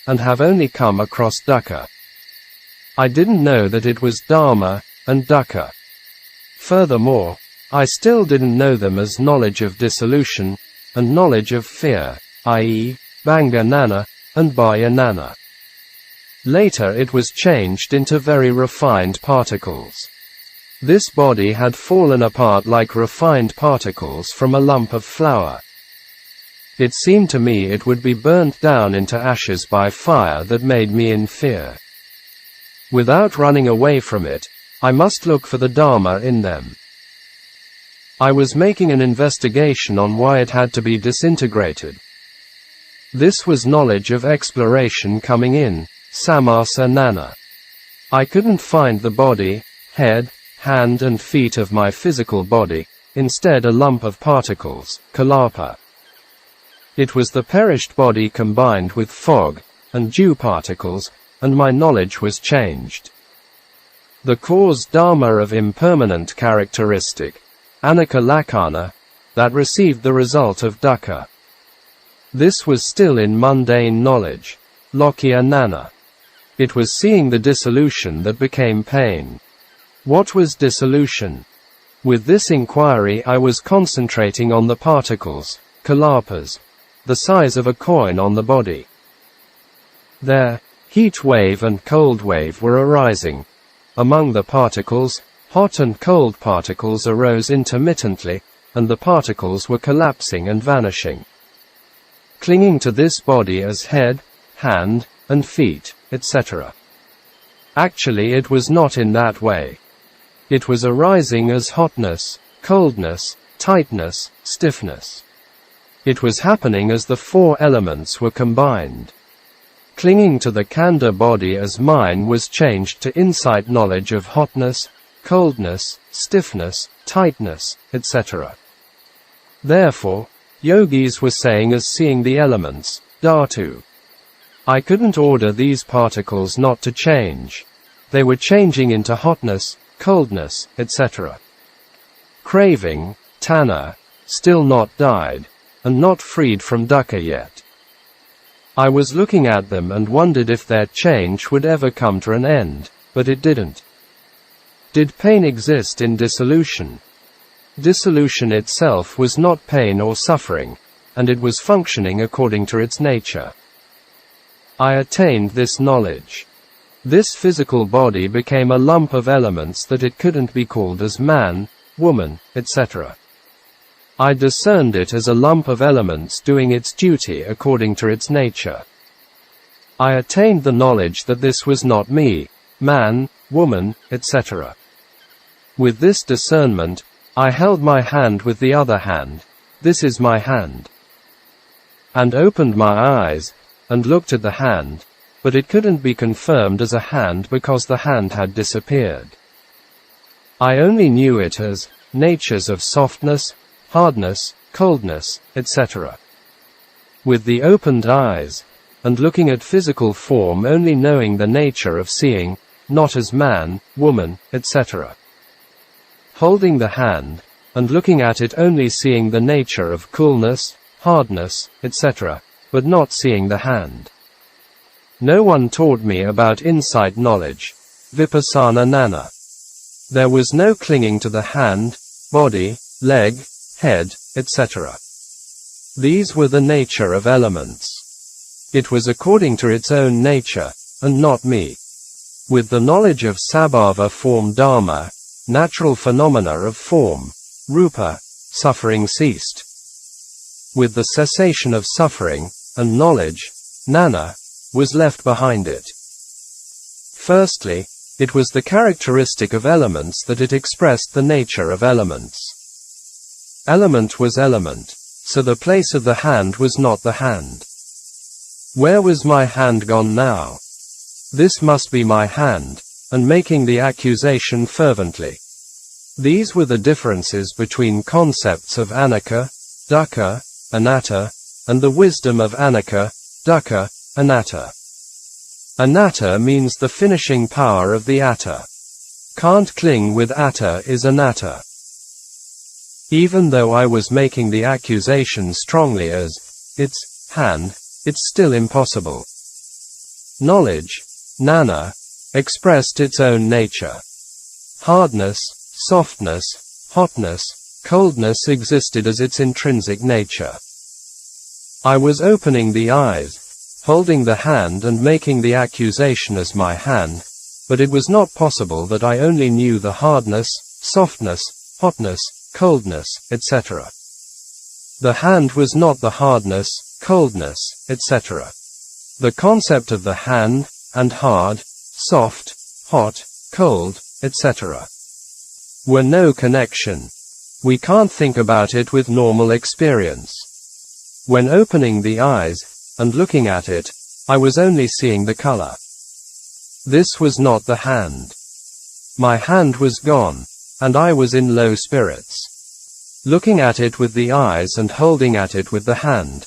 and have only come across dukkha. I didn't know that it was Dhamma, and dukkha. Furthermore, I still didn't know them as knowledge of dissolution, and knowledge of fear, i.e., Banga Nana, and Bhaya Nana. Later it was changed into very refined particles. This body had fallen apart like refined particles from a lump of flour. It seemed to me it would be burnt down into ashes by fire that made me in fear. Without running away from it, I must look for the Dhamma in them. I was making an investigation on why it had to be disintegrated. This was knowledge of exploration coming in, samasa nana. I couldn't find the body, head, hand and feet of my physical body, instead a lump of particles, kalapa. It was the perished body combined with fog, and dew particles, and my knowledge was changed. The cause Dhamma of impermanent characteristic, anicca lakkhana, that received the result of dukkha. This was still in mundane knowledge, lokya nana. It was seeing the dissolution that became pain. What was dissolution? With this inquiry I was concentrating on the particles, kalapas, the size of a coin on the body. There, heat wave and cold wave were arising. Among the particles, hot and cold particles arose intermittently, and the particles were collapsing and vanishing. Clinging to this body as head, hand, and feet, etc. Actually it was not in that way. It was arising as hotness, coldness, tightness, stiffness. It was happening as the four elements were combined. Clinging to the Khandha body as mine was changed to insight knowledge of hotness, coldness, stiffness, tightness, etc. Therefore, yogis were saying as seeing the elements, dhatu. I couldn't order these particles not to change. They were changing into hotness, coldness, etc. Craving, tanha, still not died, and not freed from dukkha yet. I was looking at them and wondered if their change would ever come to an end, but it didn't. Did pain exist in dissolution? Dissolution itself was not pain or suffering, and it was functioning according to its nature. I attained this knowledge. This physical body became a lump of elements that it couldn't be called as man, woman, etc. I discerned it as a lump of elements doing its duty according to its nature. I attained the knowledge that this was not me, man, woman, etc. With this discernment, I held my hand with the other hand, this is my hand, and opened my eyes, and looked at the hand, but it couldn't be confirmed as a hand because the hand had disappeared. I only knew it as natures of softness, hardness, coldness, etc. With the opened eyes, and looking at physical form only knowing the nature of seeing, not as man, woman, etc. Holding the hand, and looking at it only seeing the nature of coolness, hardness, etc., but not seeing the hand. No one taught me about insight knowledge, vipassana nana. There was no clinging to the hand, body, leg, head, etc. These were the nature of elements. It was according to its own nature, and not me. With the knowledge of sabhava form dharma, natural phenomena of form, rupa, suffering ceased. With the cessation of suffering, and knowledge, nana, was left behind it. Firstly, it was the characteristic of elements that it expressed the nature of elements. Element was element, so the place of the hand was not the hand. Where was my hand gone now? This must be my hand, and making the accusation fervently. These were the differences between concepts of anicca, dukkha, anatta, and the wisdom of anicca, dukkha, anatta. Anatta means the finishing power of the atta. Can't cling with atta is anatta. Even though I was making the accusation strongly as, its hand, it's still impossible. Knowledge, nana, expressed its own nature. Hardness, softness, hotness, coldness existed as its intrinsic nature. I was opening the eyes, holding the hand and making the accusation as my hand, but it was not possible that I only knew the hardness, softness, hotness, coldness, etc. The hand was not the hardness, coldness, etc. The concept of the hand, and hard, soft, hot, cold, etc. were no connection. We can't think about it with normal experience. When opening the eyes and looking at it, I was only seeing the color. This was not the hand. My hand was gone, and I was in low spirits. Looking at it with the eyes and holding at it with the hand,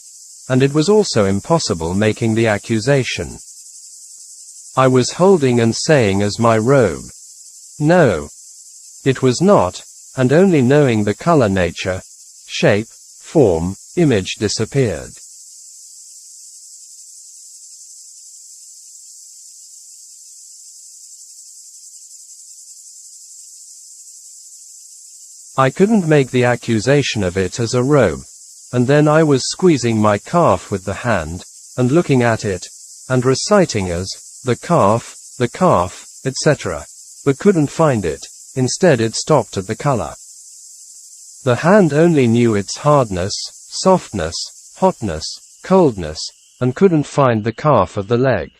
and it was also impossible making the accusation. I was holding and saying as my robe. No. It was not, and only knowing the color nature, shape, form, image disappeared. I couldn't make the accusation of it as a robe, and then I was squeezing my calf with the hand, and looking at it, and reciting as, the calf, etc., but couldn't find it. Instead it stopped at the color. The hand only knew its hardness, softness, hotness, coldness, and couldn't find the calf of the leg.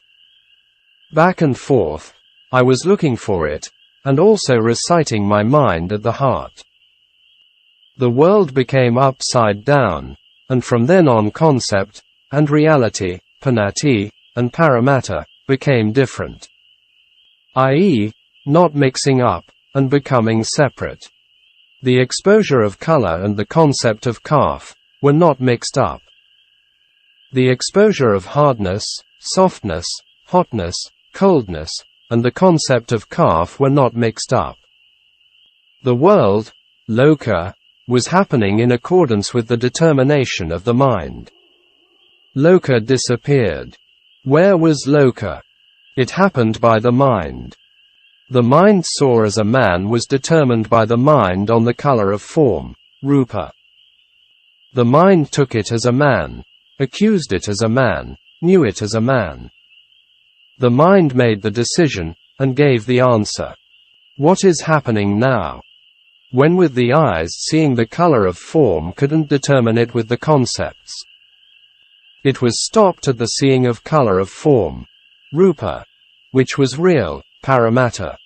Back and forth, I was looking for it, and also reciting my mind at the heart. The world became upside down, and from then on concept, and reality, panati, and paramatta, became different. i.e., not mixing up, and becoming separate. The exposure of color and the concept of calf were not mixed up. The exposure of hardness, softness, hotness, coldness, and the concept of calf were not mixed up. The world, loka, was happening in accordance with the determination of the mind. Loka disappeared. Where was loka? It happened by the mind. The mind saw as a man was determined by the mind on the color of form, rupa. The mind took it as a man, accused it as a man, knew it as a man. The mind made the decision, and gave the answer. What is happening now? When with the eyes seeing the color of form couldn't determine it with the concepts. It was stopped at the seeing of color of form, rupa, which was real, paramatta.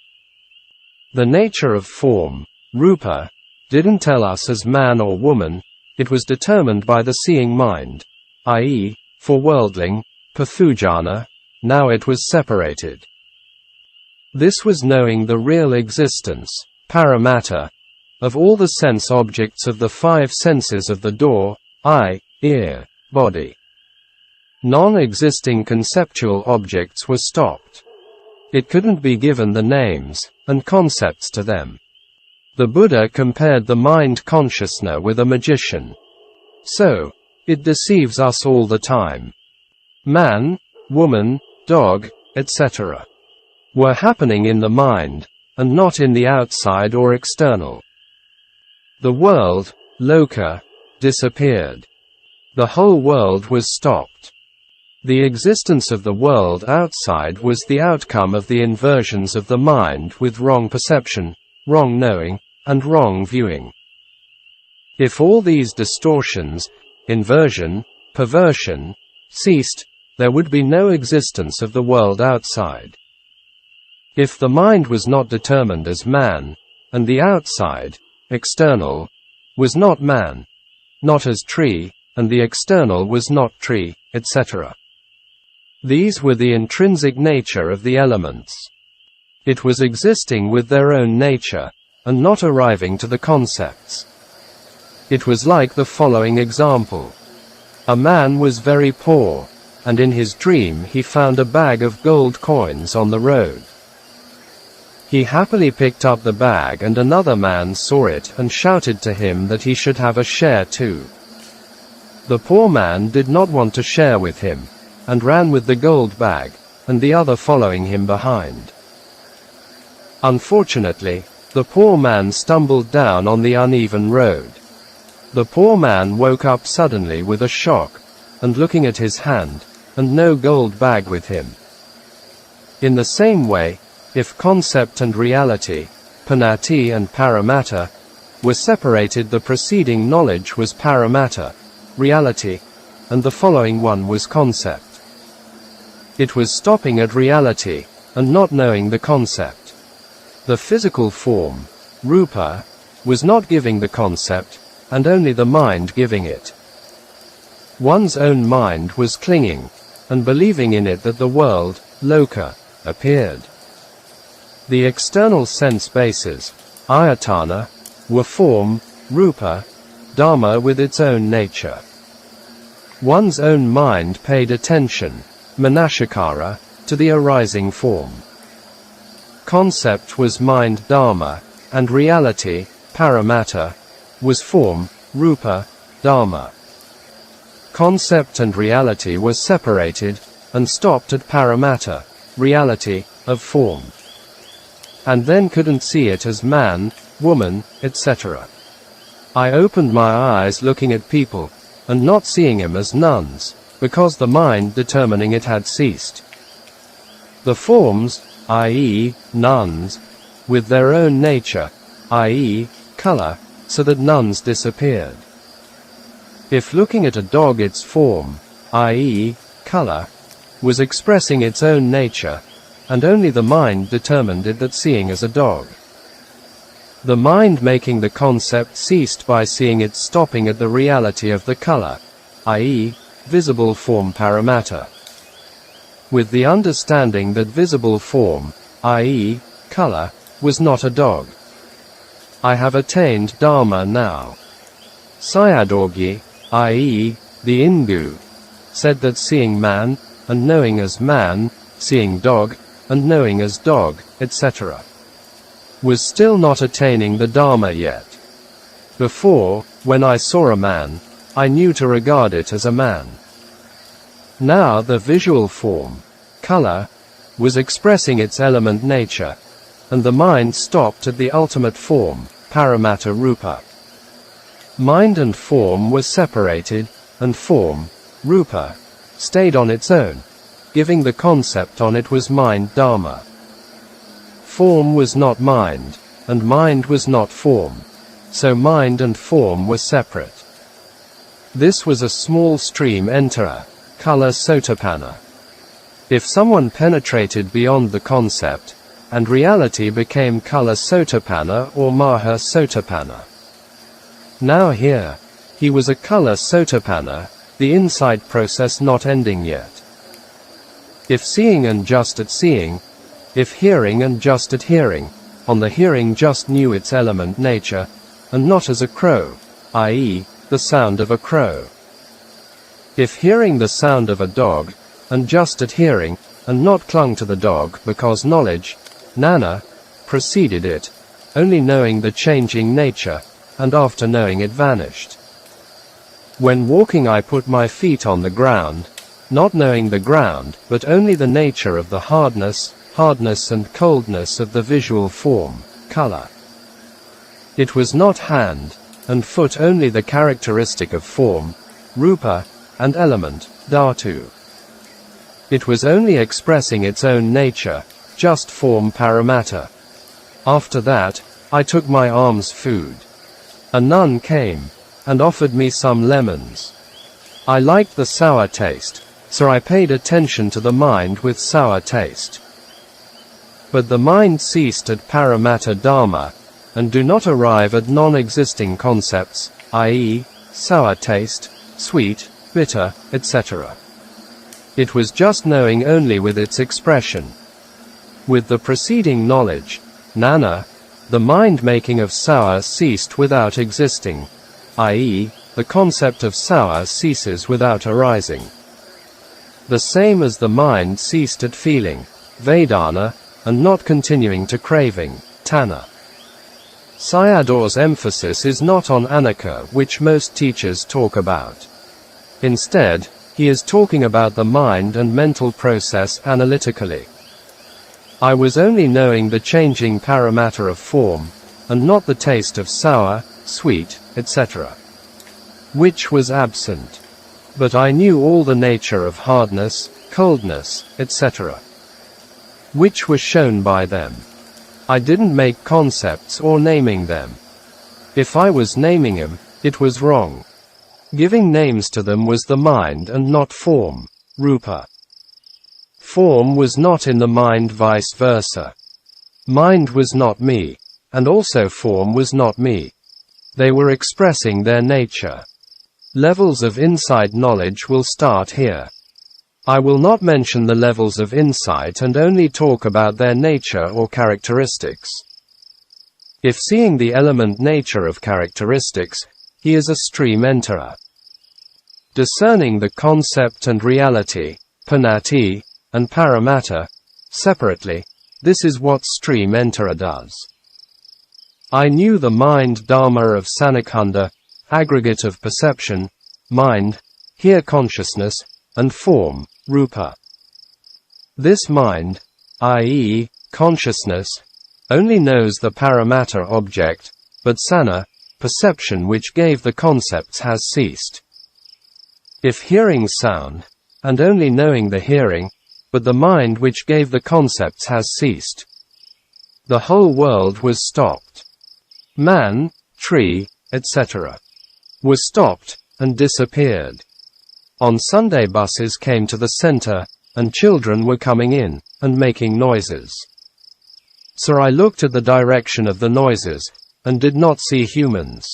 The nature of form, rupa, didn't tell us as man or woman, it was determined by the seeing mind, i.e., for worldling, pathujana, now it was separated. This was knowing the real existence, paramatta, of all the sense objects of the five senses of the door, eye, ear, body. Non-existing conceptual objects were stopped. It couldn't be given the names and concepts to them. The Buddha compared the mind consciousness with a magician. So, it deceives us all the time. Man, woman, dog, etc. were happening in the mind, and not in the outside or external. The world, loka, disappeared. The whole world was stopped. The existence of the world outside was the outcome of the inversions of the mind with wrong perception, wrong knowing, and wrong viewing. If all these distortions, inversion, perversion, ceased, there would be no existence of the world outside. If the mind was not determined as man, and the outside, external, was not man, not as tree, and the external was not tree, etc. These were the intrinsic nature of the elements. It was existing with their own nature, and not arriving to the concepts. It was like the following example. A man was very poor, and in his dream he found a bag of gold coins on the road. He happily picked up the bag, and another man saw it and shouted to him that he should have a share too. The poor man did not want to share with him, and ran with the gold bag, and the other following him behind. Unfortunately, the poor man stumbled down on the uneven road. The poor man woke up suddenly with a shock, and looking at his hand, and no gold bag with him. In the same way, if concept and reality, panati and paramatta, were separated, the preceding knowledge was paramatta, reality, and the following one was concept. It was stopping at reality, and not knowing the concept. The physical form, rupa, was not giving the concept, and only the mind giving it. One's own mind was clinging, and believing in it that the world, loka, appeared. The external sense bases, ayatana, were form, rupa, Dhamma with its own nature. One's own mind paid attention, manashikara, to the arising form. Concept was mind Dhamma, and reality, paramatta, was form, rupa, Dhamma. Concept and reality were separated, and stopped at paramatta, reality, of form. And then couldn't see it as man, woman, etc. I opened my eyes looking at people, and not seeing him as nuns, because the mind determining it had ceased. The forms, i.e., nuns, with their own nature, i.e., color, so that nuns disappeared. If looking at a dog its form, i.e., color, was expressing its own nature, and only the mind determined it that seeing as a dog. The mind making the concept ceased by seeing it stopping at the reality of the color, i.e., visible form paramatta. With the understanding that visible form, i.e., color, was not a dog. I have attained Dhamma now. Sayadaw, i.e., the Ingu, said that seeing man, and knowing as man, seeing dog, and knowing as dog, etc., was still not attaining the Dhamma yet. Before, when I saw a man, I knew to regard it as a man. Now the visual form, color, was expressing its element nature, and the mind stopped at the ultimate form, paramatta rupa. Mind and form were separated, and form, rupa, stayed on its own, giving the concept on it was mind Dhamma. Form was not mind, and mind was not form, so mind and form were separate. This was a small stream enterer, kala sotapanna. If someone penetrated beyond the concept, and reality became kala sotapanna or maha sotapanna. Now here, he was a kala sotapanna, the insight process not ending yet. If seeing and just at seeing, if hearing and just at hearing, on the hearing just knew its element nature, and not as a crow, i.e., the sound of a crow. If hearing the sound of a dog, and just at hearing, and not clung to the dog because knowledge, nana, preceded it, only knowing the changing nature, and after knowing it vanished. When walking I put my feet on the ground, not knowing the ground, but only the nature of the hardness and coldness of the visual form, color. It was not hand and foot only the characteristic of form, rupa, and element, dhatu. It was only expressing its own nature, just form paramatta. After that, I took my alms food. A nun came, and offered me some lemons. I liked the sour taste, so I paid attention to the mind with sour taste. But the mind ceased at paramatta Dhamma, and do not arrive at non-existing concepts, i.e., sour taste, sweet, bitter, etc. It was just knowing only with its expression. With the preceding knowledge, nana, the mind-making of sour ceased without existing, i.e., the concept of sour ceases without arising. The same as the mind ceased at feeling, vedana, and not continuing to craving, tanna. Sayadaw's emphasis is not on anicca, which most teachers talk about. Instead, he is talking about the mind and mental process analytically. I was only knowing the changing paramatta of form, and not the taste of sour, sweet, etc., which was absent. But I knew all the nature of hardness, coldness, etc., which was shown by them. I didn't make concepts or naming them. If I was naming them, it was wrong. Giving names to them was the mind and not form, rupa. Form was not in the mind, vice versa. Mind was not me, and also form was not me. They were expressing their nature. Levels of insight knowledge will start here. I will not mention the levels of insight and only talk about their nature or characteristics. If seeing the element nature of characteristics, he is a stream enterer. Discerning the concept and reality, panati, and paramatta, separately, this is what stream enterer does. I knew the mind Dhamma of Sanakhanda, aggregate of perception, mind, here consciousness, and form, rupa. This mind, i.e., consciousness, only knows the paramatta object, but sana, perception which gave the concepts has ceased. If hearing sound, and only knowing the hearing, but the mind which gave the concepts has ceased, the whole world was stopped. Man, tree, etc. was stopped, and disappeared. On Sunday buses came to the center, and children were coming in, and making noises. So I looked at the direction of the noises, and did not see humans.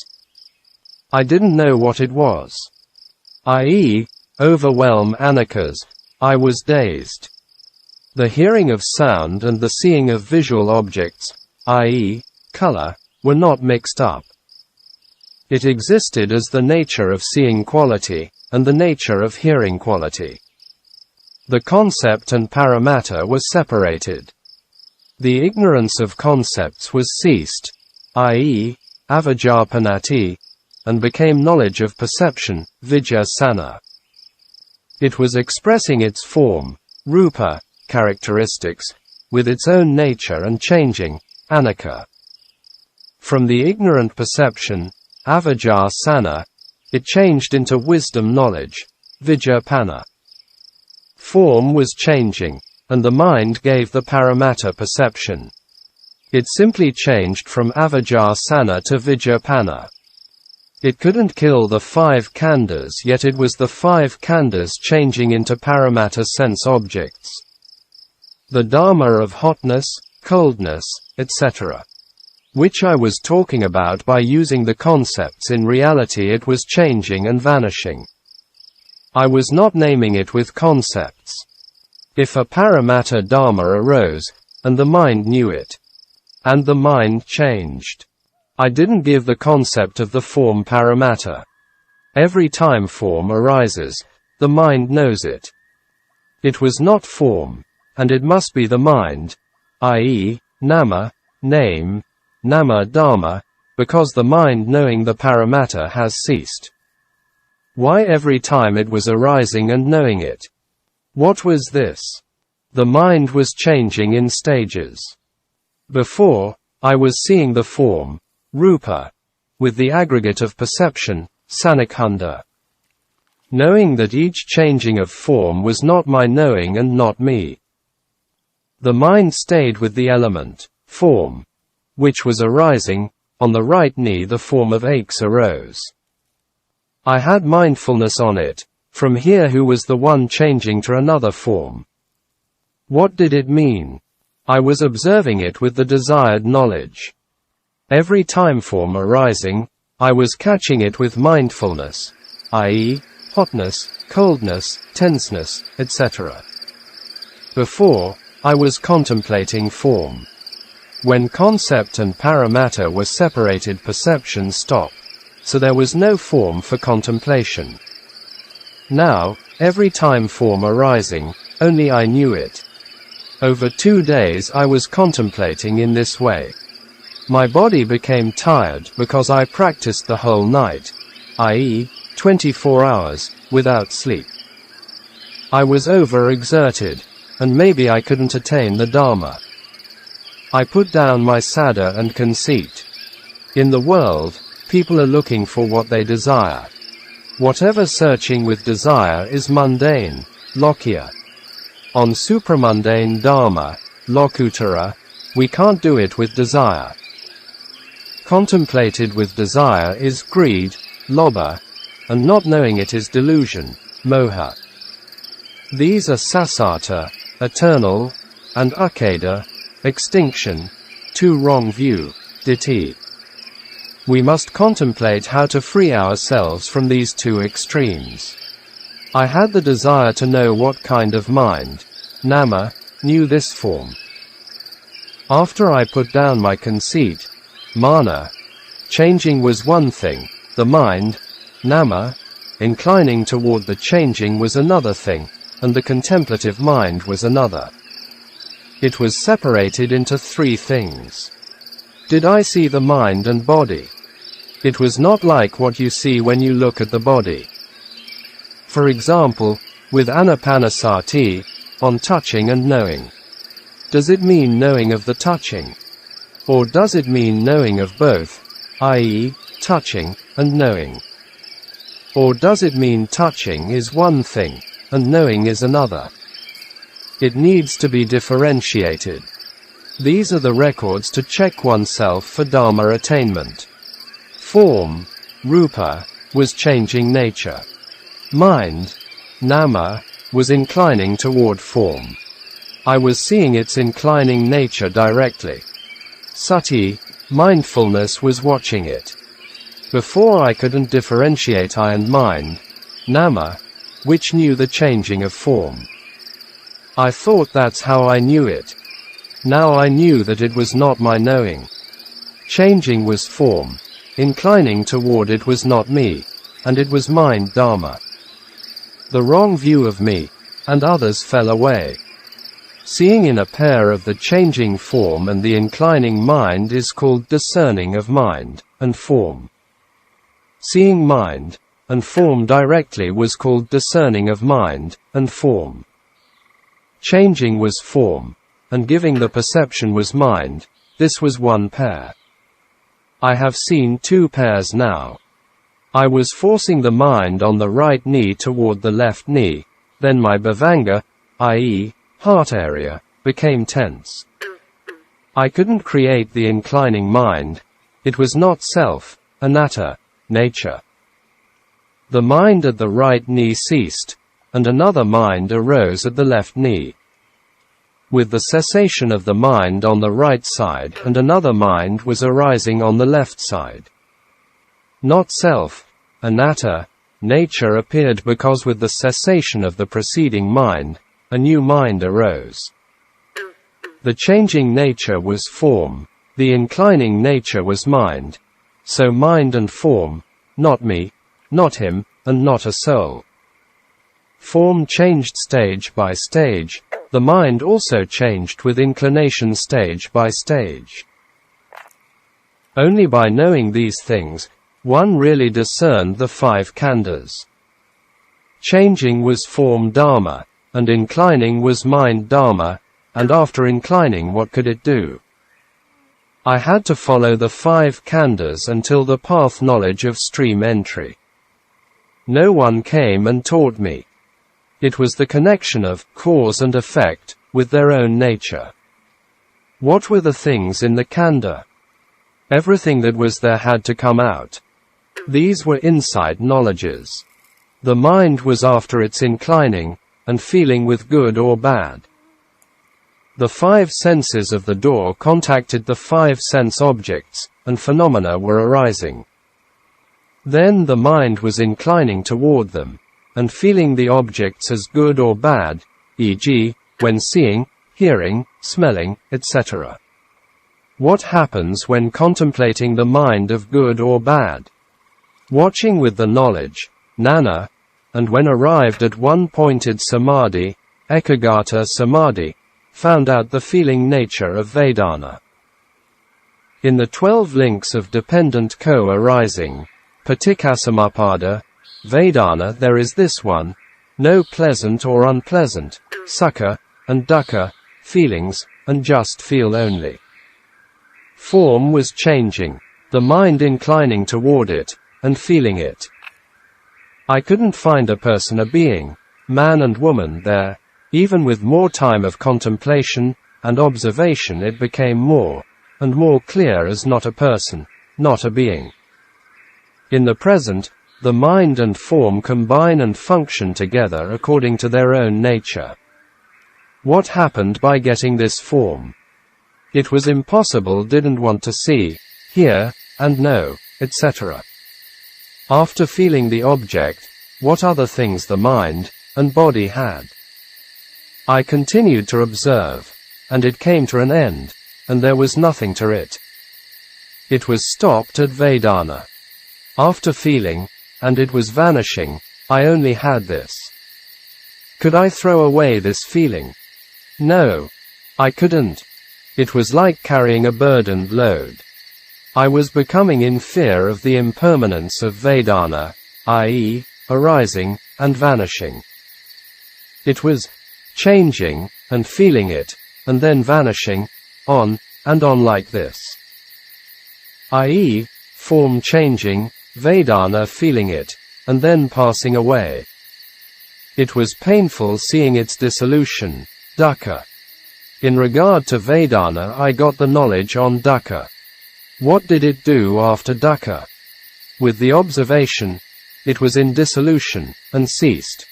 I didn't know what it was. I.e., overwhelm anakas. I was dazed. The hearing of sound and the seeing of visual objects, i.e., color, were not mixed up. It existed as the nature of seeing quality, and the nature of hearing quality. The concept and paramatta were separated. The ignorance of concepts was ceased, i.e., avijjāpanati, and became knowledge of perception, vijjāsana. It was expressing its form, rupa, characteristics, with its own nature and changing, anicca. From the ignorant perception, avijjāsana, it changed into wisdom knowledge, vijjāpanna. Form was changing, and the mind gave the paramatta perception. It simply changed from avijjāsana to vijjāpanna. It couldn't kill the 5 khandhas, yet it was the 5 khandhas changing into paramatta sense objects. The Dhamma of hotness, coldness, etc., which I was talking about by using the concepts, in reality it was changing and vanishing. I was not naming it with concepts. If a paramatta Dhamma arose, and the mind knew it, and the mind changed, I didn't give the concept of the form paramatta. Every time form arises, the mind knows it. It was not form, and it must be the mind, i.e., nama, name, nama dhamma, because the mind knowing the paramatta has ceased. Why every time it was arising and knowing it? What was this? The mind was changing in stages. Before, I was seeing the form, rupa, with the aggregate of perception, sanakhanda. Knowing that each changing of form was not my knowing and not me. The mind stayed with the element, form, which was arising. On the right knee the form of aches arose. I had mindfulness on it. From here who was the one changing to another form? What did it mean? I was observing it with the desired knowledge. Every time form arising, I was catching it with mindfulness, i.e., hotness, coldness, tenseness, etc. Before, I was contemplating form. When concept and paramatta were separated, perception stopped, so there was no form for contemplation. Now, every time form arising, only I knew it. Over 2 days I was contemplating in this way. My body became tired because I practiced the whole night, i.e., 24 hours, without sleep. I was overexerted, and maybe I couldn't attain the Dhamma. I put down my sada and conceit. In the world, people are looking for what they desire. Whatever searching with desire is mundane, lokya. On supramundane Dhamma, Ukkaṭṭha, we can't do it with desire. Contemplated with desire is greed, lobha, and not knowing it is delusion, moha. These are sasata, eternal, and Ukkaṭṭha, extinction, two wrong view, ditthi. We must contemplate how to free ourselves from these two extremes. I had the desire to know what kind of mind, Nama, knew this form. After I put down my conceit, Mana, changing was one thing, the mind, Nama, inclining toward the changing was another thing, and the contemplative mind was another. It was separated into three things. Did I see the mind and body? It was not like what you see when you look at the body. For example, with anapanasati, on touching and knowing. Does it mean knowing of the touching? Or does it mean knowing of both, i.e., touching, and knowing? Or does it mean touching is one thing, and knowing is another? It needs to be differentiated. These are the records to check oneself for Dhamma attainment. Form, rupa, was changing nature. Mind, nama, was inclining toward form. I was seeing its inclining nature directly. Sati, mindfulness, was watching it. Before I couldn't differentiate I and mind, nama, which knew the changing of form. I thought that's how I knew it. Now I knew that it was not my knowing. Changing was form. Inclining toward it was not me, and it was mind Dhamma. The wrong view of me, and others fell away. Seeing in a pair of the changing form and the inclining mind is called discerning of mind, and form. Seeing mind, and form directly was called discerning of mind, and form. Changing was form, and giving the perception was mind, this was one pair. I have seen two pairs now. I was forcing the mind on the right knee toward the left knee, then my bhavanga, i.e., heart area, became tense. I couldn't create the inclining mind. It was not self, anatta, nature. The mind at the right knee ceased, and another mind arose at the left knee. With the cessation of the mind on the right side, and another mind was arising on the left side. Not self, anatta, nature appeared because with the cessation of the preceding mind, a new mind arose. The changing nature was form, the inclining nature was mind. So mind and form, not me, not him, and not a soul. Form changed stage by stage, the mind also changed with inclination stage by stage. Only by knowing these things, one really discerned the five khandhas. Changing was form Dhamma, and inclining was mind Dhamma, and after inclining what could it do? I had to follow the five khandhas until the path knowledge of stream entry. No one came and taught me. It was the connection of cause and effect with their own nature. What were the things in the khandha? Everything that was there had to come out. These were inside knowledges. The mind was after its inclining, and feeling with good or bad. The five senses of the door contacted the five sense objects, and phenomena were arising. Then the mind was inclining toward them, and feeling the objects as good or bad, e.g., when seeing, hearing, smelling, etc. What happens when contemplating the mind of good or bad? Watching with the knowledge, nana, and when arrived at one-pointed Samādhi, Ukkaṭṭha Samādhi, found out the feeling nature of Vedana. In the 12 links of dependent co-arising, Paticcasamuppada, Vedana, there is this one, no pleasant or unpleasant, sukha, and dukkha, feelings, and just feel only. Form was changing, the mind inclining toward it, and feeling it. I couldn't find a person, a being, man and woman there. Even with more time of contemplation and observation it became more and more clear as not a person, not a being. In the present, the mind and form combine and function together according to their own nature. What happened by getting this form? It was impossible, didn't want to see, hear, and know, etc. After feeling the object, what other things the mind and body had? I continued to observe, and it came to an end, and there was nothing to it. It was stopped at Vedana. After feeling, and it was vanishing, I only had this. Could I throw away this feeling? No, I couldn't. It was like carrying a burdened load. I was becoming in fear of the impermanence of Vedana, i.e., arising and vanishing. It was changing, and feeling it, and then vanishing, on and on like this. I.e., form changing, Vedana feeling it, and then passing away. It was painful seeing its dissolution, dukkha. In regard to Vedana, I got the knowledge on dukkha. What did it do after dukkha? With the observation, it was in dissolution, and ceased.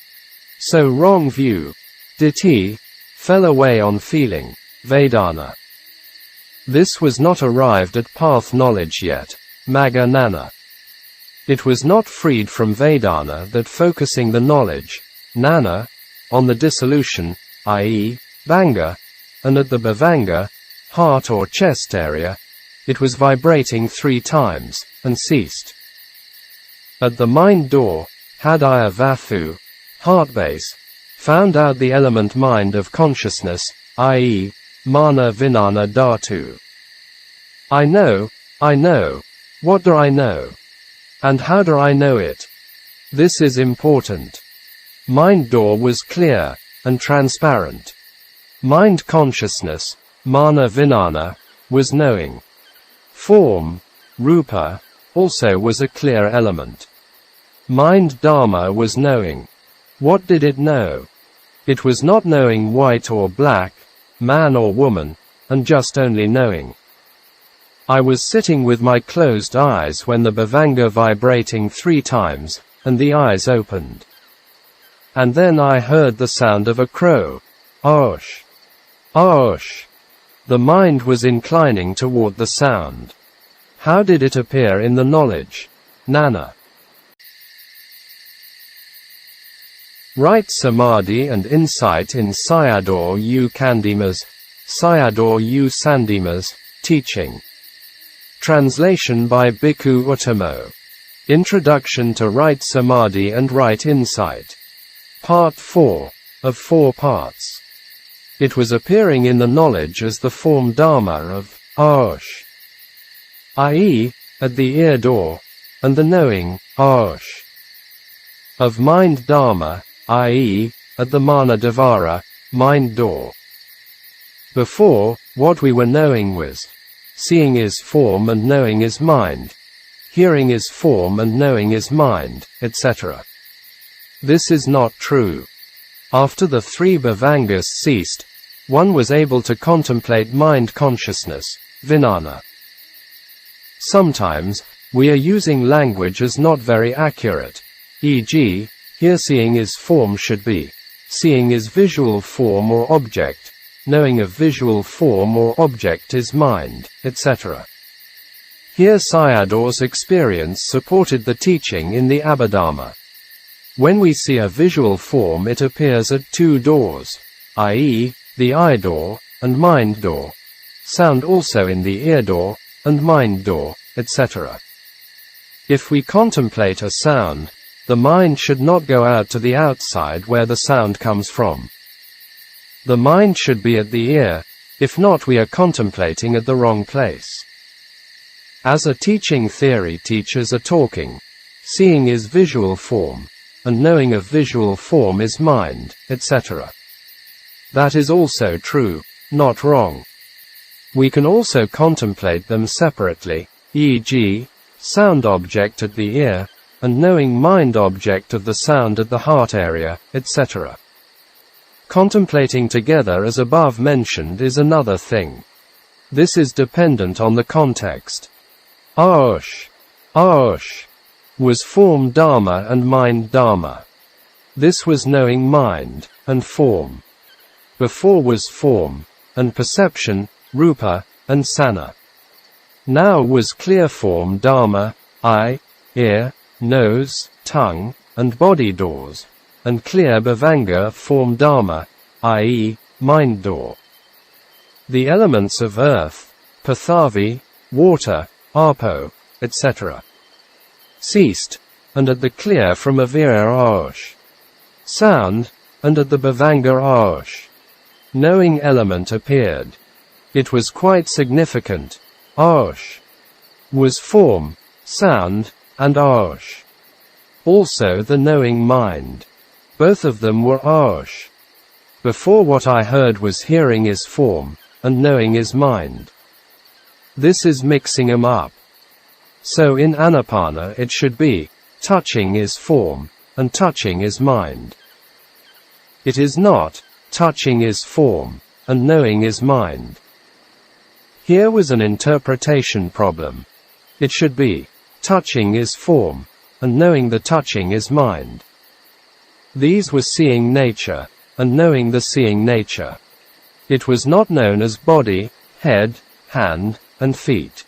So wrong view, ditthi, fell away on feeling, Vedana. This was not arrived at path knowledge yet, magga nana. It was not freed from Vedana that focusing the knowledge, nana, on the dissolution, i.e., bhanga, and at the bhavanga, heart or chest area, it was vibrating 3 times, and ceased. At the mind door, hadaya vathu, heart base, found out the element mind of consciousness, i.e., mana vinana dhatu. I know, what do I know? And how do I know it? This is important. Mind door was clear, and transparent. Mind consciousness, mana vinana, was knowing. Form, rupa, also was a clear element. Mind dhamma was knowing. What did it know? It was not knowing white or black, man or woman, and just only knowing. I was sitting with my closed eyes when the bhavanga vibrating 3 times, and the eyes opened. And then I heard the sound of a crow. Aosh. Aosh. The mind was inclining toward the sound. How did it appear in the knowledge? Nana. Right Samādhi and insight in Sayadaw U Candima's, Sayadaw U Sandima's, teaching. Translation by Bhikkhu Uttamo. Introduction to Right Samādhi and Right Insight. Part 4, of 4 parts. It was appearing in the knowledge as the form Dhamma of Aosh, i.e., at the ear door, and the knowing, Aosh, of mind Dhamma, i.e., at the mana dvara, mind door. Before, what we were knowing was, seeing is form and knowing is mind, hearing is form and knowing is mind, etc. This is not true. After the 3 bhavangas ceased, one was able to contemplate mind consciousness, vijnana. Sometimes, we are using language as not very accurate, e.g., here seeing is form should be, seeing is visual form or object, knowing of visual form or object is mind, etc. Here Sayadaw's experience supported the teaching in the Abhidhamma. When we see a visual form, it appears at 2 doors, i.e., the eye door, and mind door. Sound also in the ear door, and mind door, etc. If we contemplate a sound, the mind should not go out to the outside where the sound comes from. The mind should be at the ear, if not we are contemplating at the wrong place. As a teaching theory, teachers are talking. Seeing is visual form, and knowing of visual form is mind, etc. That is also true, not wrong. We can also contemplate them separately, e.g., sound object at the ear, and knowing mind object of the sound at the heart area, etc. Contemplating together as above mentioned is another thing. This is dependent on the context. Aosh was form Dhamma and mind Dhamma. This was knowing mind, and form. Before was form, and perception, rupa, and sana. Now was clear form Dhamma, eye, ear, nose, tongue, and body doors, and clear bhavanga form Dhamma, i.e., mind door. The elements of earth, Pathavi, water, Apo, etc. ceased, and at the clear from Avira Aush. Sound, and at the bhavanga Aush. Knowing element appeared. It was quite significant. Aush was form, sound, and Aush. Also the knowing mind. Both of them were Aush. Before what I heard was hearing is form, and knowing is mind. This is mixing 'em up. So in Anapana it should be, touching is form, and touching is mind. It is not, touching is form, and knowing is mind. Here was an interpretation problem. It should be, touching is form, and knowing the touching is mind. These were seeing nature, and knowing the seeing nature. It was not known as body, head, hand, and feet.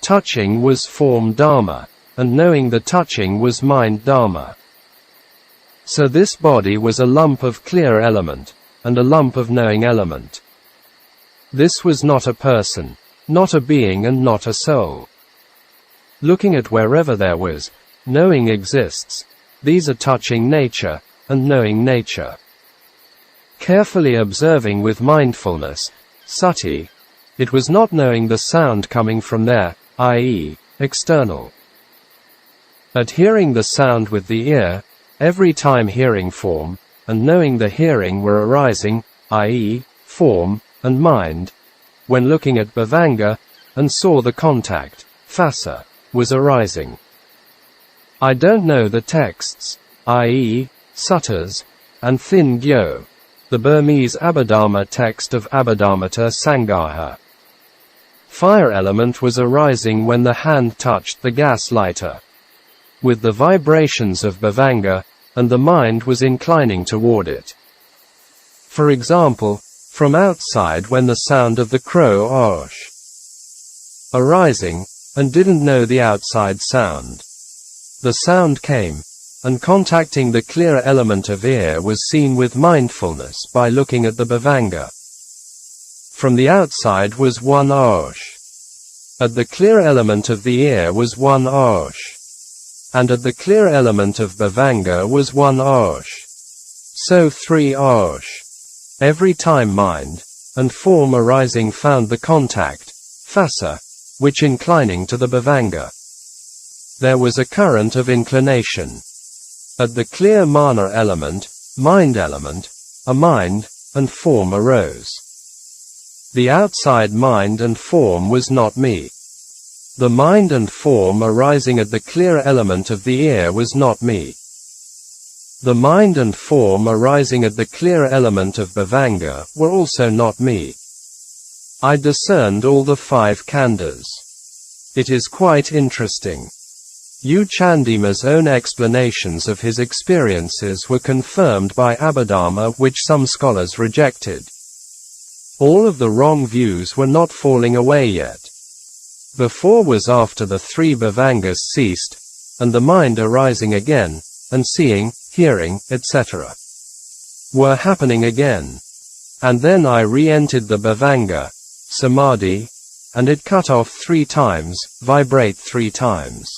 Touching was form Dhamma, and knowing the touching was mind Dhamma. So this body was a lump of clear element, and a lump of knowing element. This was not a person, not a being and not a soul. Looking at wherever there was, knowing exists, these are touching nature, and knowing nature. Carefully observing with mindfulness, sati, it was not knowing the sound coming from there, i.e., external. At hearing the sound with the ear, every time hearing form, and knowing the hearing were arising, i.e., form, and mind, when looking at bhavanga, and saw the contact, phassa, was arising. I don't know the texts, i.e., suttas, and thin gyo, the Burmese Abhidhamma text of Abhidhammata Sangaha. Fire element was arising when the hand touched the gas lighter. With the vibrations of bhavanga, and the mind was inclining toward it. For example, from outside when the sound of the crow Osh arising, and didn't know the outside sound. The sound came, and contacting the clear element of ear was seen with mindfulness by looking at the bhavanga. From the outside was one Osh. At the clear element of the ear was one Osh. And at the clear element of bhavanga was one Osh. So 3 Osh. Every time mind, and form arising found the contact, phassa, which inclining to the bhavanga. There was a current of inclination. At the clear mana element, mind element, a mind, and form arose. The outside mind and form was not me. The mind and form arising at the clear element of the ear was not me. The mind and form arising at the clear element of bhavanga were also not me. I discerned all the 5 khandhas. It is quite interesting. U Chandima's own explanations of his experiences were confirmed by Abhidhamma, which some scholars rejected. All of the wrong views were not falling away yet. Before was after the 3 bhavangas ceased, and the mind arising again, and seeing, hearing, etc. were happening again. And then I re-entered the bhavanga, Samādhi, and it cut off 3 times, vibrate 3 times.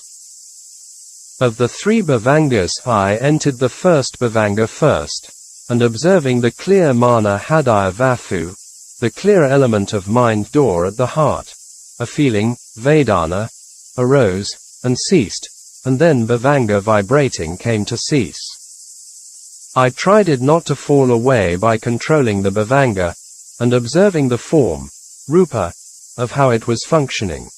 Of the 3 bhavangas I entered the first bhavanga first, and observing the clear mana hadaya vafu, the clear element of mind door at the heart, a feeling, Vedana, arose, and ceased, and then bhavanga vibrating came to cease. I tried it not to fall away by controlling the bhavanga, and observing the form, rupa, of how it was functioning.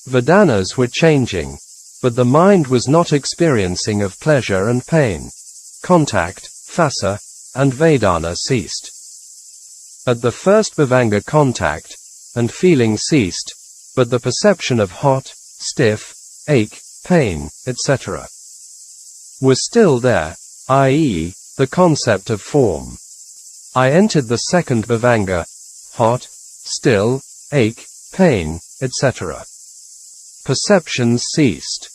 Vedanas were changing, but the mind was not experiencing of pleasure and pain. Contact, phassa, and Vedana ceased. At the first bhavanga contact, and feeling ceased, but the perception of hot, stiff, ache, pain, etc. was still there, i.e., the concept of form. I entered the second bhavanga, hot, still, ache, pain, etc. Perceptions ceased,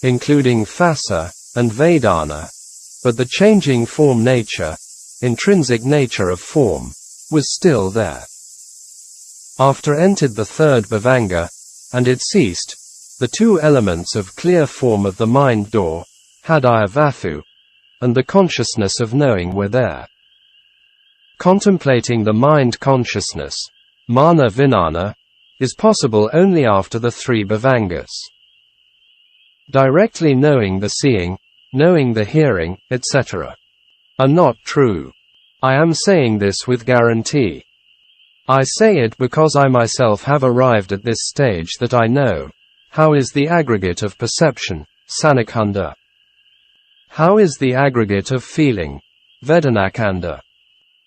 including phassa and vedana, but the changing form nature, intrinsic nature of form, was still there. After entered the third bhavanga, and it ceased, the two elements of clear form of the mind door, hadaya vathu, and the consciousness of knowing were there. Contemplating the mind consciousness, mana vinana, is possible only after the three bhavangas. Directly knowing the seeing, knowing the hearing, etc. are not true. I am saying this with guarantee. I say it because I myself have arrived at this stage that I know. How is the aggregate of perception, sanakhanda? How is the aggregate of feeling, vedanakanda?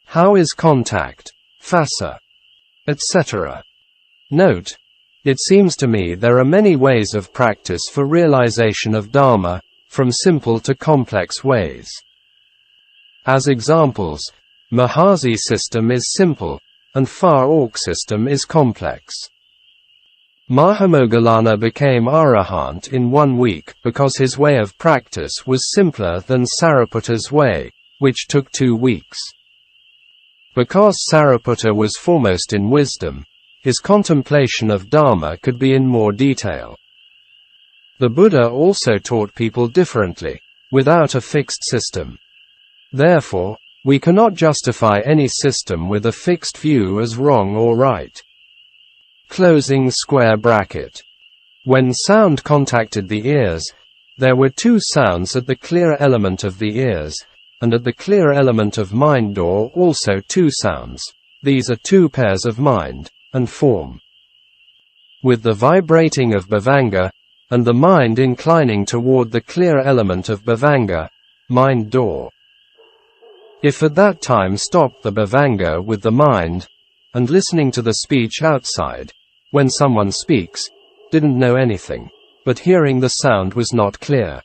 How is contact, phassa, etc.? Note, it seems to me there are many ways of practice for realization of Dhamma, from simple to complex ways. As examples, Mahasi system is simple, and Far Ork system is complex. Mahamoggallana became Arahant in 1 week because his way of practice was simpler than Sariputta's way, which took 2 weeks. Because Sariputta was foremost in wisdom, his contemplation of Dhamma could be in more detail. The Buddha also taught people differently, without a fixed system. Therefore, we cannot justify any system with a fixed view as wrong or right. Closing square bracket. When sound contacted the ears, there were 2 sounds at the clear element of the ears, and at the clear element of mind door also 2 sounds. These are 2 pairs of mind and form. With the vibrating of bhavanga, and the mind inclining toward the clear element of bhavanga, mind door. If at that time stopped the bhavanga with the mind, and listening to the speech outside, when someone speaks, didn't know anything, but hearing the sound was not clear.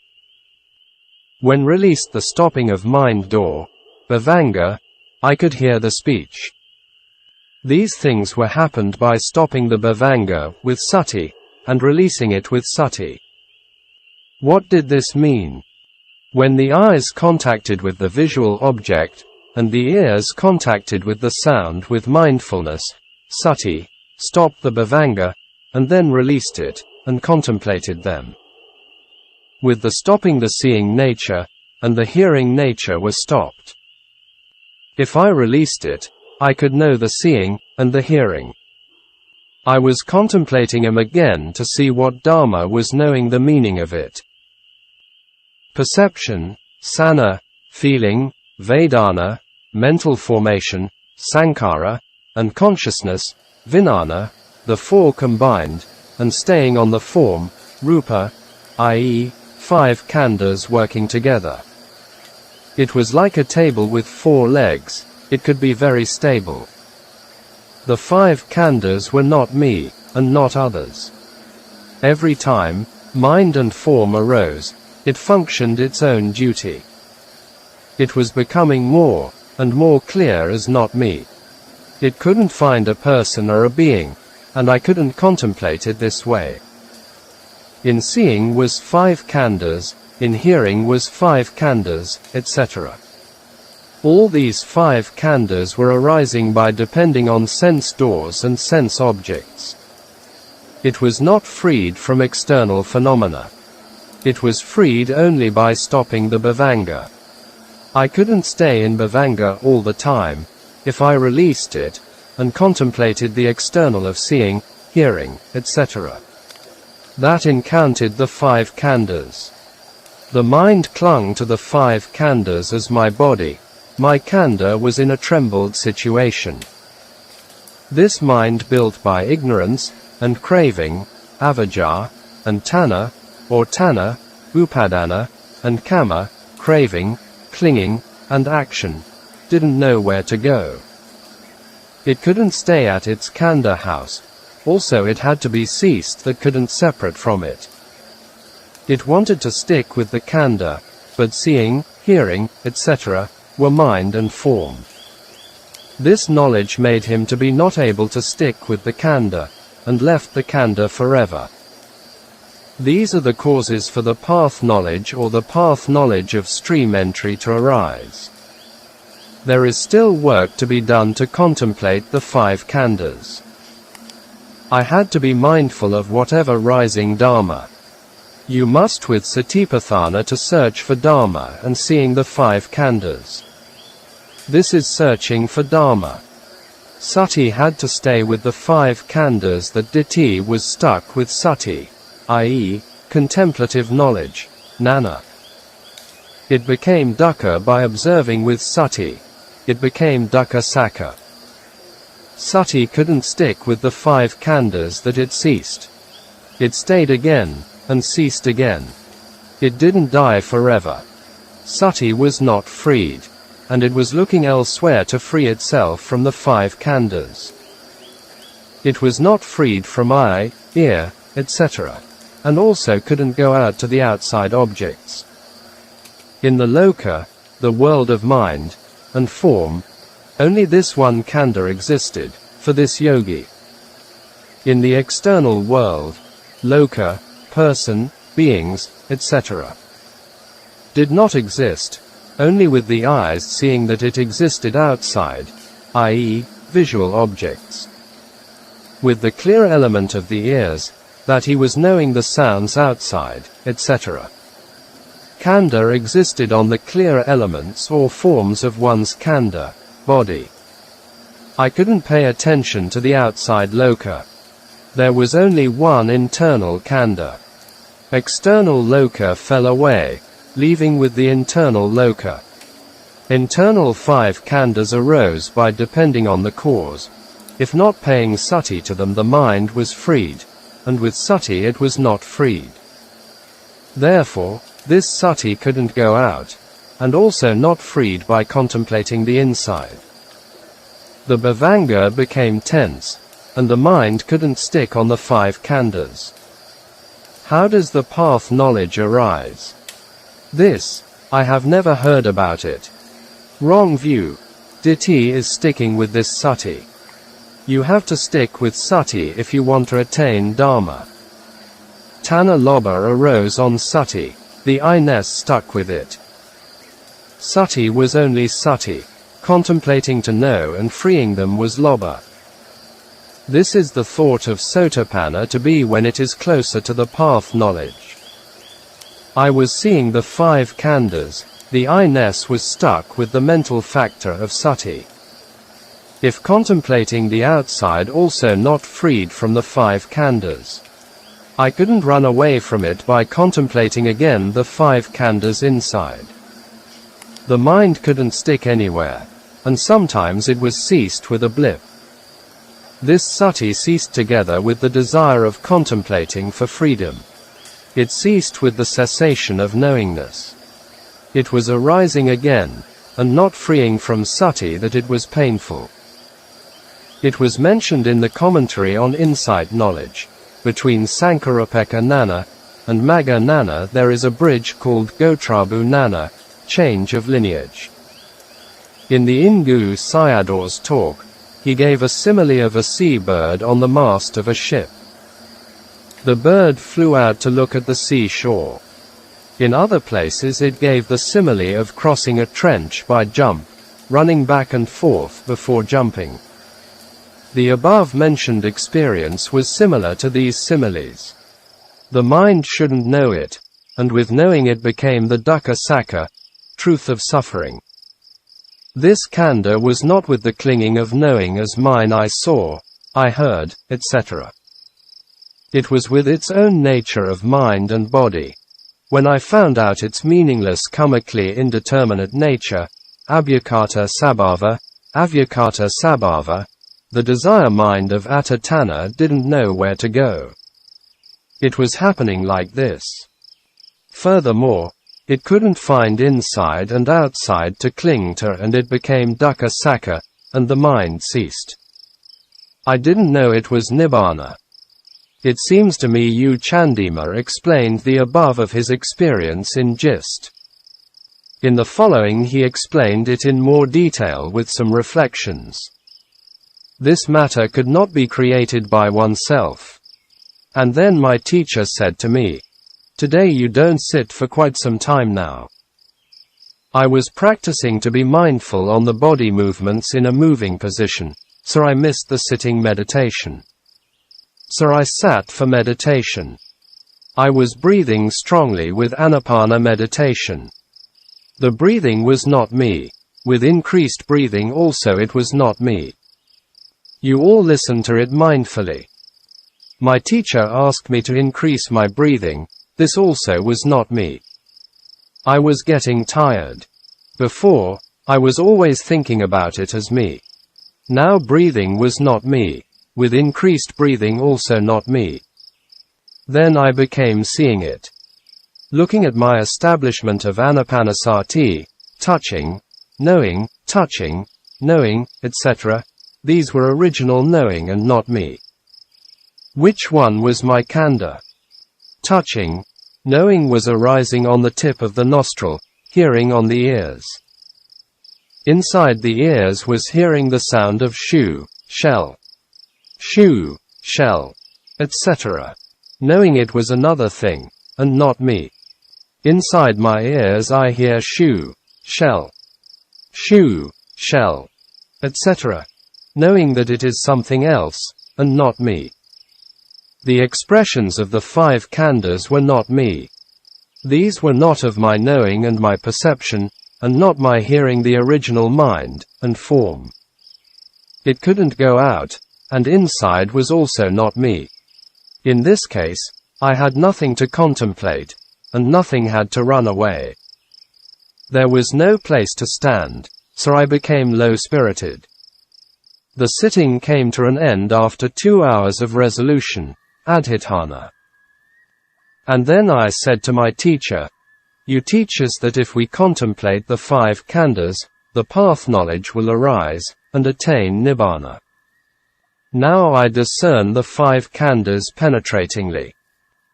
When released the stopping of mind door, bhavanga, I could hear the speech. These things were happened by stopping the bhavanga with sati, and releasing it with sati. What did this mean? When the eyes contacted with the visual object, and the ears contacted with the sound with mindfulness, sati, stopped the bhavanga, and then released it, and contemplated them. With the stopping the seeing nature, and the hearing nature was stopped. If I released it, I could know the seeing, and the hearing. I was contemplating them again to see what Dhamma was knowing the meaning of it. Perception, sana, feeling, vedana, mental formation, sankhara, and consciousness, vijnana, the 4 combined, and staying on the form, rupa, i.e., 5 khandhas working together. It was like a table with 4 legs, it could be very stable. The 5 khandhas were not me, and not others. Every time, mind and form arose, it functioned its own duty. It was becoming more and more clear as not me. It couldn't find a person or a being, and I couldn't contemplate it this way. In seeing was 5 khandhas, in hearing was 5 khandhas, etc. All these 5 khandhas were arising by depending on sense doors and sense objects. It was not freed from external phenomena. It was freed only by stopping the bhavanga. I couldn't stay in bhavanga all the time, if I released it, and contemplated the external of seeing, hearing, etc. That encountered the 5 khandhas. The mind clung to the 5 khandhas as my body. My khandha was in a trembled situation. This mind built by ignorance, and craving, avijja, and tanha, or tanha, upadana, and kama, craving, clinging, and action, didn't know where to go. It couldn't stay at its khandha house, also it had to be ceased that couldn't separate from it. It wanted to stick with the khandha, but seeing, hearing, etc., were mind and form. This knowledge made him to be not able to stick with the khandha, and left the khandha forever. These are the causes for the path knowledge or the path knowledge of stream entry to arise. There is still work to be done to contemplate the 5 khandhas. I had to be mindful of whatever rising Dhamma. You must with Satipatthana to search for Dhamma and seeing the 5 khandhas. This is searching for Dhamma. Sati had to stay with the 5 khandhas that Ditthi was stuck with Sati, i.e., contemplative knowledge, Nana. It became dukkha by observing with Sati. It became dukkha sakha. Sati couldn't stick with the 5 khandhas that it ceased. It stayed again, and ceased again. It didn't die forever. Sati was not freed, and it was looking elsewhere to free itself from the 5 khandhas. It was not freed from eye, ear, etc., and also couldn't go out to the outside objects. In the loka, the world of mind, and form, only this one khandha existed, for this yogi. In the external world, loka, person, beings, etc., did not exist, only with the eyes seeing that it existed outside, i.e., visual objects. With the clear element of the ears, that he was knowing the sounds outside, etc. Khandha existed on the clear elements or forms of one's khandha, body. I couldn't pay attention to the outside loka. There was only one internal khandha. External loka fell away, leaving with the internal loka. Internal 5 khandhas arose by depending on the cause. If not paying sati to them, the mind was freed, and with sati it was not freed. Therefore, this sati couldn't go out, and also not freed by contemplating the inside. The bhavanga became tense, and the mind couldn't stick on the 5 khandhas. How does the path knowledge arise? This, I have never heard about it. Wrong view. Ditthi is sticking with this sati. You have to stick with sati if you want to attain Dhamma. Tanha lobha arose on sati, the I-ness stuck with it. Sati was only sati, contemplating to know and freeing them was lobha. This is the thought of sotapanna to be when it is closer to the path knowledge. I was seeing the 5 khandhas, the I-ness was stuck with the mental factor of sati. If contemplating the outside also not freed from the 5 khandhas, I couldn't run away from it by contemplating again the 5 khandhas inside. The mind couldn't stick anywhere, and sometimes it was ceased with a blip. This sati ceased together with the desire of contemplating for freedom. It ceased with the cessation of knowingness. It was arising again, and not freeing from sati that it was painful. It was mentioned in the commentary on insight knowledge. Between Sankarapeka Nana and Magga Nana there is a bridge called Gotrabu Nana, change of lineage. In the Ingu Sayadaw's talk, he gave a simile of a sea-bird on the mast of a ship. The bird flew out to look at the seashore. In other places it gave the simile of crossing a trench by jump, running back and forth before jumping. The above-mentioned experience was similar to these similes. The mind shouldn't know it, and with knowing it became the dukkha sakha, truth of suffering. This khandha was not with the clinging of knowing as mine I saw, I heard, etc. It was with its own nature of mind and body. When I found out its meaningless kamaclear indeterminate nature, abhyakata sabhava, the desire mind of Attatana didn't know where to go. It was happening like this. Furthermore, it couldn't find inside and outside to cling to, and it became dukkha sakha, and the mind ceased. I didn't know it was nibbana. It seems to me Candima explained the above of his experience in gist. In the following he explained it in more detail with some reflections. This matter could not be created by oneself. And then my teacher said to me, "Today you don't sit for quite some time now." I was practicing to be mindful on the body movements in a moving position, so I missed the sitting meditation. So I sat for meditation. I was breathing strongly with Anapana meditation. The breathing was not me. With increased breathing also it was not me. You all listen to it mindfully. My teacher asked me to increase my breathing. This also was not me. I was getting tired. Before, I was always thinking about it as me. Now breathing was not me. With increased breathing also not me. Then I became seeing it. Looking at my establishment of anapanasati, touching, knowing, etc., these were original knowing and not me. Which one was my kanda? Touching, knowing was arising on the tip of the nostril, hearing on the ears. Inside the ears was hearing the sound of shoe, shell, etc. Knowing it was another thing, and not me. Inside my ears I hear shoe, shell, etc. Knowing that it is something else, and not me. The expressions of the 5 khandhas were not me. These were not of my knowing and my perception, and not my hearing the original mind and form. It couldn't go out, and inside was also not me. In this case, I had nothing to contemplate, and nothing had to run away. There was no place to stand, so I became low-spirited. The sitting came to an end after 2 hours of resolution, adhitthana. And then I said to my teacher, "You teach us that if we contemplate the 5 khandhas, the path knowledge will arise, and attain nibbana. Now I discern the 5 khandhas penetratingly.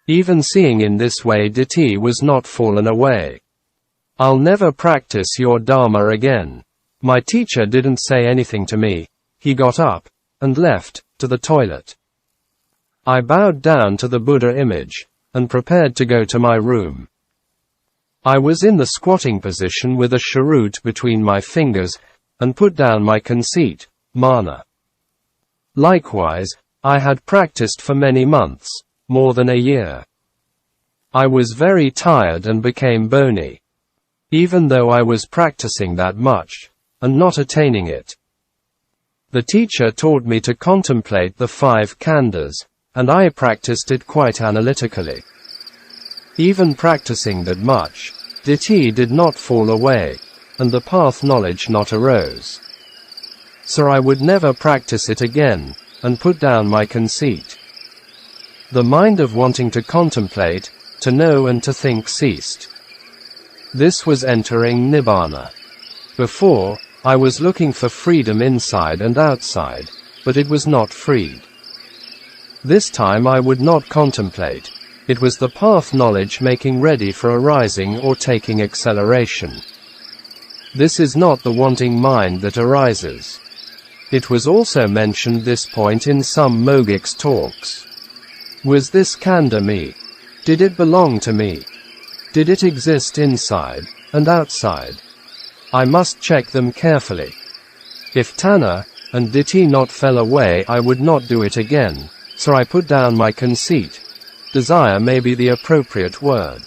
Even seeing in this way ditthi was not fallen away. I'll never practice your Dhamma again." My teacher didn't say anything to me. He got up, and left, to the toilet. I bowed down to the Buddha image, and prepared to go to my room. I was in the squatting position with a cherut between my fingers, and put down my conceit, mana. Likewise, I had practiced for many months, more than a year. I was very tired and became bony. Even though I was practicing that much, and not attaining it. The teacher taught me to contemplate the 5 khandhas, and I practiced it quite analytically. Even practicing that much, ditthi did not fall away, and the path knowledge not arose. So I would never practice it again, and put down my conceit. The mind of wanting to contemplate, to know and to think ceased. This was entering nibbana. Before, I was looking for freedom inside and outside, but it was not freed. This time I would not contemplate. It was the path knowledge making ready for arising or taking acceleration. This is not the wanting mind that arises. It was also mentioned this point in some Mogic's talks. Was this khandha me? Did it belong to me? Did it exist inside and outside? I must check them carefully. If tanha and ditthi not fell away, I would not do it again, so I put down my conceit. Desire may be the appropriate word.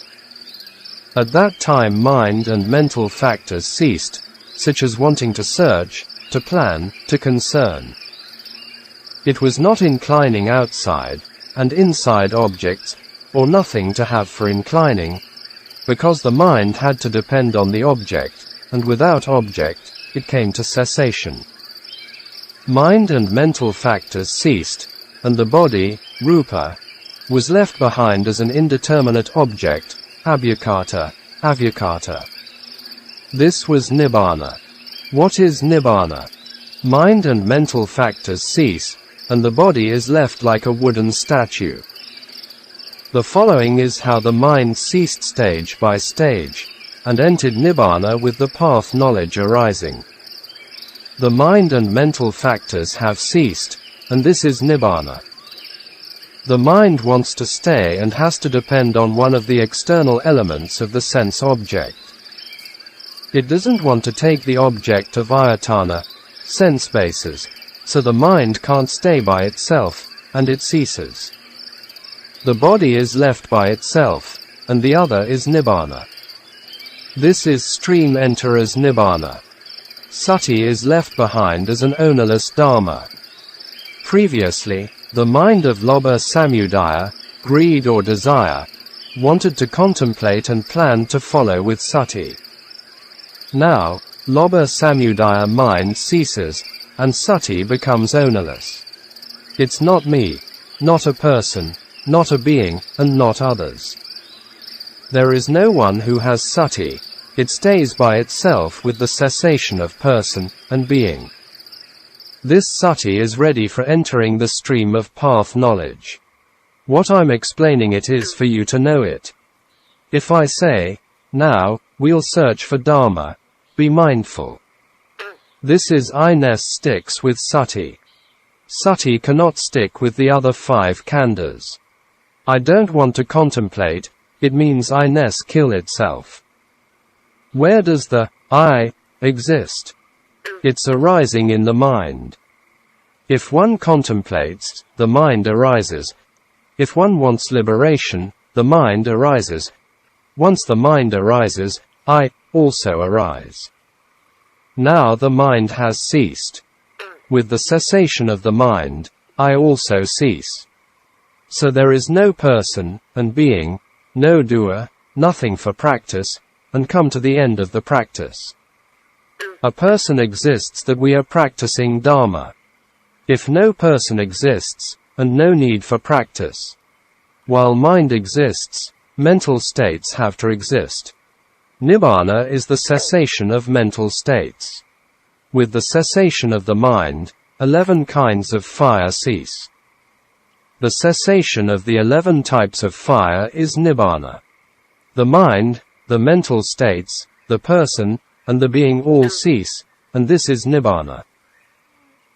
At that time mind and mental factors ceased, such as wanting to search, to plan, to concern. It was not inclining outside and inside objects, or nothing to have for inclining, because the mind had to depend on the object, and without object, it came to cessation. Mind and mental factors ceased, and the body, rupa, was left behind as an indeterminate object, avyakata. This was nibbana. What is nibbana? Mind and mental factors cease, and the body is left like a wooden statue. The following is how the mind ceased stage by stage. and entered Nibbana with the path knowledge arising. The mind and mental factors have ceased, and this is Nibbana. The mind wants to stay and has to depend on one of the external elements of the sense object. It doesn't want to take the object of ayatana, sense bases, so the mind can't stay by itself, and it ceases. The body is left by itself, and the other is Nibbana. This is stream enterers Nibbana. Sati is left behind as an ownerless Dhamma. Previously, the mind of lobha samudaya, greed or desire, wanted to contemplate and planned to follow with sati. Now, lobha samudaya mind ceases, and sati becomes ownerless. It's not me, not a person, not a being, and not others. There is no one who has sati. It stays by itself with the cessation of person and being. This sati is ready for entering the stream of path knowledge. What I'm explaining it is for you to know it. If I say, now, we'll search for Dhamma, be mindful. This is I-ness sticks with sati. Sati cannot stick with the other 5 khandhas. I don't want to contemplate, it means I-ness kill itself. Where does the I exist? It's arising in the mind. If one contemplates, the mind arises. If one wants liberation, the mind arises. Once the mind arises, I also arise. Now the mind has ceased. With the cessation of the mind, I also cease. So there is no person and being, no doer, nothing for practice, and come to the end of the practice. A person exists that we are practicing Dhamma. If no person exists, and no need for practice. While mind exists, mental states have to exist. Nibbana is the cessation of mental states. With the cessation of the mind, 11 kinds of fire cease. The cessation of the 11 types of fire is Nibbana. The mind, the mental states, the person, and the being all cease, and this is Nibbana.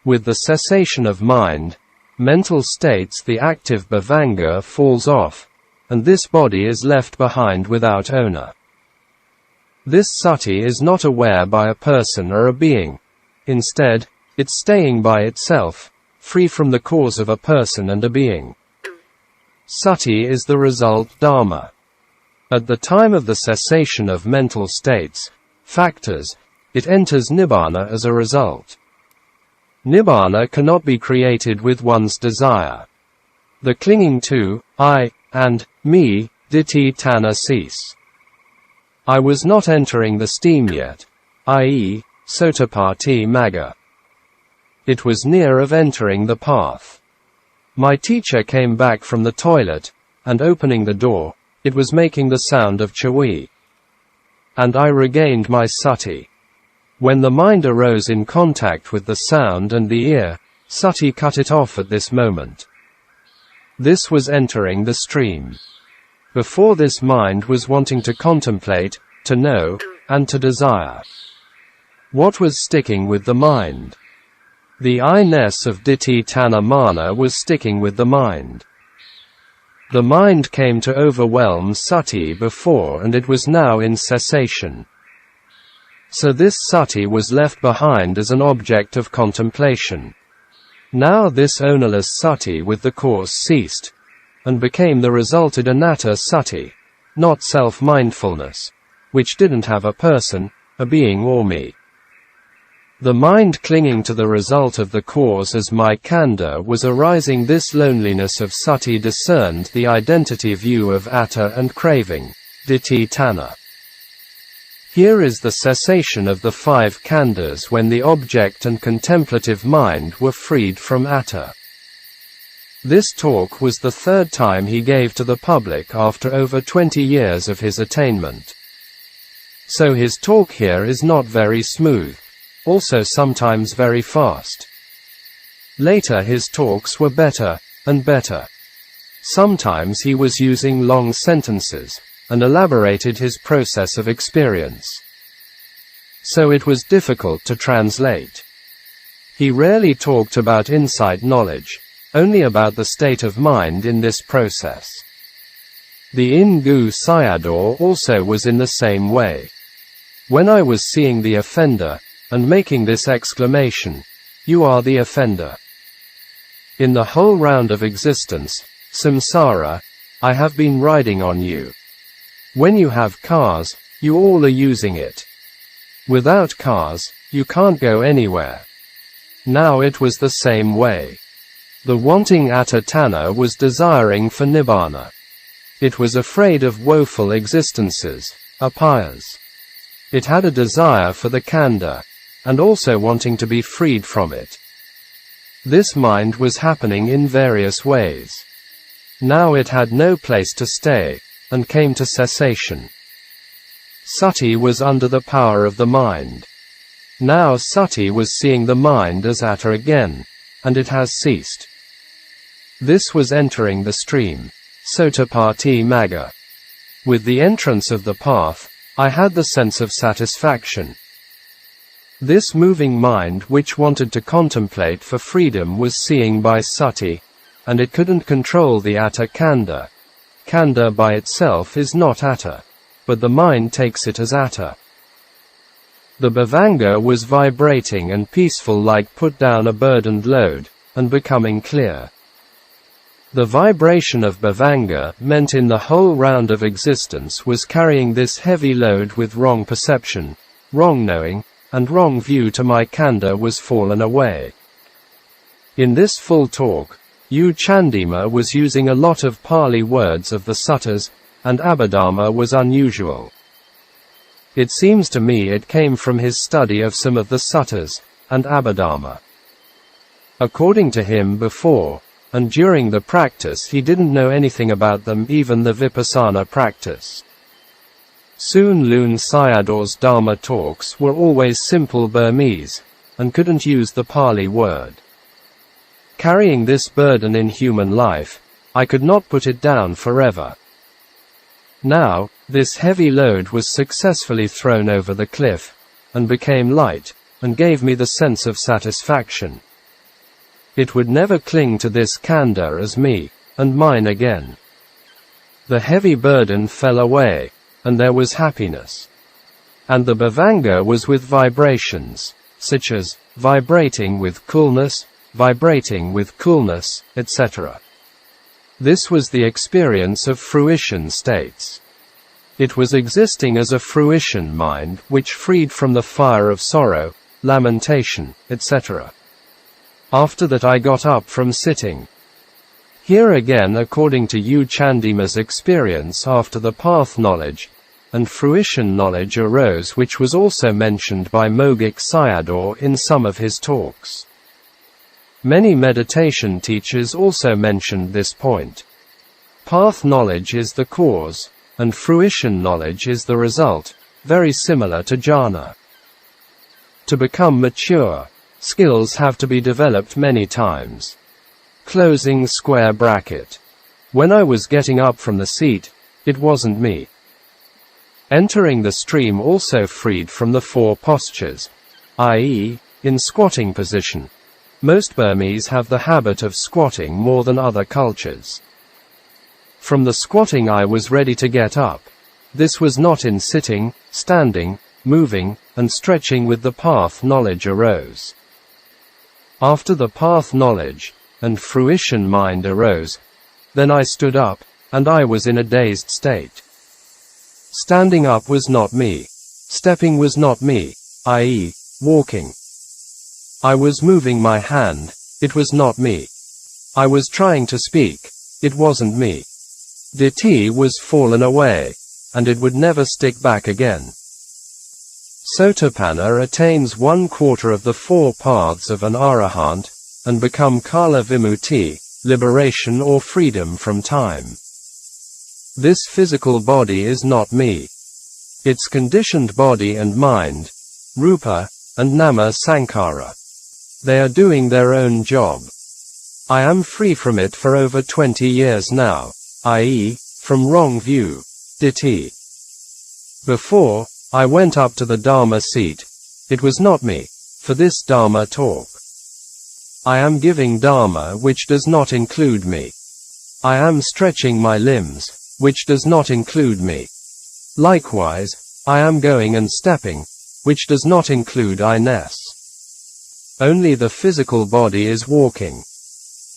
With the cessation of mind, mental states, the active bhavanga falls off, and this body is left behind without owner. This sati is not aware by a person or a being. Instead, it's staying by itself, free from the cause of a person and a being. Sati is the result Dhamma. At the time of the cessation of mental states, factors, it enters Nibbana as a result. Nibbana cannot be created with one's desire. The clinging to, I, and, me, ditthi tanha cease. I was not entering the steam yet, i.e., Sotapatti Magga. It was near of entering the path. My teacher came back from the toilet, and opening the door, it was making the sound of chawi. And I regained my sati. When the mind arose in contact with the sound and the ear, sati cut it off at this moment. This was entering the stream. Before this mind was wanting to contemplate, to know, and to desire. What was sticking with the mind? The I-ness of ditthi tanha mana was sticking with the mind. The mind came to overwhelm sati before and it was now in cessation. So this sati was left behind as an object of contemplation. Now this ownerless sati with the course ceased, and became the resulted anatta sati, not self-mindfulness, which didn't have a person, a being or me. The mind clinging to the result of the cause as my khandha was arising. This loneliness of sati discerned the identity view of atta and craving, ditthi tanha. Here is the cessation of the 5 khandhas when the object and contemplative mind were freed from atta. This talk was the 3rd time he gave to the public after over 20 years of his attainment. So his talk here is not very smooth. Also sometimes very fast. Later his talks were better, and better. Sometimes he was using long sentences, and elaborated his process of experience. So it was difficult to translate. He rarely talked about insight knowledge, only about the state of mind in this process. The Ingu Sayadaw also was in the same way. When I was seeing the offender, and making this exclamation, "You are the offender. In the whole round of existence, samsara, I have been riding on you. When you have cars, you all are using it. Without cars, you can't go anywhere." Now it was the same way. The wanting atatana was desiring for nibbana. It was afraid of woeful existences, apayas. It had a desire for the khandha, and also wanting to be freed from it. This mind was happening in various ways. Now it had no place to stay, and came to cessation. Sati was under the power of the mind. Now Sati was seeing the mind as atta again, and it has ceased. This was entering the stream, Sotapatti Magga. With the entrance of the path, I had the sense of satisfaction. This moving mind which wanted to contemplate for freedom was seeing by Sati, and it couldn't control the atta khandha. Khandha by itself is not atta, but the mind takes it as atta. The bhavanga was vibrating and peaceful, like put down a burdened load, and becoming clear. The vibration of bhavanga meant in the whole round of existence was carrying this heavy load with wrong perception, wrong knowing, and wrong view to my khandha was fallen away. In this full talk, U Candima was using a lot of Pali words of the suttas, and Abhidhamma was unusual. It seems to me it came from his study of some of the suttas, and Abhidhamma. According to him, before and during the practice he didn't know anything about them, even the vipassana practice. Soon Lun Sayadaw's Dhamma talks were always simple Burmese, and couldn't use the Pali word. Carrying this burden in human life, I could not put it down forever. Now, this heavy load was successfully thrown over the cliff, and became light, and gave me the sense of satisfaction. It would never cling to this khandha as me, and mine again. The heavy burden fell away, and there was happiness. And the bhavanga was with vibrations, such as vibrating with coolness, etc. This was the experience of fruition states. It was existing as a fruition mind which freed from the fire of sorrow, lamentation, etc. After that I got up from sitting. Here again, according to U Chandima's experience, after the path knowledge and fruition knowledge arose, which was also mentioned by Mogik Sayadaw in some of his talks. Many meditation teachers also mentioned this point. Path knowledge is the cause, and fruition knowledge is the result, very similar to jhana. To become mature, skills have to be developed many times. Closing square bracket. When I was getting up from the seat, it wasn't me. Entering the stream also freed from the four postures, i.e., in squatting position. Most Burmese have the habit of squatting more than other cultures. From the squatting I was ready to get up. This was not in sitting, standing, moving, and stretching with the path knowledge arose. After the path knowledge and fruition mind arose, then I stood up, and I was in a dazed state. Standing up was not me. Stepping was not me, i.e., walking. I was moving my hand, it was not me. I was trying to speak, it wasn't me. Ditthi was fallen away, and it would never stick back again. Sotapanna attains 1/4 of the four paths of an arahant, and become kala vimutti, liberation or freedom from time. This physical body is not me. Its conditioned body and mind, rupa, and nama sankhara. They are doing their own job. I am free from it for over 20 years now, i.e., from wrong view, Ditti. Before I went up to the Dharma seat, it was not me, for this Dharma talk. I am giving Dharma which does not include me. I am stretching my limbs, which does not include me. Likewise, I am going and stepping, which does not include I-ness. Only the physical body is walking.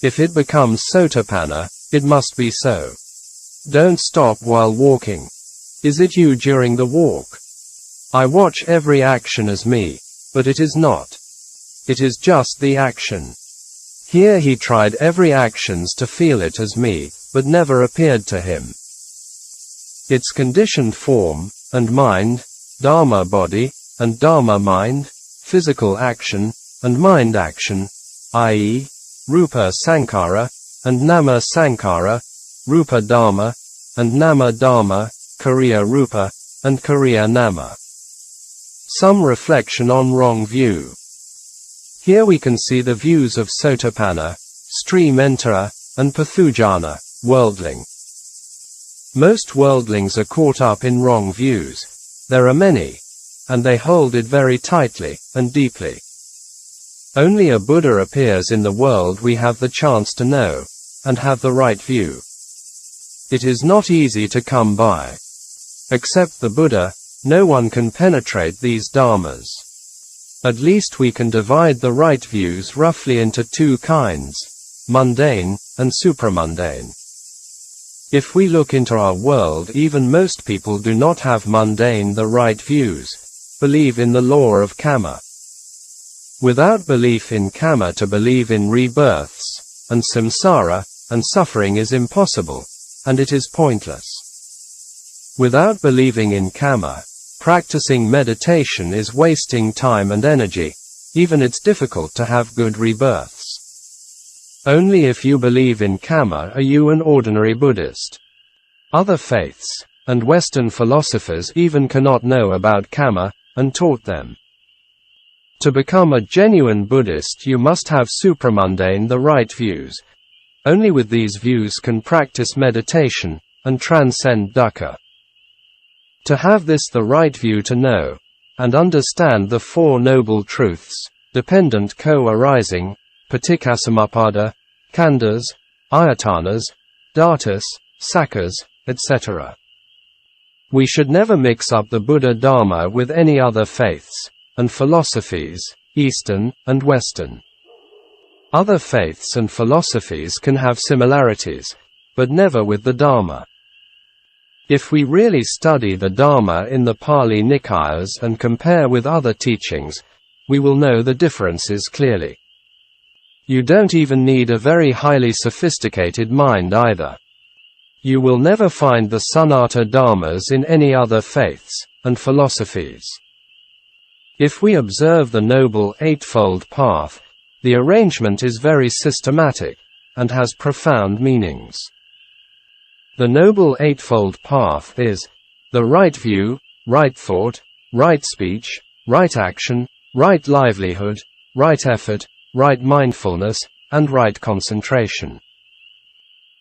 If it becomes sotapanna, it must be so. Don't stop while walking. Is it you during the walk? I watch every action as me, but it is not. It is just the action. Here he tried every actions to feel it as me, but never appeared to him. Its conditioned form, and mind, Dharma body, and Dharma mind, physical action, and mind action, i.e., Rupa Sankara, and Nama Sankara, Rupa Dharma, and Nama Dharma, Kriya Rupa, and Kriya Nama. Some reflection on wrong view. Here we can see the views of Sotapanna, stream enterer, and Pathujana, worldling. Most worldlings are caught up in wrong views. There are many, and they hold it very tightly and deeply. Only a Buddha appears in the world we have the chance to know, and have the right view. It is not easy to come by. Except the Buddha, no one can penetrate these dharmas. At least we can divide the right views roughly into two kinds, mundane and supramundane. If we look into our world, even most people do not have mundane the right views, believe in the law of karma. Without belief in karma to believe in rebirths, and samsara, and suffering is impossible, and it is pointless. Without believing in karma, practicing meditation is wasting time and energy, even it's difficult to have good rebirths. Only if you believe in karma are you an ordinary Buddhist. Other faiths, and Western philosophers even cannot know about karma, and taught them. To become a genuine Buddhist you must have supramundane the right views. Only with these views can practice meditation, and transcend dukkha. To have this the right view to know, and understand the Four Noble Truths, dependent co-arising, paticcasamuppada, khandhas, ayatanas, dhatus, sakkhaas, etc. We should never mix up the Buddha Dharma with any other faiths, and philosophies, Eastern and Western. Other faiths and philosophies can have similarities, but never with the Dharma. If we really study the Dharma in the Pali Nikayas and compare with other teachings, we will know the differences clearly. You don't even need a very highly sophisticated mind either. You will never find the Sanata Dharmas in any other faiths and philosophies. If we observe the Noble Eightfold Path, the arrangement is very systematic, and has profound meanings. The Noble Eightfold Path is the right view, right thought, right speech, right action, right livelihood, right effort, right mindfulness, and right concentration.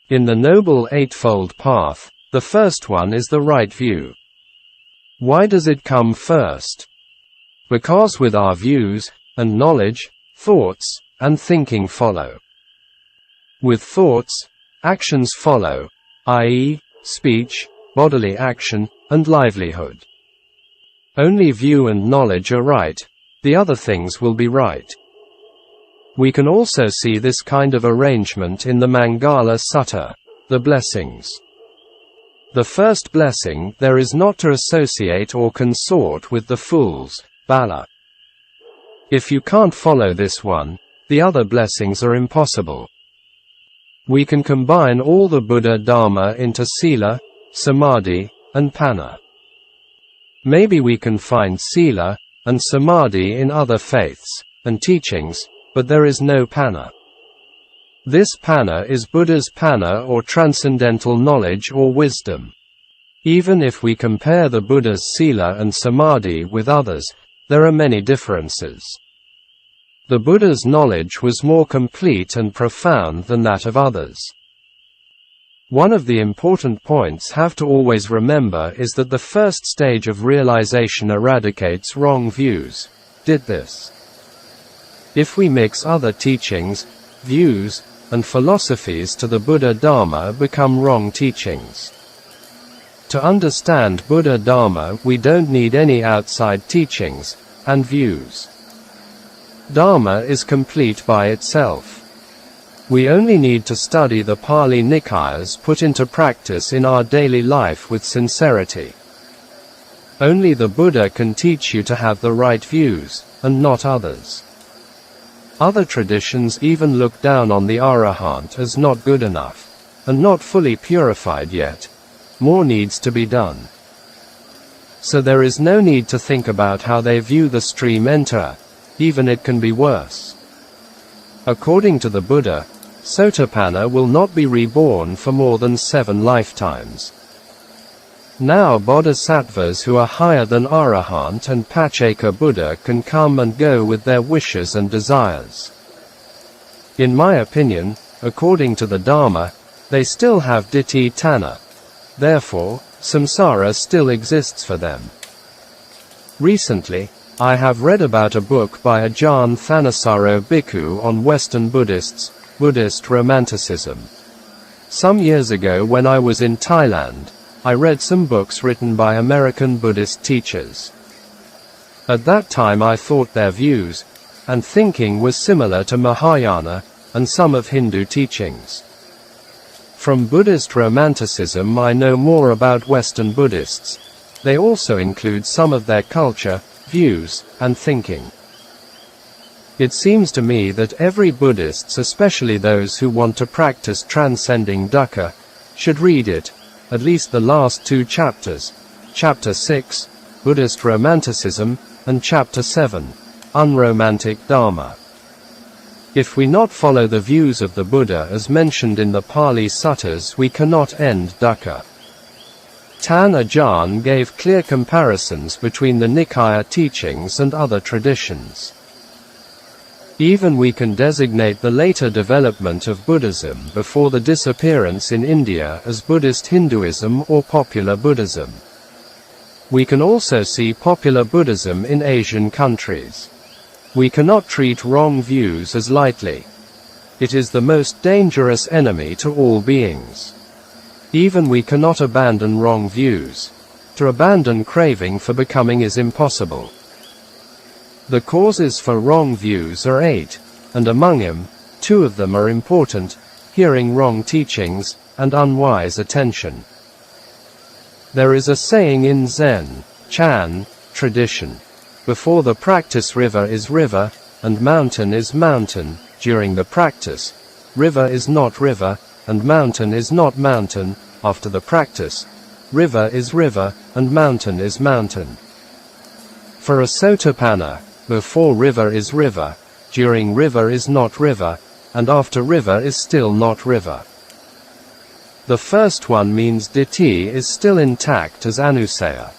In the Noble Eightfold Path, the first one is the right view. Why does it come first? Because with our views, and knowledge, thoughts, and thinking follow. With thoughts, actions follow, i.e., speech, bodily action, and livelihood. Only view and knowledge are right, the other things will be right. We can also see this kind of arrangement in the Mangala Sutta, the blessings. The first blessing, there is not to associate or consort with the fools, bala. If you can't follow this one, the other blessings are impossible. We can combine all the Buddha Dharma into Sila, Samādhi, and Panna. Maybe we can find Sila and Samādhi in other faiths and teachings, but there is no Panna. This Panna is Buddha's Panna or transcendental knowledge or wisdom. Even if we compare the Buddha's Sila and Samādhi with others, there are many differences. The Buddha's knowledge was more complete and profound than that of others. One of the important points have to always remember is that the first stage of realization eradicates wrong views. Did this? If we mix other teachings, views, and philosophies to the Buddha Dharma become wrong teachings. To understand Buddha Dharma, we don't need any outside teachings and views. Dharma is complete by itself. We only need to study the Pali Nikayas put into practice in our daily life with sincerity. Only the Buddha can teach you to have the right views, and not others. Other traditions even look down on the Arahant as not good enough, and not fully purified yet. More needs to be done. So there is no need to think about how they view the stream enterer, even it can be worse. According to the Buddha, Sotapanna will not be reborn for more than 7 lifetimes. Now bodhisattvas who are higher than Arahant and Pacceka Buddha can come and go with their wishes and desires. In my opinion, according to the Dharma, they still have ditthi tanha. Therefore, samsara still exists for them. Recently, I have read about a book by Ajahn Thanissaro Bhikkhu on Western Buddhist romanticism. Some years ago when I was in Thailand, I read some books written by American Buddhist teachers. At that time I thought their views and thinking was similar to Mahayana and some of Hindu teachings. From Buddhist romanticism I know more about Western Buddhists. They also include some of their culture, views, and thinking. It seems to me that every Buddhist, especially those who want to practice transcending dukkha, should read it, at least the last 2 chapters, Chapter 6, Buddhist Romanticism, and Chapter 7, Unromantic Dharma. If we not follow the views of the Buddha as mentioned in the Pali Suttas, we cannot end dukkha. Tan Ajahn gave clear comparisons between the Nikaya teachings and other traditions. Even we can designate the later development of Buddhism before the disappearance in India as Buddhist Hinduism or popular Buddhism. We can also see popular Buddhism in Asian countries. We cannot treat wrong views as lightly. It is the most dangerous enemy to all beings. Even we cannot abandon wrong views. To abandon craving for becoming is impossible. The causes for wrong views are 8, and among them, 2 of them are important: hearing wrong teachings, and unwise attention. There is a saying in Zen, Chan, tradition. Before the practice river is river, and mountain is mountain. During the practice, river is not river, and mountain is not mountain. After the practice, river is river, and mountain is mountain. For a Sotapanna, before river is river, during river is not river, and after river is still not river. The first one means ditthi is still intact as anusaya.